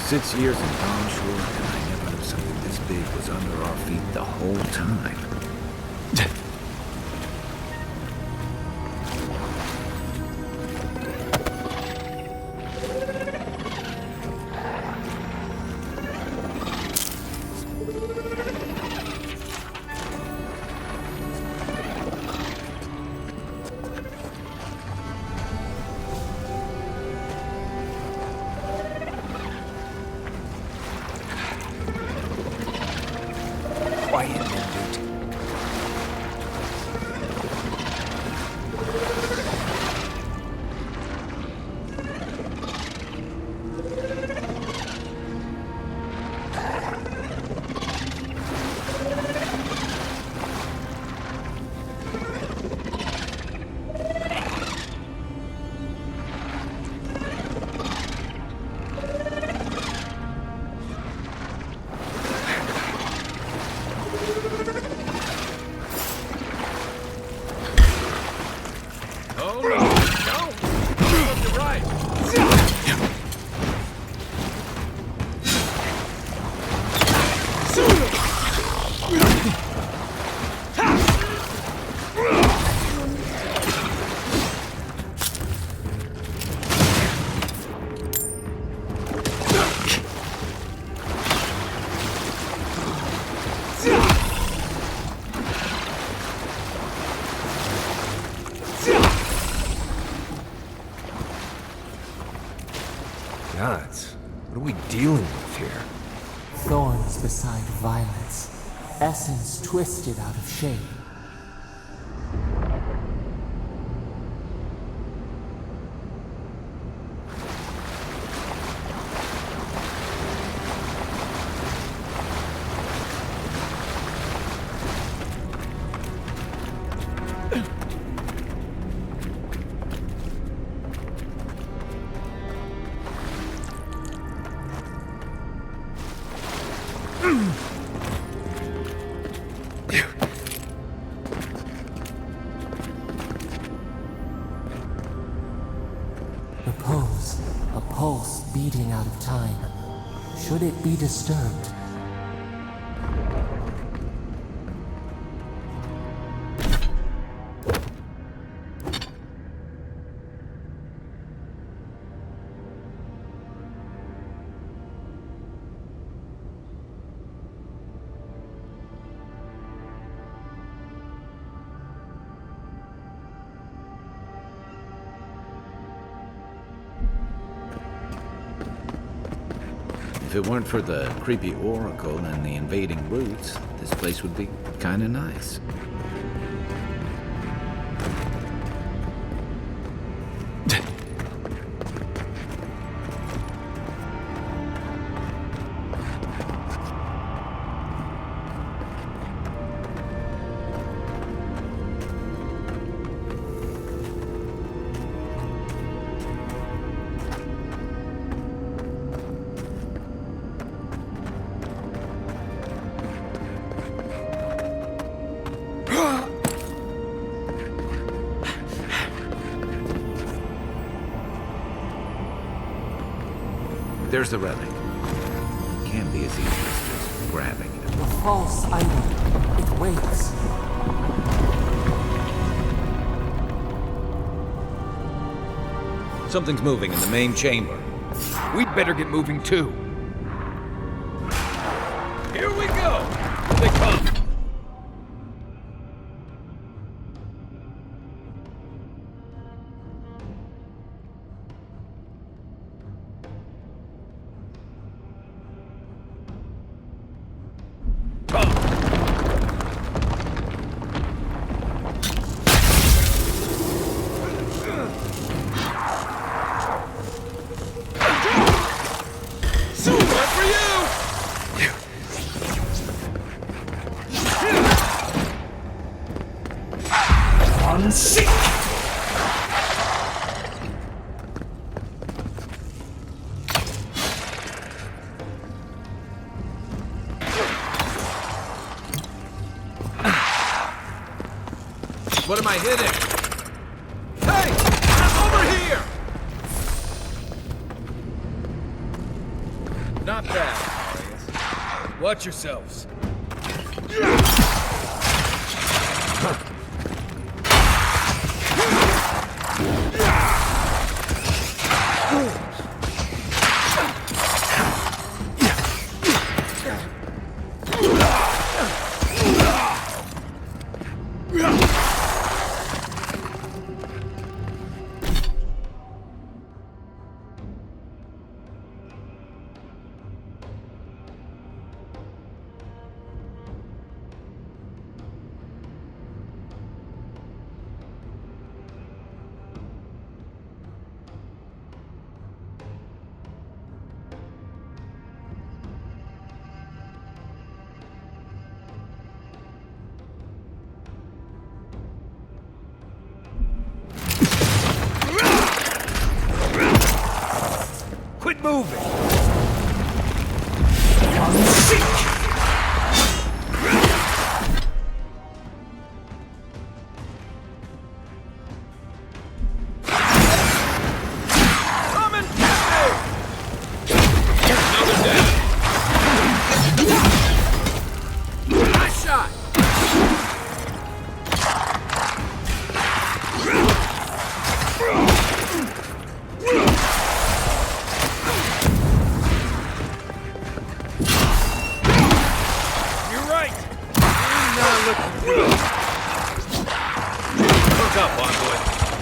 Speaker 4: Six years in Domshore, and I never knew something this big was under our feet the whole time.
Speaker 2: Quiet, Minute.
Speaker 3: side!
Speaker 7: Gods, what are we dealing with here?
Speaker 10: Thorns beside violets. Essence twisted out of shape. Repose, a pulse beating out of time. Should it be disturbed?
Speaker 4: If it weren't for the creepy oracle and the invading roots, this place would be kinda nice. There's the relic. It can't be as easy as just grabbing it.
Speaker 10: The false item. It waits.
Speaker 4: Something's moving in the main chamber.
Speaker 2: We'd better get moving too.
Speaker 3: Here we go! Here they come!
Speaker 4: What am I hitting?
Speaker 3: Hey! Over here! Not bad, Marius. Watch yourselves.
Speaker 2: Quit moving!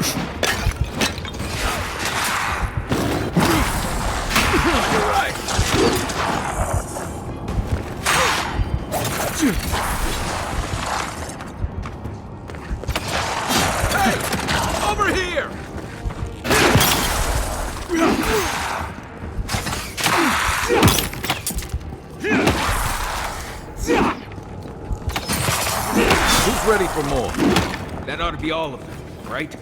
Speaker 3: Over here!
Speaker 2: Who's ready for more? That ought to be all of them, right?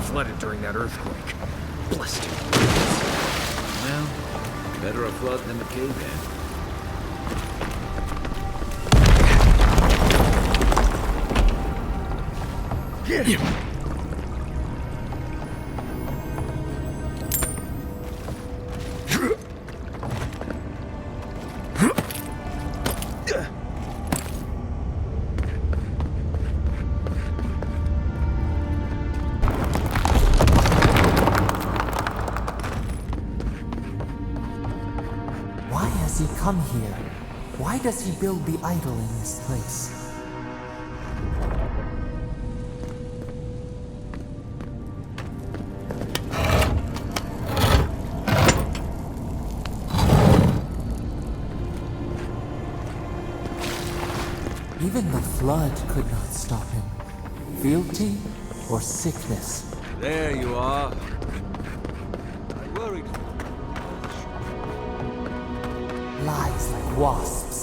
Speaker 2: Flooded during that earthquake. Blessed.
Speaker 4: Well, better a flood than a cave-in.
Speaker 2: Get him!
Speaker 10: Why has he come here? Why does he build the idol in this place? Even the flood could not stop him. Fealty or sickness?
Speaker 1: There you are. I worried.
Speaker 10: Lies like wasps.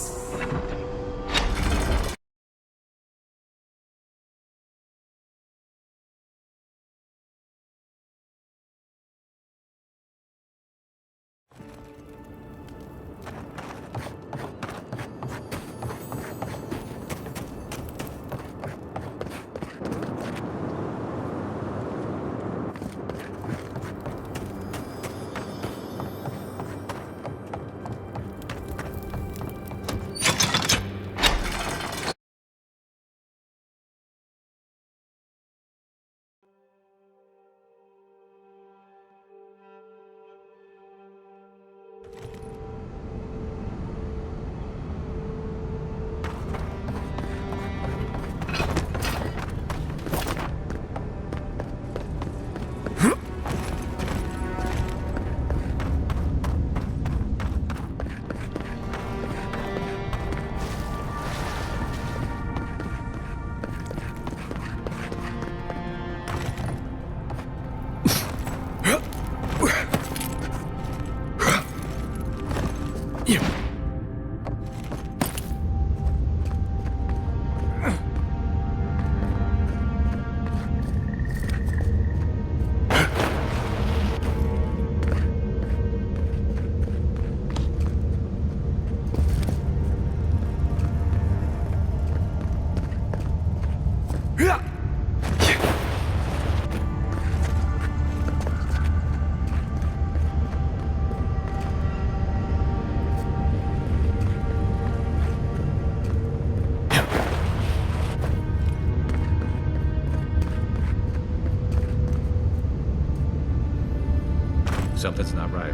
Speaker 4: Something's not right.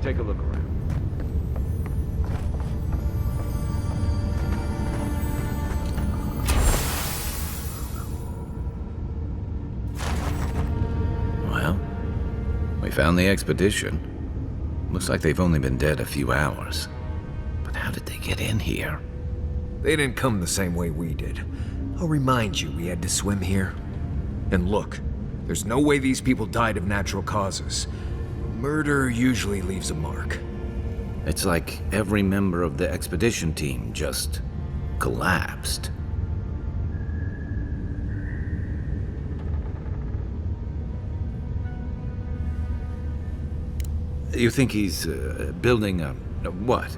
Speaker 4: Take a look around.
Speaker 9: Well, we found the expedition. Looks like they've only been dead a few hours. But how did they get in here?
Speaker 2: They didn't come the same way we did. I'll remind you we had to swim here. And look, there's no way these people died of natural causes. Murder usually leaves a mark.
Speaker 9: It's like every member of the expedition team just collapsed. You think he's building a what?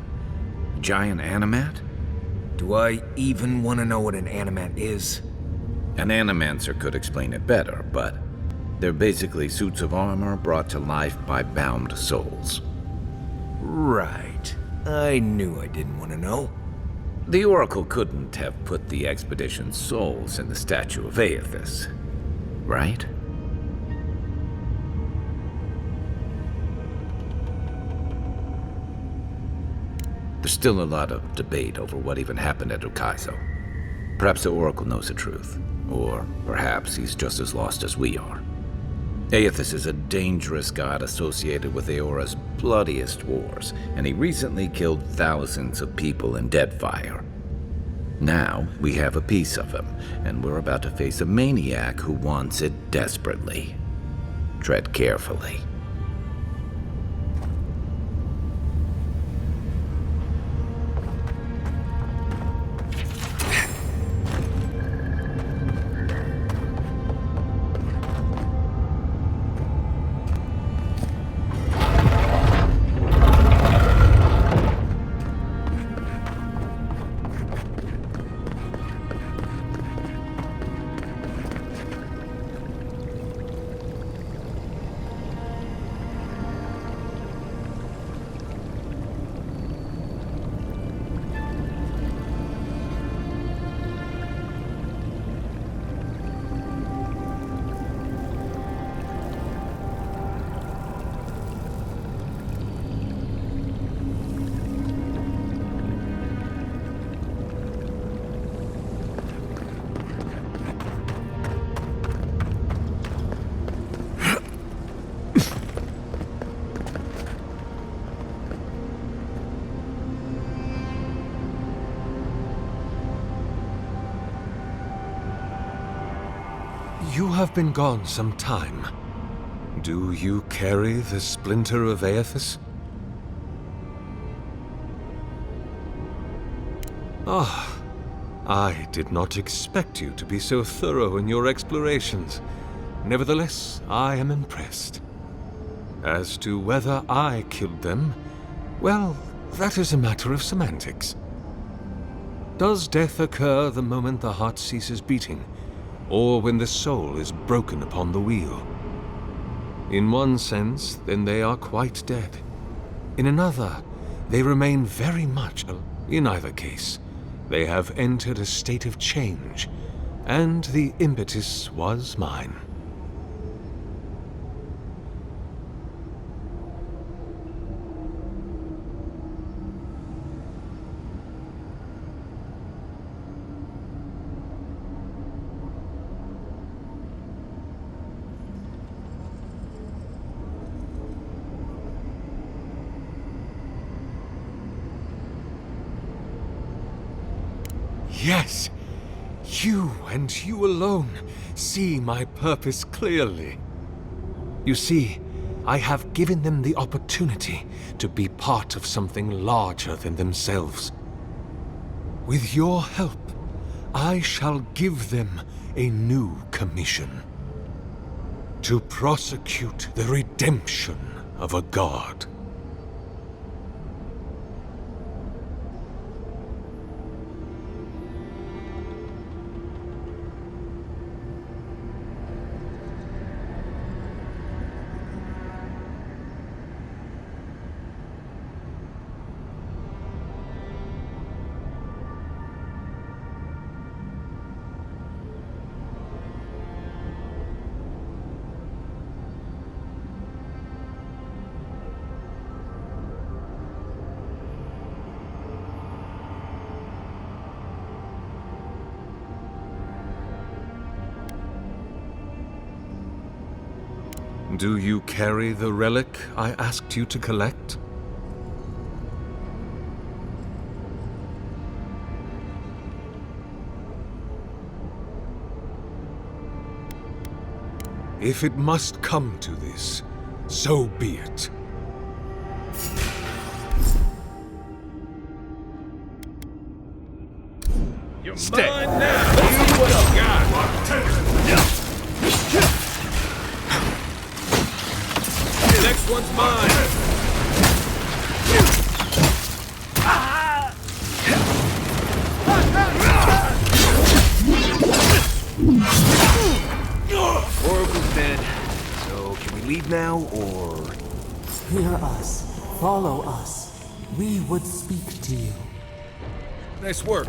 Speaker 9: Giant animat?
Speaker 2: Do I even want to know what an animat is?
Speaker 9: An animancer could explain it better, but they're basically suits of armor brought to life by bound souls.
Speaker 2: Right. I knew I didn't want to know.
Speaker 9: The Oracle couldn't have put the expedition's souls in the statue of Aethys, right? There's still a lot of debate over what even happened at Ukaizo. Perhaps the Oracle knows the truth, or perhaps he's just as lost as we are. Aethys is a dangerous god associated with Eora's bloodiest wars, and he recently killed thousands of people in Deadfire. Now, we have a piece of him, and we're about to face a maniac who wants it desperately. Tread carefully.
Speaker 1: You have been gone some time. Do you carry the splinter of Aethys? Ah, I did not expect you to be so thorough in your explorations. Nevertheless, I am impressed. As to whether I killed them, well, that is a matter of semantics. Does death occur the moment the heart ceases beating, or when the soul is broken upon the wheel? In one sense, then they are quite dead. In another, they remain very much alive. In either case, they have entered a state of change, and the impetus was mine. Yes, you and you alone see my purpose clearly. You see, I have given them the opportunity to be part of something larger than themselves. With your help, I shall give them a new commission. To prosecute the redemption of a god. Do you carry the relic I asked you to collect? If it must come to this, so be it.
Speaker 3: You're mine now! Let's see what you got! Next one's mine!
Speaker 7: Oracle's dead. So, can we leave now, or...?
Speaker 10: Hear us. Follow us. We would speak to you.
Speaker 2: Nice work.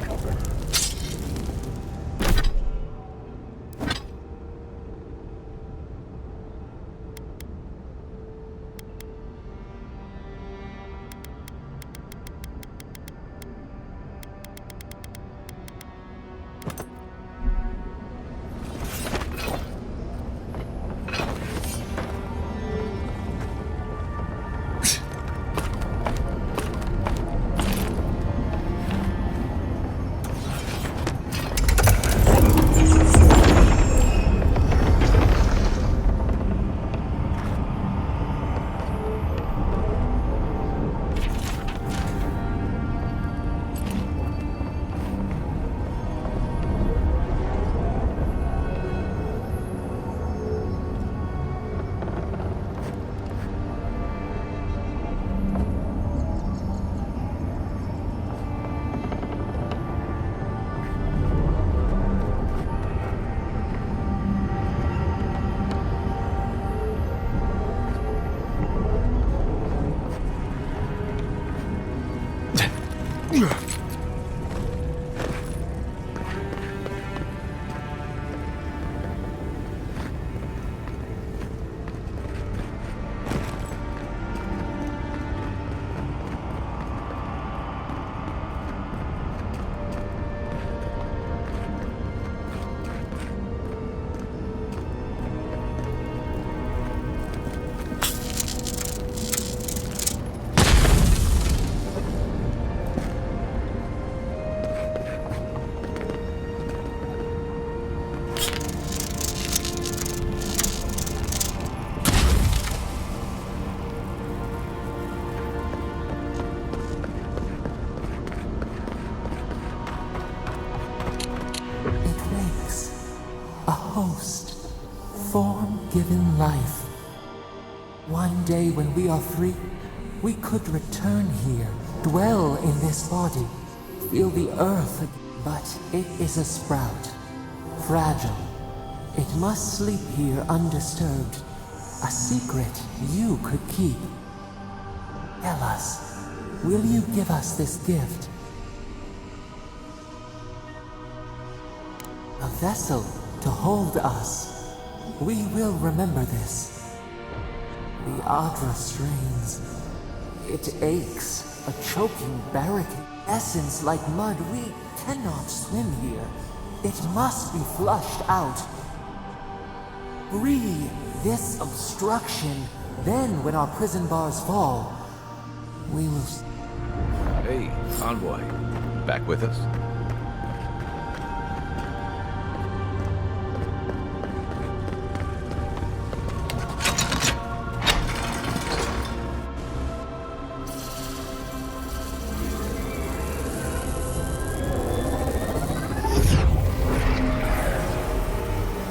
Speaker 10: Form-given life. One day when we are free, we could return here, dwell in this body, feel the earth, but it is a sprout, fragile. It must sleep here undisturbed, a secret you could keep. Tell us, will you give us this gift? A vessel to hold us. We will remember this. The Adra strains. It aches, a choking barricade. Essence like mud, we cannot swim here. It must be flushed out. Free this obstruction. Then, when our prison bars fall, we will...
Speaker 9: Hey, Envoy. Back with us?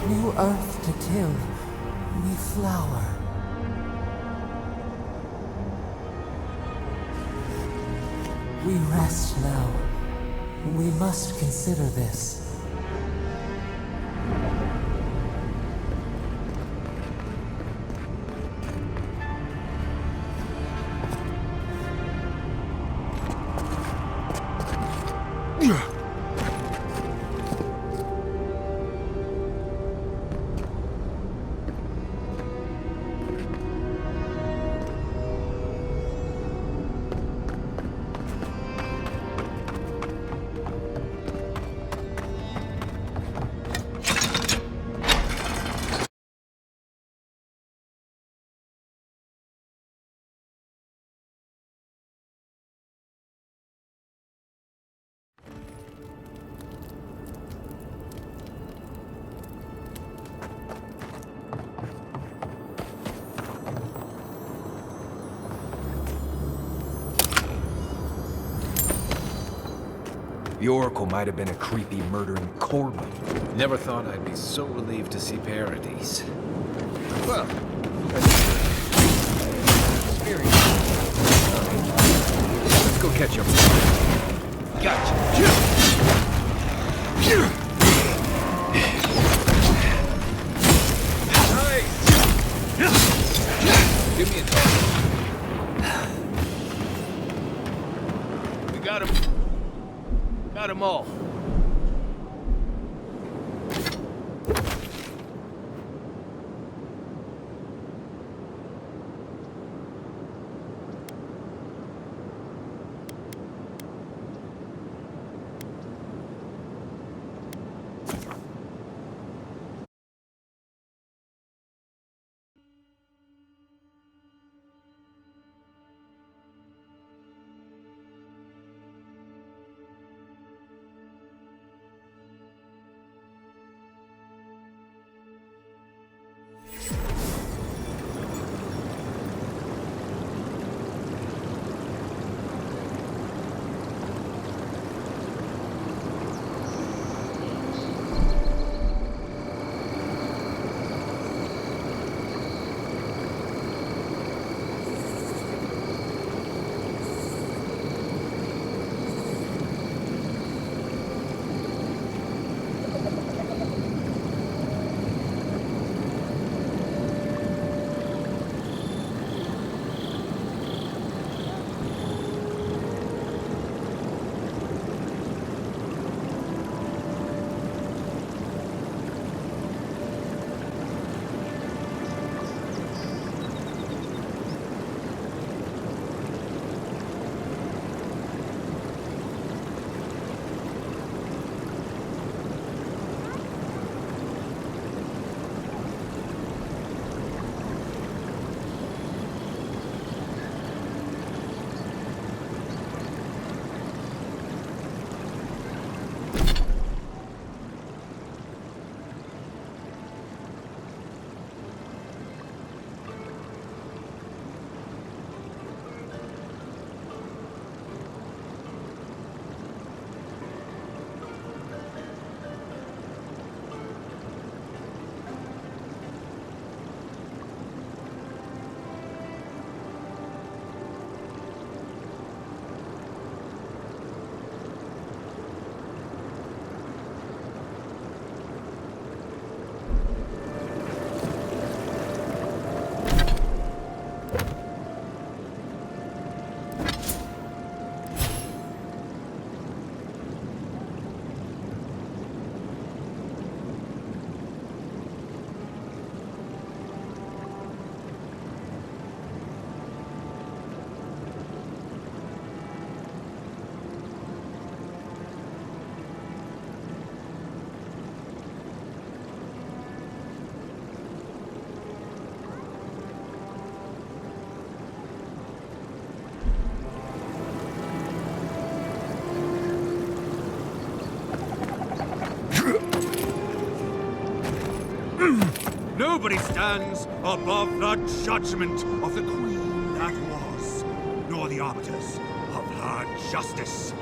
Speaker 10: New earth to till, new flower. We rest now. We must consider this.
Speaker 2: The Oracle might have been a creepy, murdering corpse.
Speaker 9: Never thought I'd be so relieved to see Paradis. Well,
Speaker 2: let's go catch up.
Speaker 9: Gotcha. Give me a call. We got him. Got them all.
Speaker 3: Nobody stands above the judgment of the Queen that was, nor the arbiters of her justice.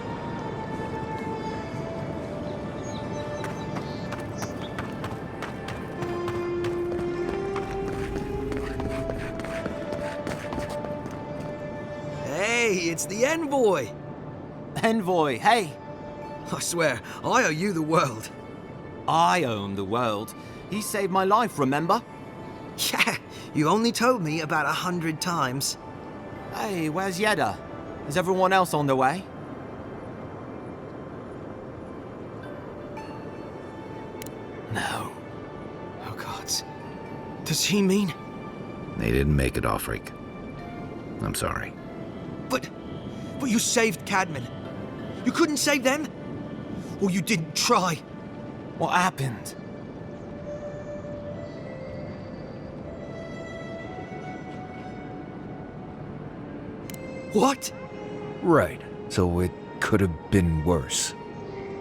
Speaker 16: Hey, it's the envoy!
Speaker 15: Envoy, hey!
Speaker 16: I swear, I owe you the world.
Speaker 15: I own the world. He saved my life, remember?
Speaker 16: Yeah, you only told me about 100 times.
Speaker 15: Hey, where's Yeda? Is everyone else on their way?
Speaker 16: No. Oh, God. Does he mean?
Speaker 9: They didn't make it, Offreak. I'm sorry.
Speaker 16: But you saved Cadman. You couldn't save them? Or you didn't try?
Speaker 15: What happened?
Speaker 16: What?
Speaker 2: Right. So it could have been worse.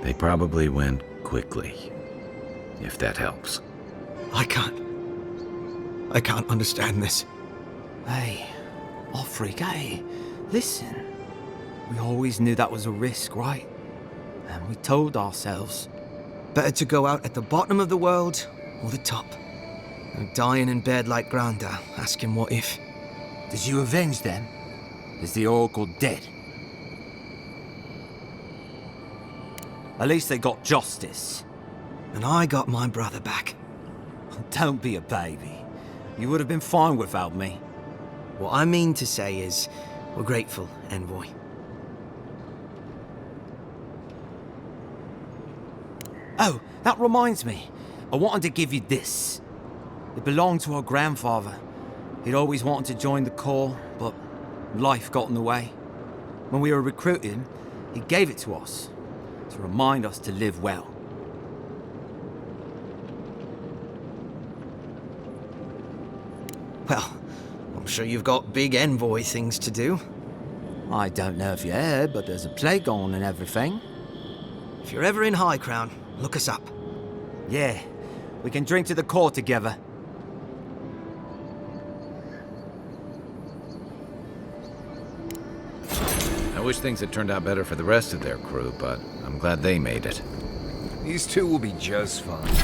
Speaker 9: They probably went quickly, if that helps.
Speaker 16: I can't understand this.
Speaker 15: Hey, Offreak, hey, listen. We always knew that was a risk, right? And we told ourselves,
Speaker 16: better to go out at the bottom of the world or the top. And dying in bed like Granda, asking what if.
Speaker 15: Did you avenge them? Is the Oracle dead? At least they got justice.
Speaker 16: And I got my brother back.
Speaker 15: Don't be a baby. You would have been fine without me.
Speaker 16: What I mean to say is, we're grateful, Envoy.
Speaker 15: Oh, that reminds me. I wanted to give you this. It belonged to our grandfather. He'd always wanted to join the Corps, but life got in the way. When we were recruiting, he gave it to us to remind us to live well.
Speaker 16: Well, I'm sure you've got big Envoy things to do.
Speaker 15: I don't know if you heard, but there's a plague on and everything.
Speaker 16: If you're ever in High Crown, look us up.
Speaker 15: Yeah, we can drink to the Corps together.
Speaker 9: I wish things had turned out better for the rest of their crew, but I'm glad they made it.
Speaker 2: These two will be just fine.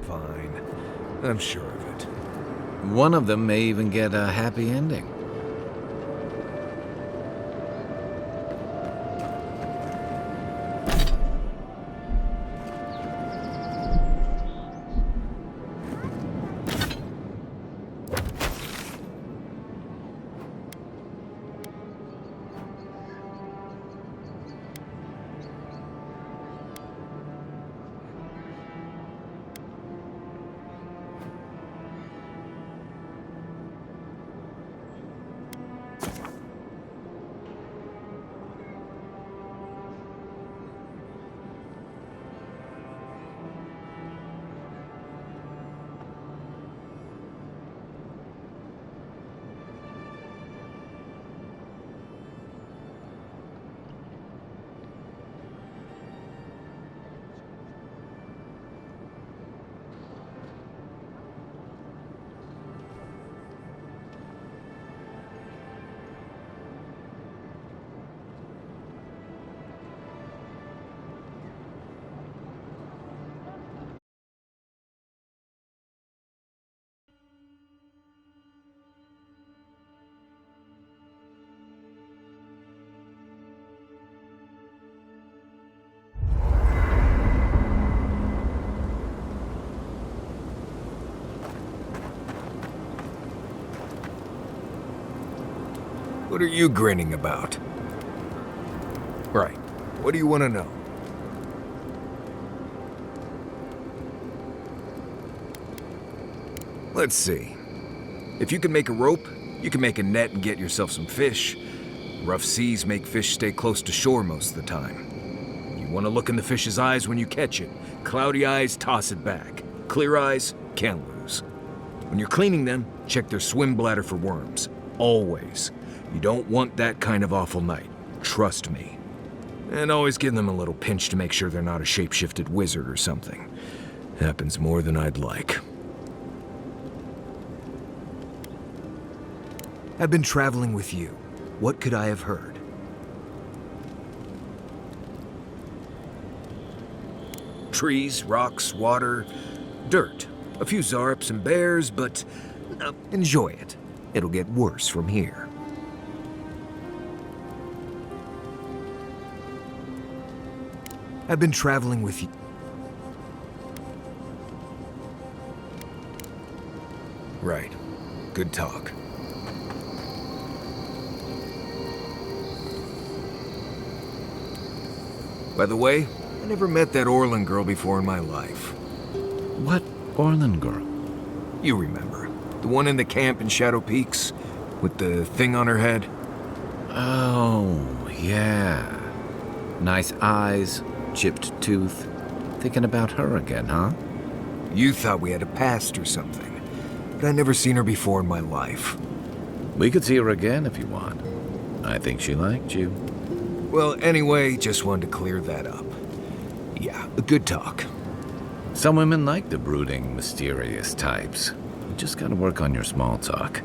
Speaker 2: Fine. I'm sure of it.
Speaker 9: One of them may even get a happy ending.
Speaker 2: What are you grinning about? Right. What do you want to know? Let's see. If you can make a rope, you can make a net and get yourself some fish. Rough seas make fish stay close to shore most of the time. You want to look in the fish's eyes when you catch it. Cloudy eyes, toss it back. Clear eyes, can't lose. When you're cleaning them, check their swim bladder for worms. Always. You don't want that kind of awful night. Trust me. And always give them a little pinch to make sure they're not a shape-shifted wizard or something. Happens more than I'd like. I've been traveling with you. What could I have heard? Trees, rocks, water, dirt. A few zarps and bears, but enjoy it. It'll get worse from here. I've been traveling with you. Right. Good talk. By the way, I never met that Orlin girl before in my life.
Speaker 9: What Orlin girl?
Speaker 2: You remember. The one in the camp in Shadow Peaks? With the thing on her head?
Speaker 9: Oh, yeah. Nice eyes, chipped tooth. Thinking about her again, huh?
Speaker 2: You thought we had a past or something. But I never seen her before in my life.
Speaker 9: We could see her again if you want. I think she liked you.
Speaker 2: Well, anyway, just wanted to clear that up. Yeah, a good talk.
Speaker 9: Some women like the brooding, mysterious types. You just gotta work on your small talk.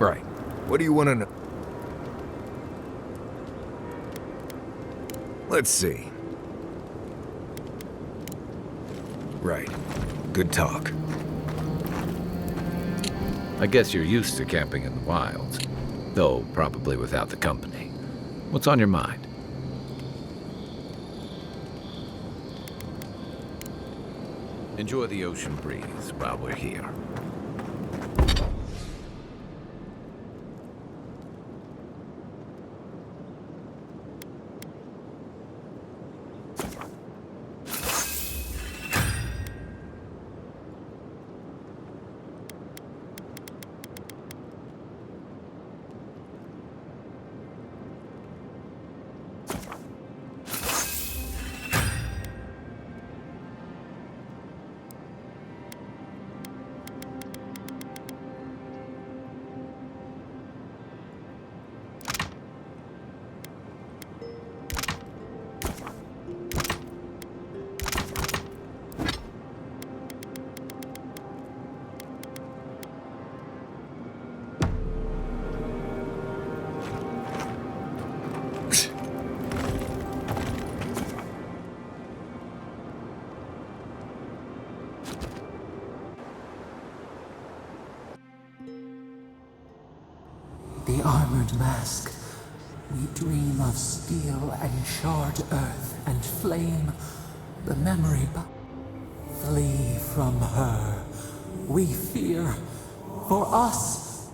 Speaker 2: Right. What do you want to know? Let's see. Right. Good talk.
Speaker 9: I guess you're used to camping in the wilds, though probably without the company. What's on your mind? Enjoy the ocean breeze while we're here.
Speaker 10: the armored mask. We dream of steel and charred earth and flame. The memory flee from her. We fear for us.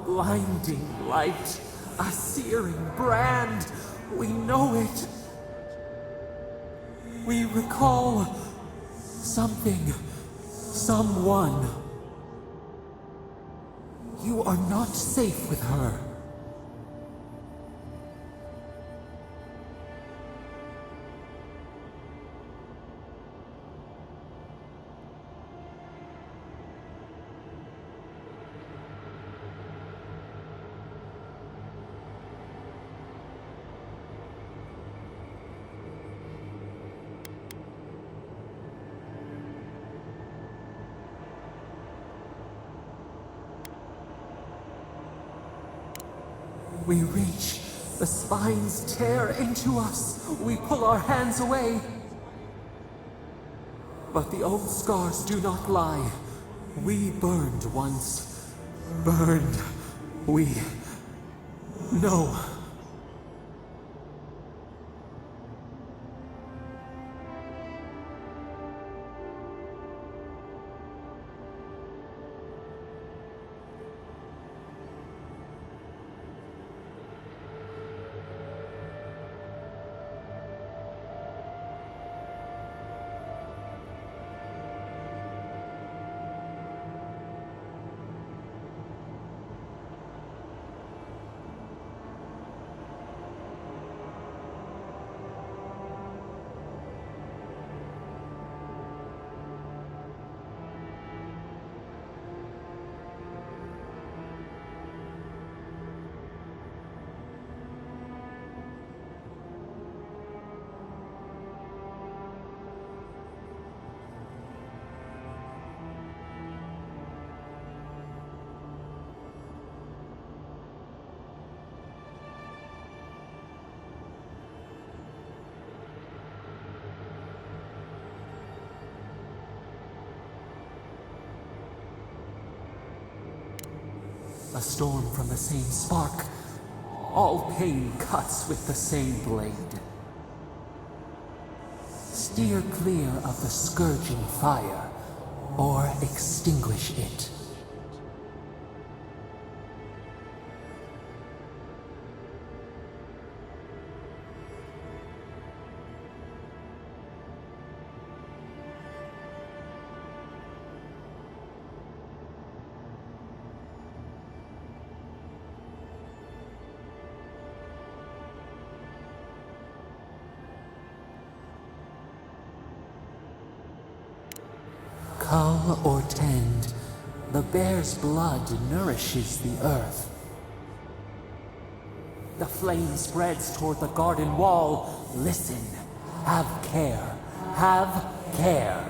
Speaker 10: Blinding light, a searing brand. We know it. We recall something, someone. You are not safe with her. We reach. The spines tear into us. We pull our hands away. But the old scars do not lie. We burned once. Burned. We know. A storm from the same spark. All pain cuts with the same blade. Steer clear of the scourging fire, or extinguish it. Cull or tend, the bear's blood nourishes the earth. The flame spreads toward the garden wall. Listen. Have care. Have care.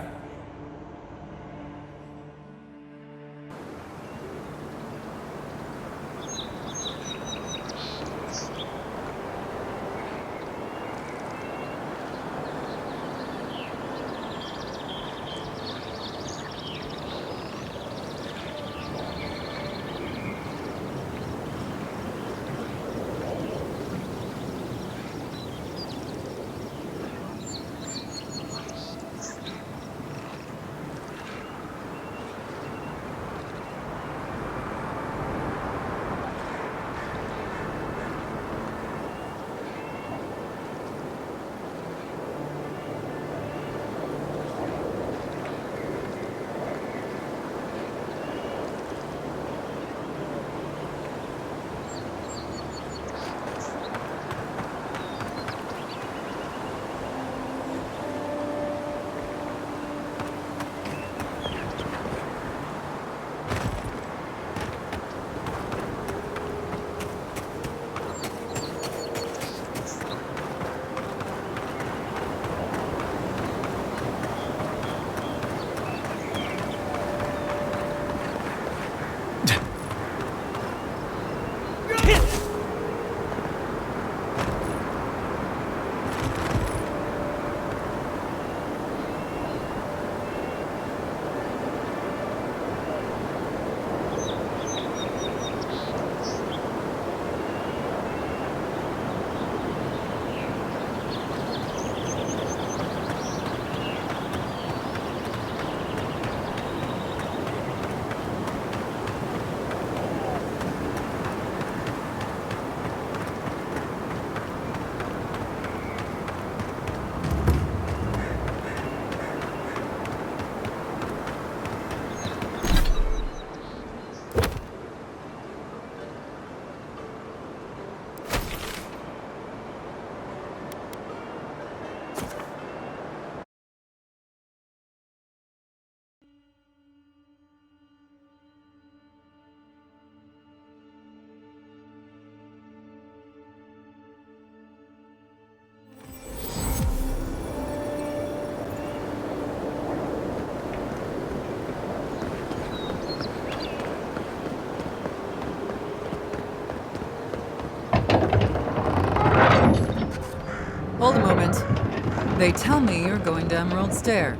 Speaker 17: They tell me you're going to Emerald Stair.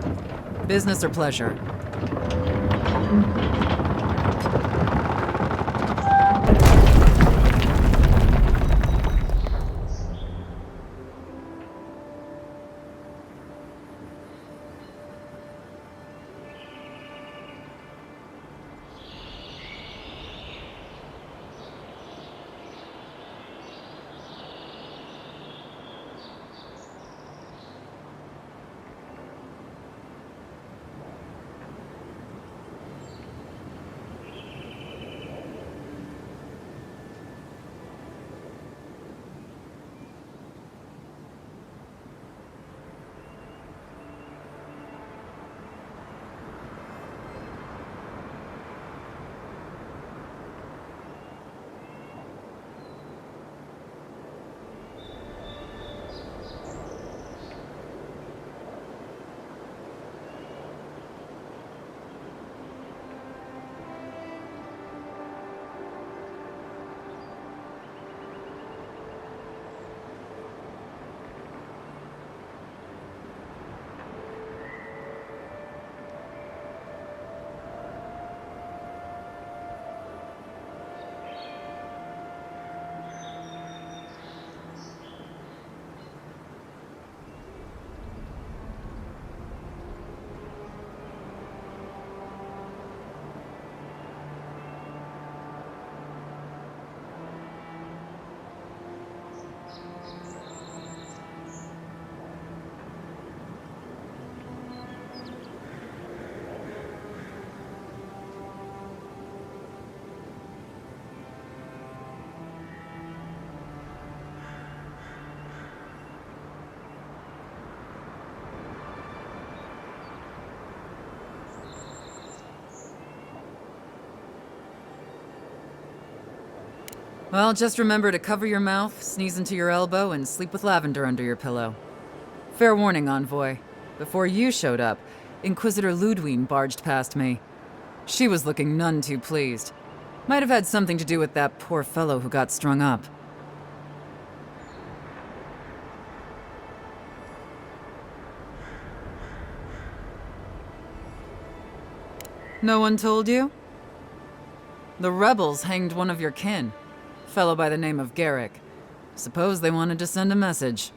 Speaker 17: Business or pleasure? Well, just remember to cover your mouth, sneeze into your elbow, and sleep with lavender under your pillow. Fair warning, Envoy. Before you showed up, Inquisitor Ludwine barged past me. She was looking none too pleased. Might have had something to do with that poor fellow who got strung up. No one told you? The rebels hanged one of your kin. Fellow by the name of Garrick. Suppose they wanted to send a message.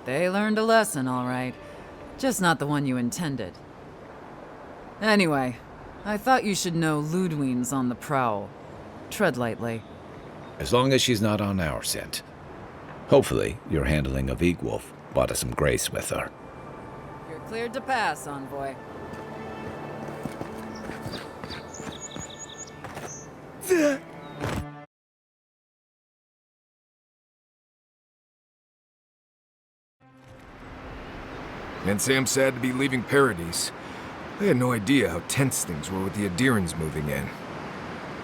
Speaker 17: They learned a lesson, all right. Just not the one you intended. Anyway, I thought you should know Ludwine's on the prowl. Tread lightly.
Speaker 9: As long as she's not on our scent. Hopefully, your handling of Egwolf brought us some grace with her.
Speaker 17: You're cleared to pass, Envoy.
Speaker 2: And Sam sad to be leaving Paradise. I had no idea how tense things were with the Adirans moving in.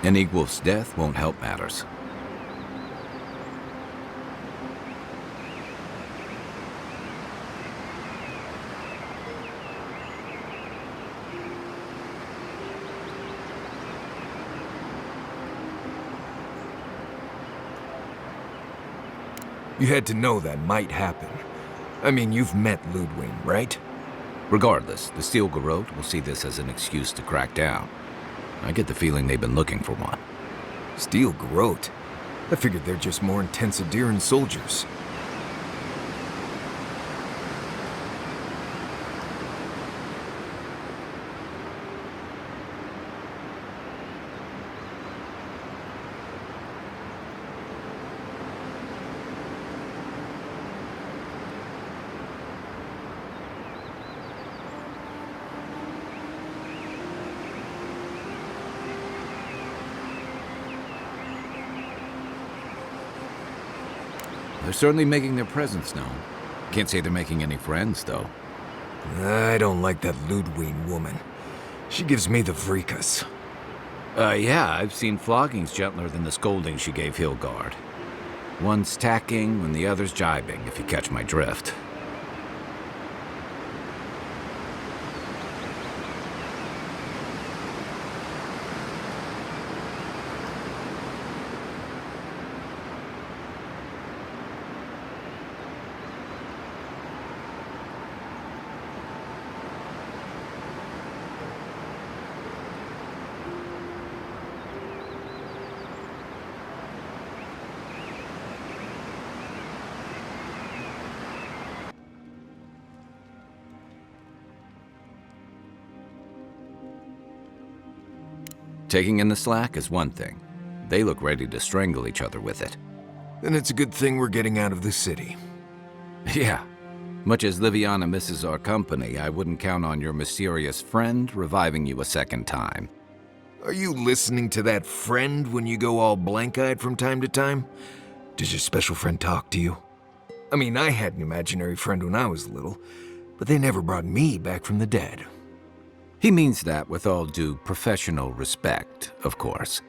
Speaker 9: And Egwolf's death won't help matters.
Speaker 2: You had to know that might happen. I mean, you've met Ludwine, right?
Speaker 9: Regardless, the Steel Garrote will see this as an excuse to crack down. I get the feeling they've been looking for one.
Speaker 2: Steel Garrote? I figured they're just more intense Adiran soldiers.
Speaker 9: they're certainly making their presence known. Can't say they're making any friends, though.
Speaker 2: I don't like that Ludwig woman. She gives me the vreekas.
Speaker 9: Yeah, I've seen floggings gentler than the scolding she gave Hilgard. One's tacking when the other's jibing, if you catch my drift. Taking in the slack is one thing. They look ready to strangle each other with it.
Speaker 2: Then it's a good thing we're getting out of the city.
Speaker 9: Yeah. Much as Liviana misses our company, I wouldn't count on your mysterious friend reviving you a second time.
Speaker 2: Are you listening to that friend when you go all blank-eyed from time to time? Does your special friend talk to you? I mean, I had an imaginary friend when I was little, but they never brought me back from the dead.
Speaker 9: He means that with all due professional respect, of course.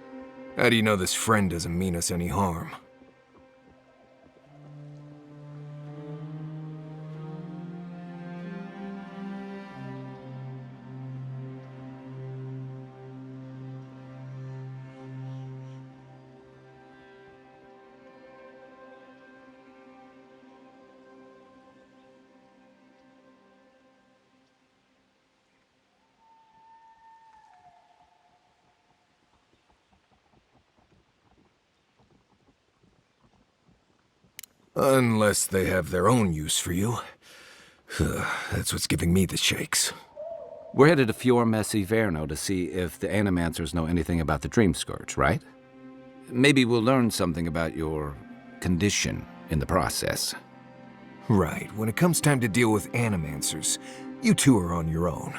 Speaker 2: How do you know this friend doesn't mean us any harm? Unless they have their own use for you. That's what's giving me the shakes.
Speaker 9: We're headed to Fjord Messi Verno to see if the Animancers know anything about the Dream Scourge, right? Maybe we'll learn something about your condition in the process.
Speaker 2: Right. When it comes time to deal with Animancers, you two are on your own.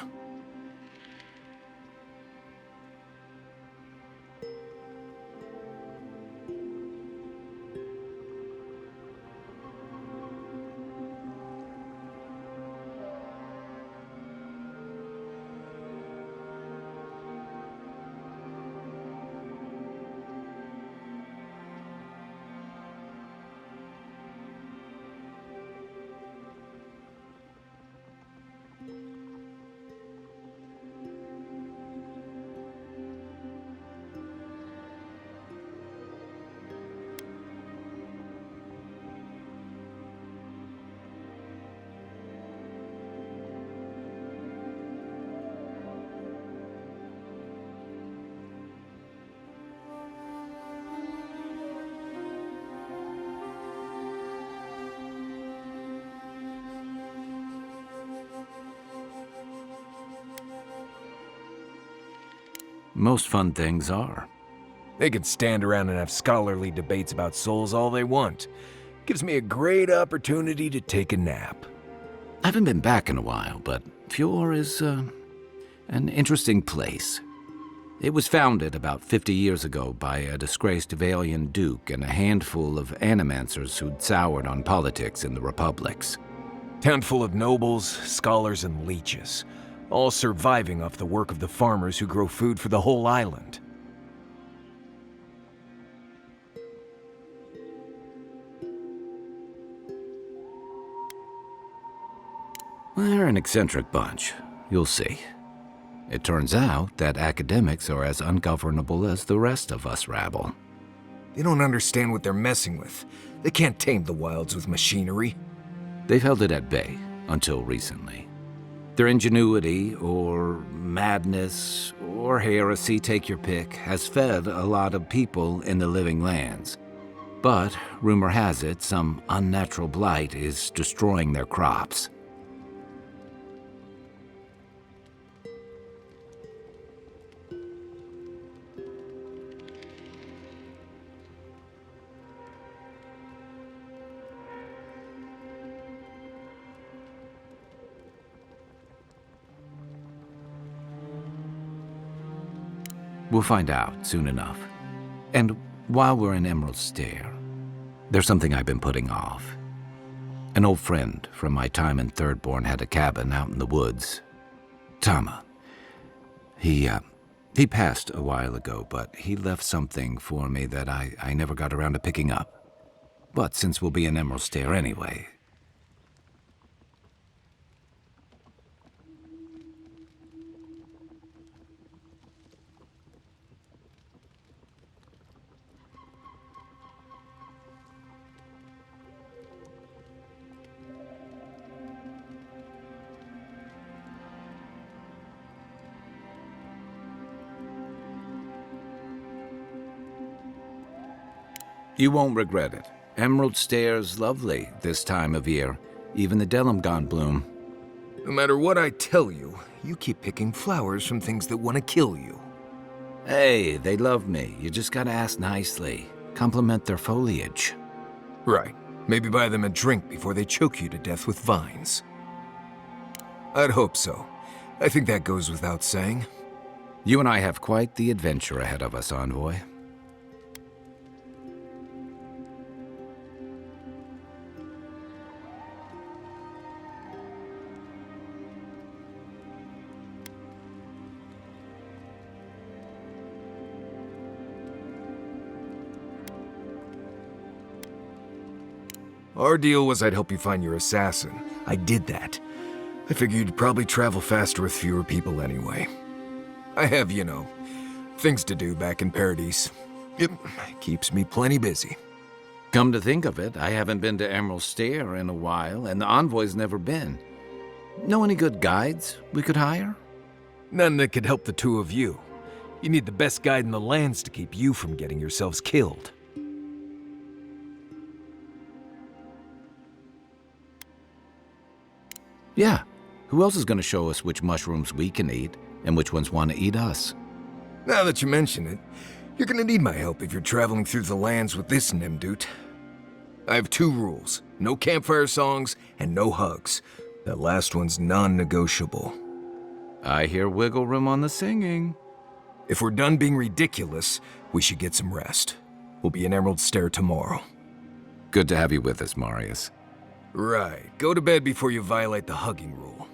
Speaker 9: Most fun things are.
Speaker 2: They can stand around and have scholarly debates about souls all they want. Gives me a great opportunity to take a nap.
Speaker 9: I haven't been back in a while, but Fjord is an interesting place. It was founded about 50 years ago by a disgraced Valian duke and a handful of Animancers who'd soured on politics in the republics.
Speaker 2: Town full of nobles, scholars, and leeches, all surviving off the work of the farmers who grow food for the whole island.
Speaker 9: They're an eccentric bunch. You'll see. It turns out that academics are as ungovernable as the rest of us rabble.
Speaker 2: They don't understand what they're messing with. They can't tame the wilds with machinery.
Speaker 9: They've held it at bay until recently. Their ingenuity, or madness, or heresy, take your pick, has fed a lot of people in the living lands. But, rumor has it, some unnatural blight is destroying their crops. We'll find out soon enough. And while we're in Emerald Stair, There's something I've been putting off. An old friend from my time in Thirdborn had a cabin out in the woods. Tama. He passed a while ago, but he left something for me that I never got around to picking up. But since we'll be in Emerald Stair anyway... You won't regret it. Emerald Stair's lovely this time of year. Even the Delimgon bloom.
Speaker 2: No matter what I tell you, you keep picking flowers from things that want to kill you.
Speaker 9: Hey, they love me. You just gotta ask nicely. Compliment their foliage.
Speaker 2: Right. Maybe buy them a drink before they choke you to death with vines. I'd hope so. I think that goes without saying.
Speaker 9: You and I have quite the adventure ahead of us, Envoy.
Speaker 2: Our deal was I'd help you find your assassin. I did that. I figured you'd probably travel faster with fewer people anyway. I have, you know, things to do back in Paradise. It keeps me plenty busy.
Speaker 9: Come to think of it, I haven't been to Emerald Stair in a while, and the Envoy's never been. Know any good guides we could hire?
Speaker 2: None that could help the two of you. You need the best guide in the lands to keep you from getting yourselves killed.
Speaker 9: Yeah. Who else is going to show us which mushrooms we can eat and which ones want to eat us?
Speaker 2: Now that you mention it, you're going to need my help if you're traveling through the lands with this Nimdut. I have 2 rules. No campfire songs and no hugs. That last one's non-negotiable.
Speaker 9: I hear wiggle room on the singing.
Speaker 2: If we're done being ridiculous, we should get some rest. We'll be in Emerald Stair tomorrow.
Speaker 9: Good to have you with us, Marius.
Speaker 2: Right. Go to bed before you violate the hugging rule.